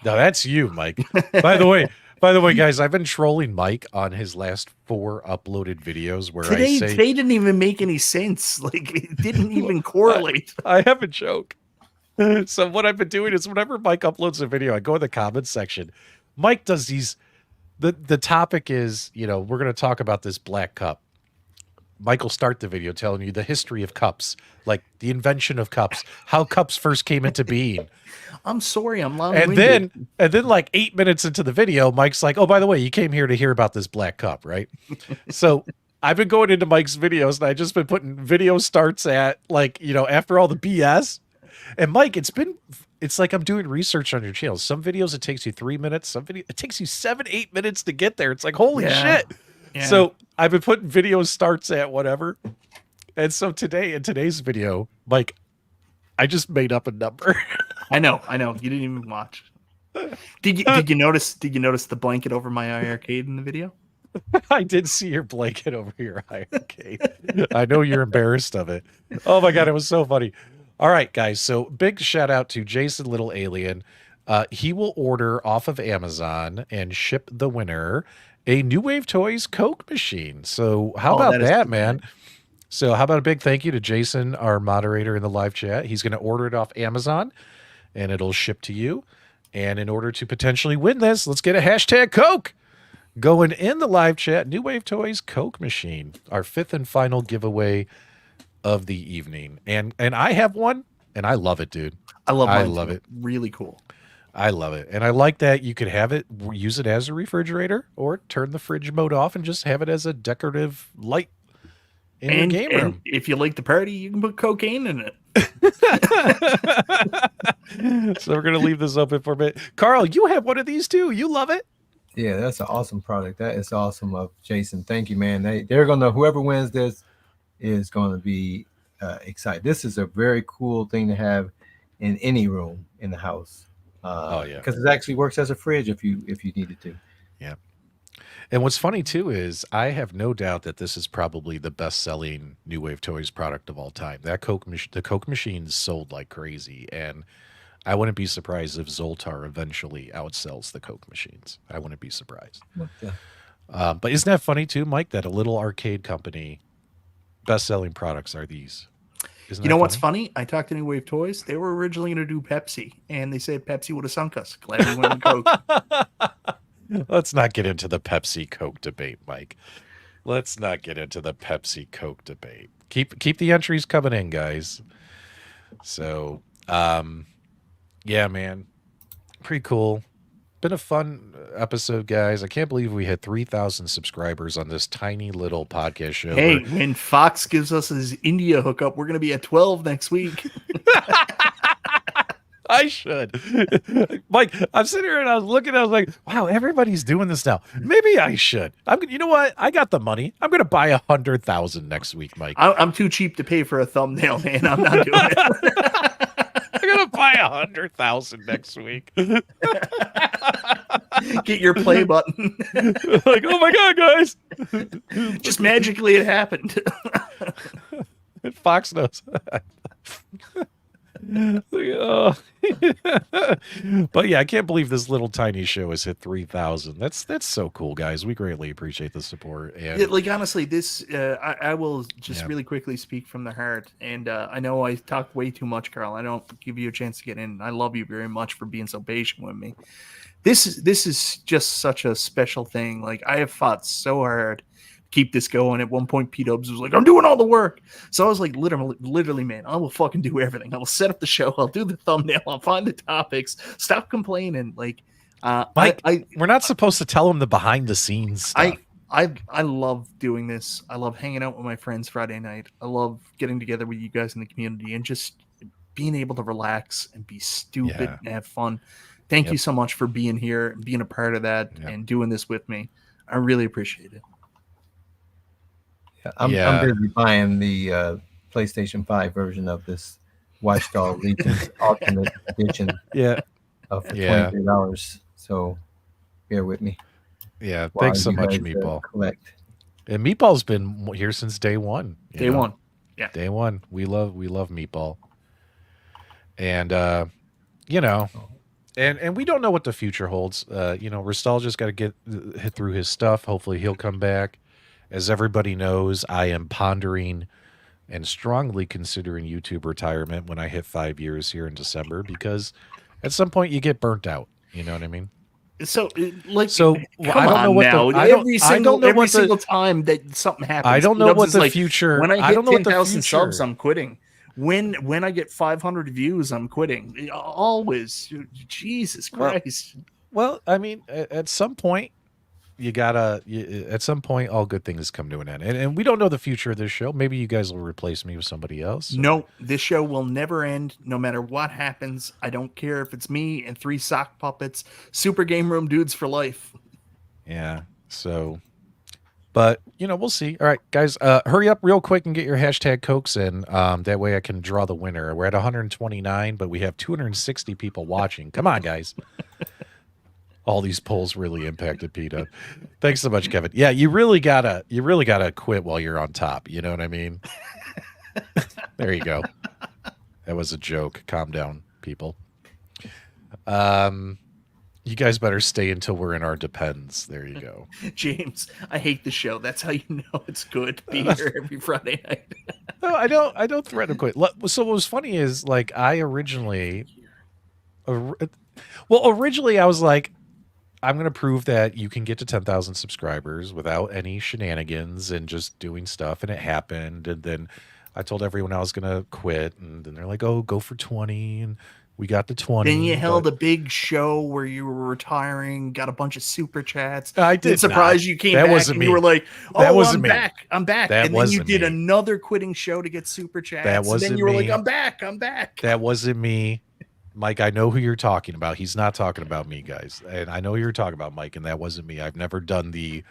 Now that's you, Mike. By the way, guys, I've been trolling Mike on his last 4 uploaded videos where
today
I say
didn't even make any sense. Like, it didn't even correlate.
I have a joke. So what I've been doing is whenever Mike uploads a video, I go in the comments section. Mike does these. The topic is, we're going to talk about this black cup. Mike will start the video telling you the history of cups, like the invention of cups, how cups first came into being.
I'm sorry, I'm long-winded.
And then like 8 minutes into the video, Mike's like, oh, by the way, you came here to hear about this black cup, right? So I've been going into Mike's videos and I just been putting video starts at after all the BS. And Mike, it's been it's like I'm doing research on your channel. Some videos it takes you 3 minutes. Some video it takes you 7-8 minutes to get there. It's like holy shit.
Yeah.
So I've been putting video starts at whatever. And so today in today's video, like I just made up a number.
I know. You didn't even watch. Did you notice the blanket over my arcade in the video?
I did see your blanket over your arcade. I know you're embarrassed of it. Oh my god, it was so funny. All right, guys. So big shout out to Jason Little Alien. He will order off of Amazon and ship the winner a New Wave Toys Coke machine. So how about that, man? Nice. So how about a big thank you to Jason, our moderator in the live chat. He's going to order it off Amazon and it'll ship to you. And in order to potentially win this, let's get a hashtag Coke going in the live chat. New Wave Toys Coke machine, our 5th and final giveaway of the evening. And I have one and I love it, dude.
I love
it.
Really cool.
I love it. And I like that you could have it, use it as a refrigerator or turn the fridge mode off and just have it as a decorative light in your game room.
And if you like the party, you can put cocaine in it.
So we're going to leave this open for a bit. Carl, you have one of these too. You love it.
Yeah, that's an awesome product. That is awesome of Jason. Thank you, man. They're going to, whoever wins this is going to be excited. This is a very cool thing to have in any room in the house. Because it actually works as a fridge if you needed to.
Yeah. And what's funny too is I have no doubt that this is probably the best-selling New Wave Toys product of all time. That the Coke machines sold like crazy, and I wouldn't be surprised if Zoltar eventually outsells the Coke machines. I wouldn't be surprised. But isn't that funny too, Mike? That a little arcade company best-selling products are these.
You know what's funny? I talked to New Wave Toys. They were originally going to do Pepsi, and they said Pepsi would have sunk us. Glad we went with Coke.
Let's not get into the Pepsi Coke debate, Mike. Let's not get into the Pepsi Coke debate. Keep the entries coming in, guys. So, yeah, man, pretty cool. Been a fun episode, guys. I can't believe we had 3,000 subscribers on this tiny little podcast show.
Hey, when Fox gives us his India hookup, we're going to be at 12 next week.
I should. Mike, I'm sitting here and I was looking, I was like, wow, everybody's doing this now. Maybe I should. You know what? I got the money. I'm going to buy 100,000 next week, Mike.
I'm too cheap to pay for a thumbnail, man. I'm not doing it.
I'm going to buy 100,000 next week.
Get your play button.
Like, oh my God, guys.
Just magically it happened.
Fox knows. But yeah, I can't believe this little tiny show has hit 3,000. That's so cool, guys. We greatly appreciate the support. And
yeah, like honestly, this I will just really quickly speak from the heart. And I know I talk way too much, Carl. I don't give you a chance to get in. I love you very much for being so patient with me. This is just such a special thing. Like I have fought so hard. Keep this going. At one point, P-Dubs was like, I'm doing all the work. So I was like, literally, man, I will fucking do everything. I will set up the show. I'll do the thumbnail. I'll find the topics. Stop complaining. Like,
Mike, we're not supposed to tell them the behind the scenes stuff.
I love doing this. I love hanging out with my friends Friday night. I love getting together with you guys in the community and just being able to relax and be stupid and have fun. Thank you so much for being here and being a part of that and doing this with me. I really appreciate it.
I'm busy buying the PlayStation 5 version of this Watchdog Legion's Ultimate Edition. For $23. So bear with me.
Yeah, thanks so much, Meatball.
Collect.
And Meatball's been here since day one.
Day one. Yeah.
Day one. We love Meatball. And and we don't know what the future holds. Restalgia's got to hit through his stuff. Hopefully he'll come back. As everybody knows, I am pondering and strongly considering YouTube retirement when I hit 5 years here in December, because at some point you get burnt out. You know what I mean?
So
I don't know what
now. Every single time that something happens,
I don't know what the future.
When I get 10,000 subs, I'm quitting. When I get 500 views, I'm quitting. Always, Jesus Christ.
Well, I mean, at some point, at some point, all good things come to an end. And we don't know the future of this show. Maybe you guys will replace me with somebody else.
No, this show will never end no matter what happens. I don't care if it's me and 3 sock puppets, Super Game Room dudes for life.
Yeah. So, but, we'll see. All right, guys, hurry up real quick and get your hashtag Cokes in. That way I can draw the winner. We're at 129, but we have 260 people watching. Come on, guys. All these polls really impacted PETA. Thanks so much, Kevin. Yeah, you really gotta quit while you're on top. You know what I mean? There you go. That was a joke. Calm down, people. You guys better stay until we're in our Depends. There you go.
James, I hate the show. That's how you know it's good to be here every Friday night.
No, I don't threaten to quit. So what was funny is, like, I originally I was like, I'm going to prove that you can get to 10,000 subscribers without any shenanigans and just doing stuff. And it happened. And then I told everyone I was going to quit. And then they're like, oh, go for 20. And we got to 20.
Then you held a big show where you were retiring, got a bunch of super chats.
I did.
Surprised you came back and you were like, oh, I'm back. I'm back. And then you did another quitting show to get super chats.
That wasn't me.
And then you were like, I'm back.
That wasn't me. Mike, I know who you're talking about. He's not talking about me, guys. And I know who you're talking about, Mike, and that wasn't me. I've never done the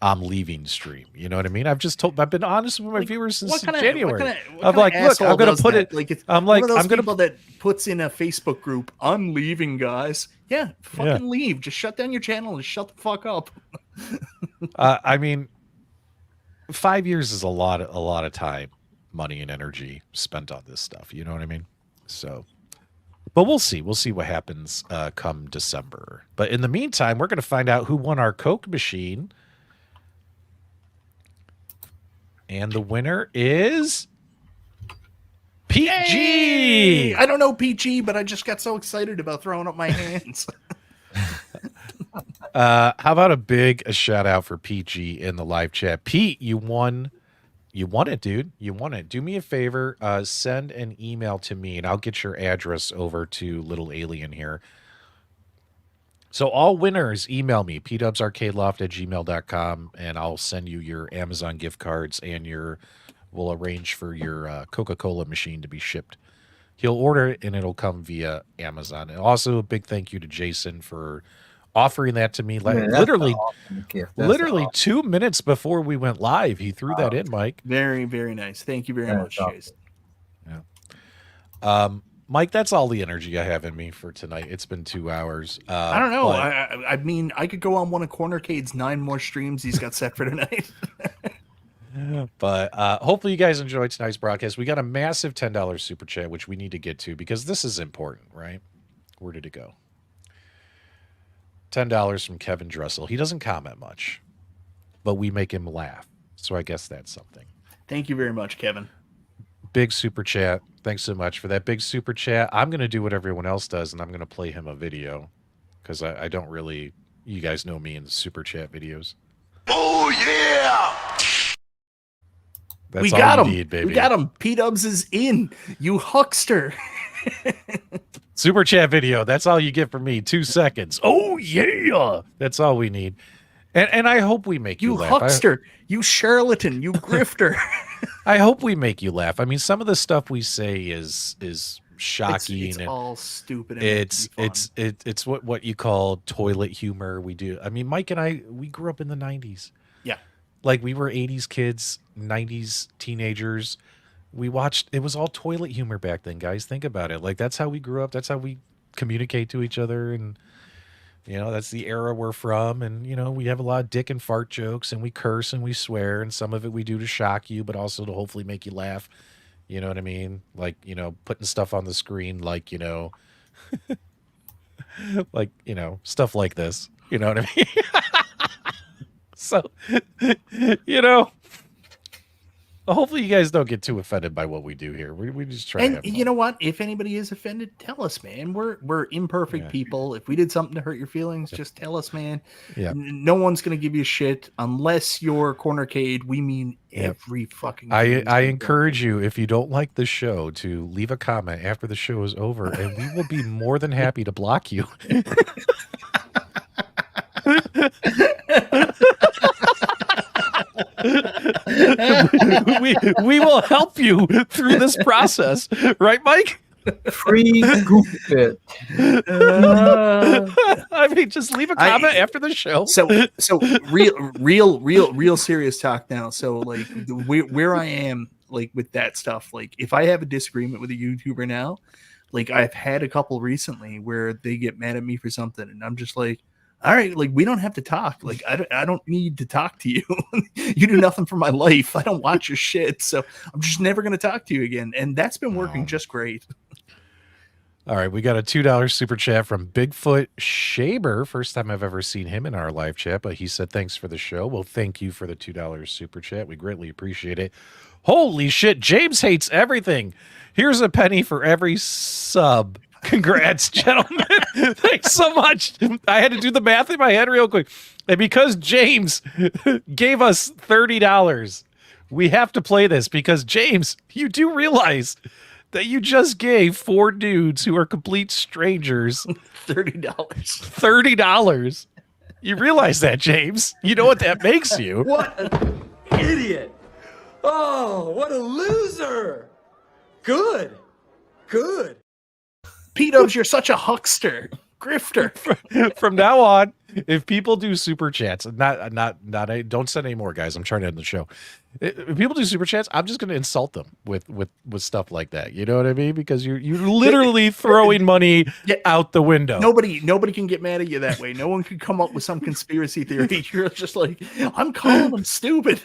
I'm leaving stream. You know what I mean? I've been honest with my viewers since January. I'm like, look, I'm going to put it.
Like, I'm going to that puts in a Facebook group, I'm leaving, guys. Yeah, fucking leave. Just shut down your channel and shut the fuck up.
I mean, 5 years is a lot of time, money, and energy spent on this stuff. You know what I mean? So. But we'll see. We'll see what happens come December. But in the meantime, we're going to find out who won our Coke machine. And the winner is Pete G.
I don't know Pete G, but I just got so excited about throwing up my hands.
How about a shout out for Pete G in the live chat? Pete, you won. You won it, dude. You won it. Do me a favor. Send an email to me, and I'll get your address over to Little Alien here. So all winners, email me, pdubsarcadeloft@gmail.com, and I'll send you your Amazon gift cards, and we'll arrange for your Coca-Cola machine to be shipped. He'll order it, and it'll come via Amazon. And also a big thank you to Jason for offering that to me. Literally awesome 2 minutes before we went live, he threw that in, Mike.
Very, very nice. Thank you very much,
awesome.
Jason.
Yeah. Mike, that's all the energy I have in me for tonight. It's been 2 hours.
I don't know. I mean, I could go on one of Cornercade's 9 more streams he's got set for tonight.
But hopefully you guys enjoyed tonight's broadcast. We got a massive $10 super chat, which we need to get to because this is important, right? Where did it go? $10 from Kevin Dressel. He doesn't comment much, but we make him laugh. So I guess that's something.
Thank you very much, Kevin.
Big super chat. Thanks so much for that big super chat. I'm going to do what everyone else does, and I'm going to play him a video because I don't really, you guys know me in the super chat videos.
Oh, yeah!
That's
we
all
got him.
Need, baby.
We got him. P-Dubs is in. You huckster.
Super chat video. That's all you get from me. 2 seconds. Oh, yeah. That's all we need. And I hope we make you laugh.
You huckster. You charlatan. You grifter.
I hope we make you laugh. I mean, some of the stuff we say is shocking.
It's all stupid. And
it's what you call toilet humor. We do. I mean, Mike and I, we grew up in the 90s.
Yeah.
Like we were 80s kids, 90s teenagers. We watched, it was all toilet humor back then, guys. Think about it. Like that's how we grew up. That's how we communicate to each other. And, you know, that's the era we're from. And, you know, we have a lot of dick and fart jokes and we curse and we swear. And some of it we do to shock you, but also to hopefully make you laugh. You know what I mean? Like, you know, putting stuff on the screen, like, you know, like, you know, stuff like this. You know what I mean? So, you know, hopefully you guys don't get too offended by what we do here. We just try.
And you know what? If anybody is offended, tell us, man. We're imperfect people. If we did something to hurt your feelings, just tell us, man.
Yeah.
No one's gonna give you shit unless you're Cornercade. We mean every fucking.
I encourage you, if you don't like the show, to leave a comment after the show is over, and we will be more than happy to block you. we will help you through this process, right, Mike?
Free goof fit.
I mean, just leave a comment after the show.
So real serious talk now. So like where I am like with that stuff, like if I have a disagreement with a YouTuber now, like I've had a couple recently where they get mad at me for something, and I'm just like, all right, like we don't have to talk. Like I don't need to talk to you. You do nothing for my life. I don't watch your shit, so I'm just never going to talk to you again. And that's been working just great.
All right, we got a $2 super chat from Bigfoot Shaber. First time I've ever seen him in our live chat, but he said thanks for the show. Well, thank you for the $2 super chat. We greatly appreciate it. Holy shit, James hates everything. Here's a penny for every sub. Congrats, gentlemen. Thanks so much. I had to do the math in my head real quick. And because James gave us $30, we have to play this because, James, you do realize that you just gave 4 dudes who are complete strangers $30. You realize that, James? You know what that makes you?
What an idiot! Oh, what a loser! Good.
P-Dubs, you're such a huckster, grifter.
From now on, if people do super chats, don't send any more, guys. I'm trying to end the show. If people do super chats, I'm just going to insult them with stuff like that. You know what I mean? Because you're literally throwing money out the window.
Nobody can get mad at you that way. No one can come up with some conspiracy theory. You're just like, I'm calling them stupid.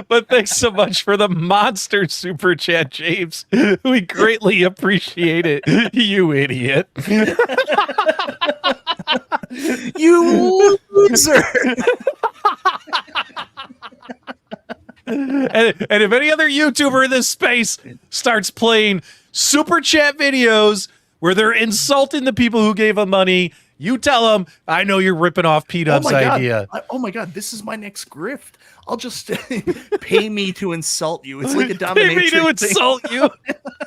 But thanks so much for the monster super chat, James. We greatly appreciate it. You idiot.
You loser.
And if any other YouTuber in this space starts playing super chat videos where they're insulting the people who gave them money, you tell them, I know you're ripping off P-Dub's idea.
Oh my God, this is my next grift. I'll just pay me to insult you. It's like a dominatrix. Pay me to
insult you.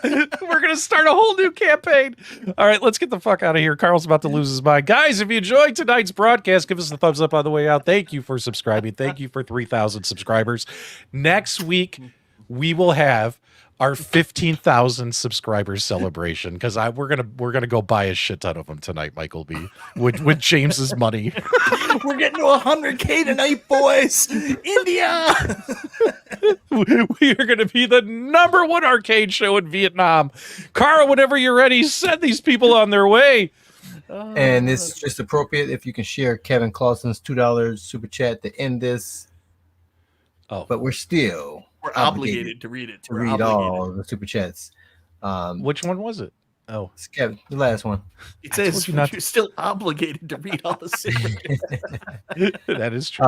We're going to start a whole new campaign. All right, let's get the fuck out of here. Carl's about to lose his mind. Guys, if you enjoyed tonight's broadcast, give us the thumbs up on the way out. Thank you for subscribing. Thank you for 3,000 subscribers. Next week, we will have our 15,000 subscribers celebration because we're gonna go buy a shit ton of them tonight, Michael B. with James's money.
We're getting to 100K tonight, boys. India.
We are gonna be the #1 arcade show in Vietnam. Carl, whenever you're ready, send these people on their way.
And it's just appropriate if you can share Kevin Clausen's $2 super chat to end this.
Oh,
but we're
obligated to read it.
To read all of the super chats.
Which one was it? Oh,
it's Kevin, the last one.
It says you're still obligated to read all the super chats.
That is true.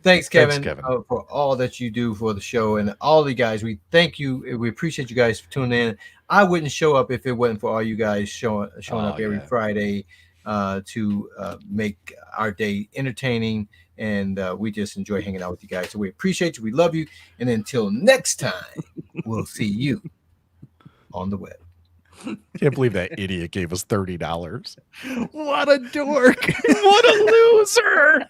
Thanks, Kevin, for all that you do for the show and all the guys. We thank you. We appreciate you guys for tuning in. I wouldn't show up if it wasn't for all you guys showing up every Friday to make our day entertaining. And we just enjoy hanging out with you guys. So we appreciate you. We love you. And until next time, we'll see you on the web.
Can't believe that idiot gave us $30.
What a dork.
What a loser.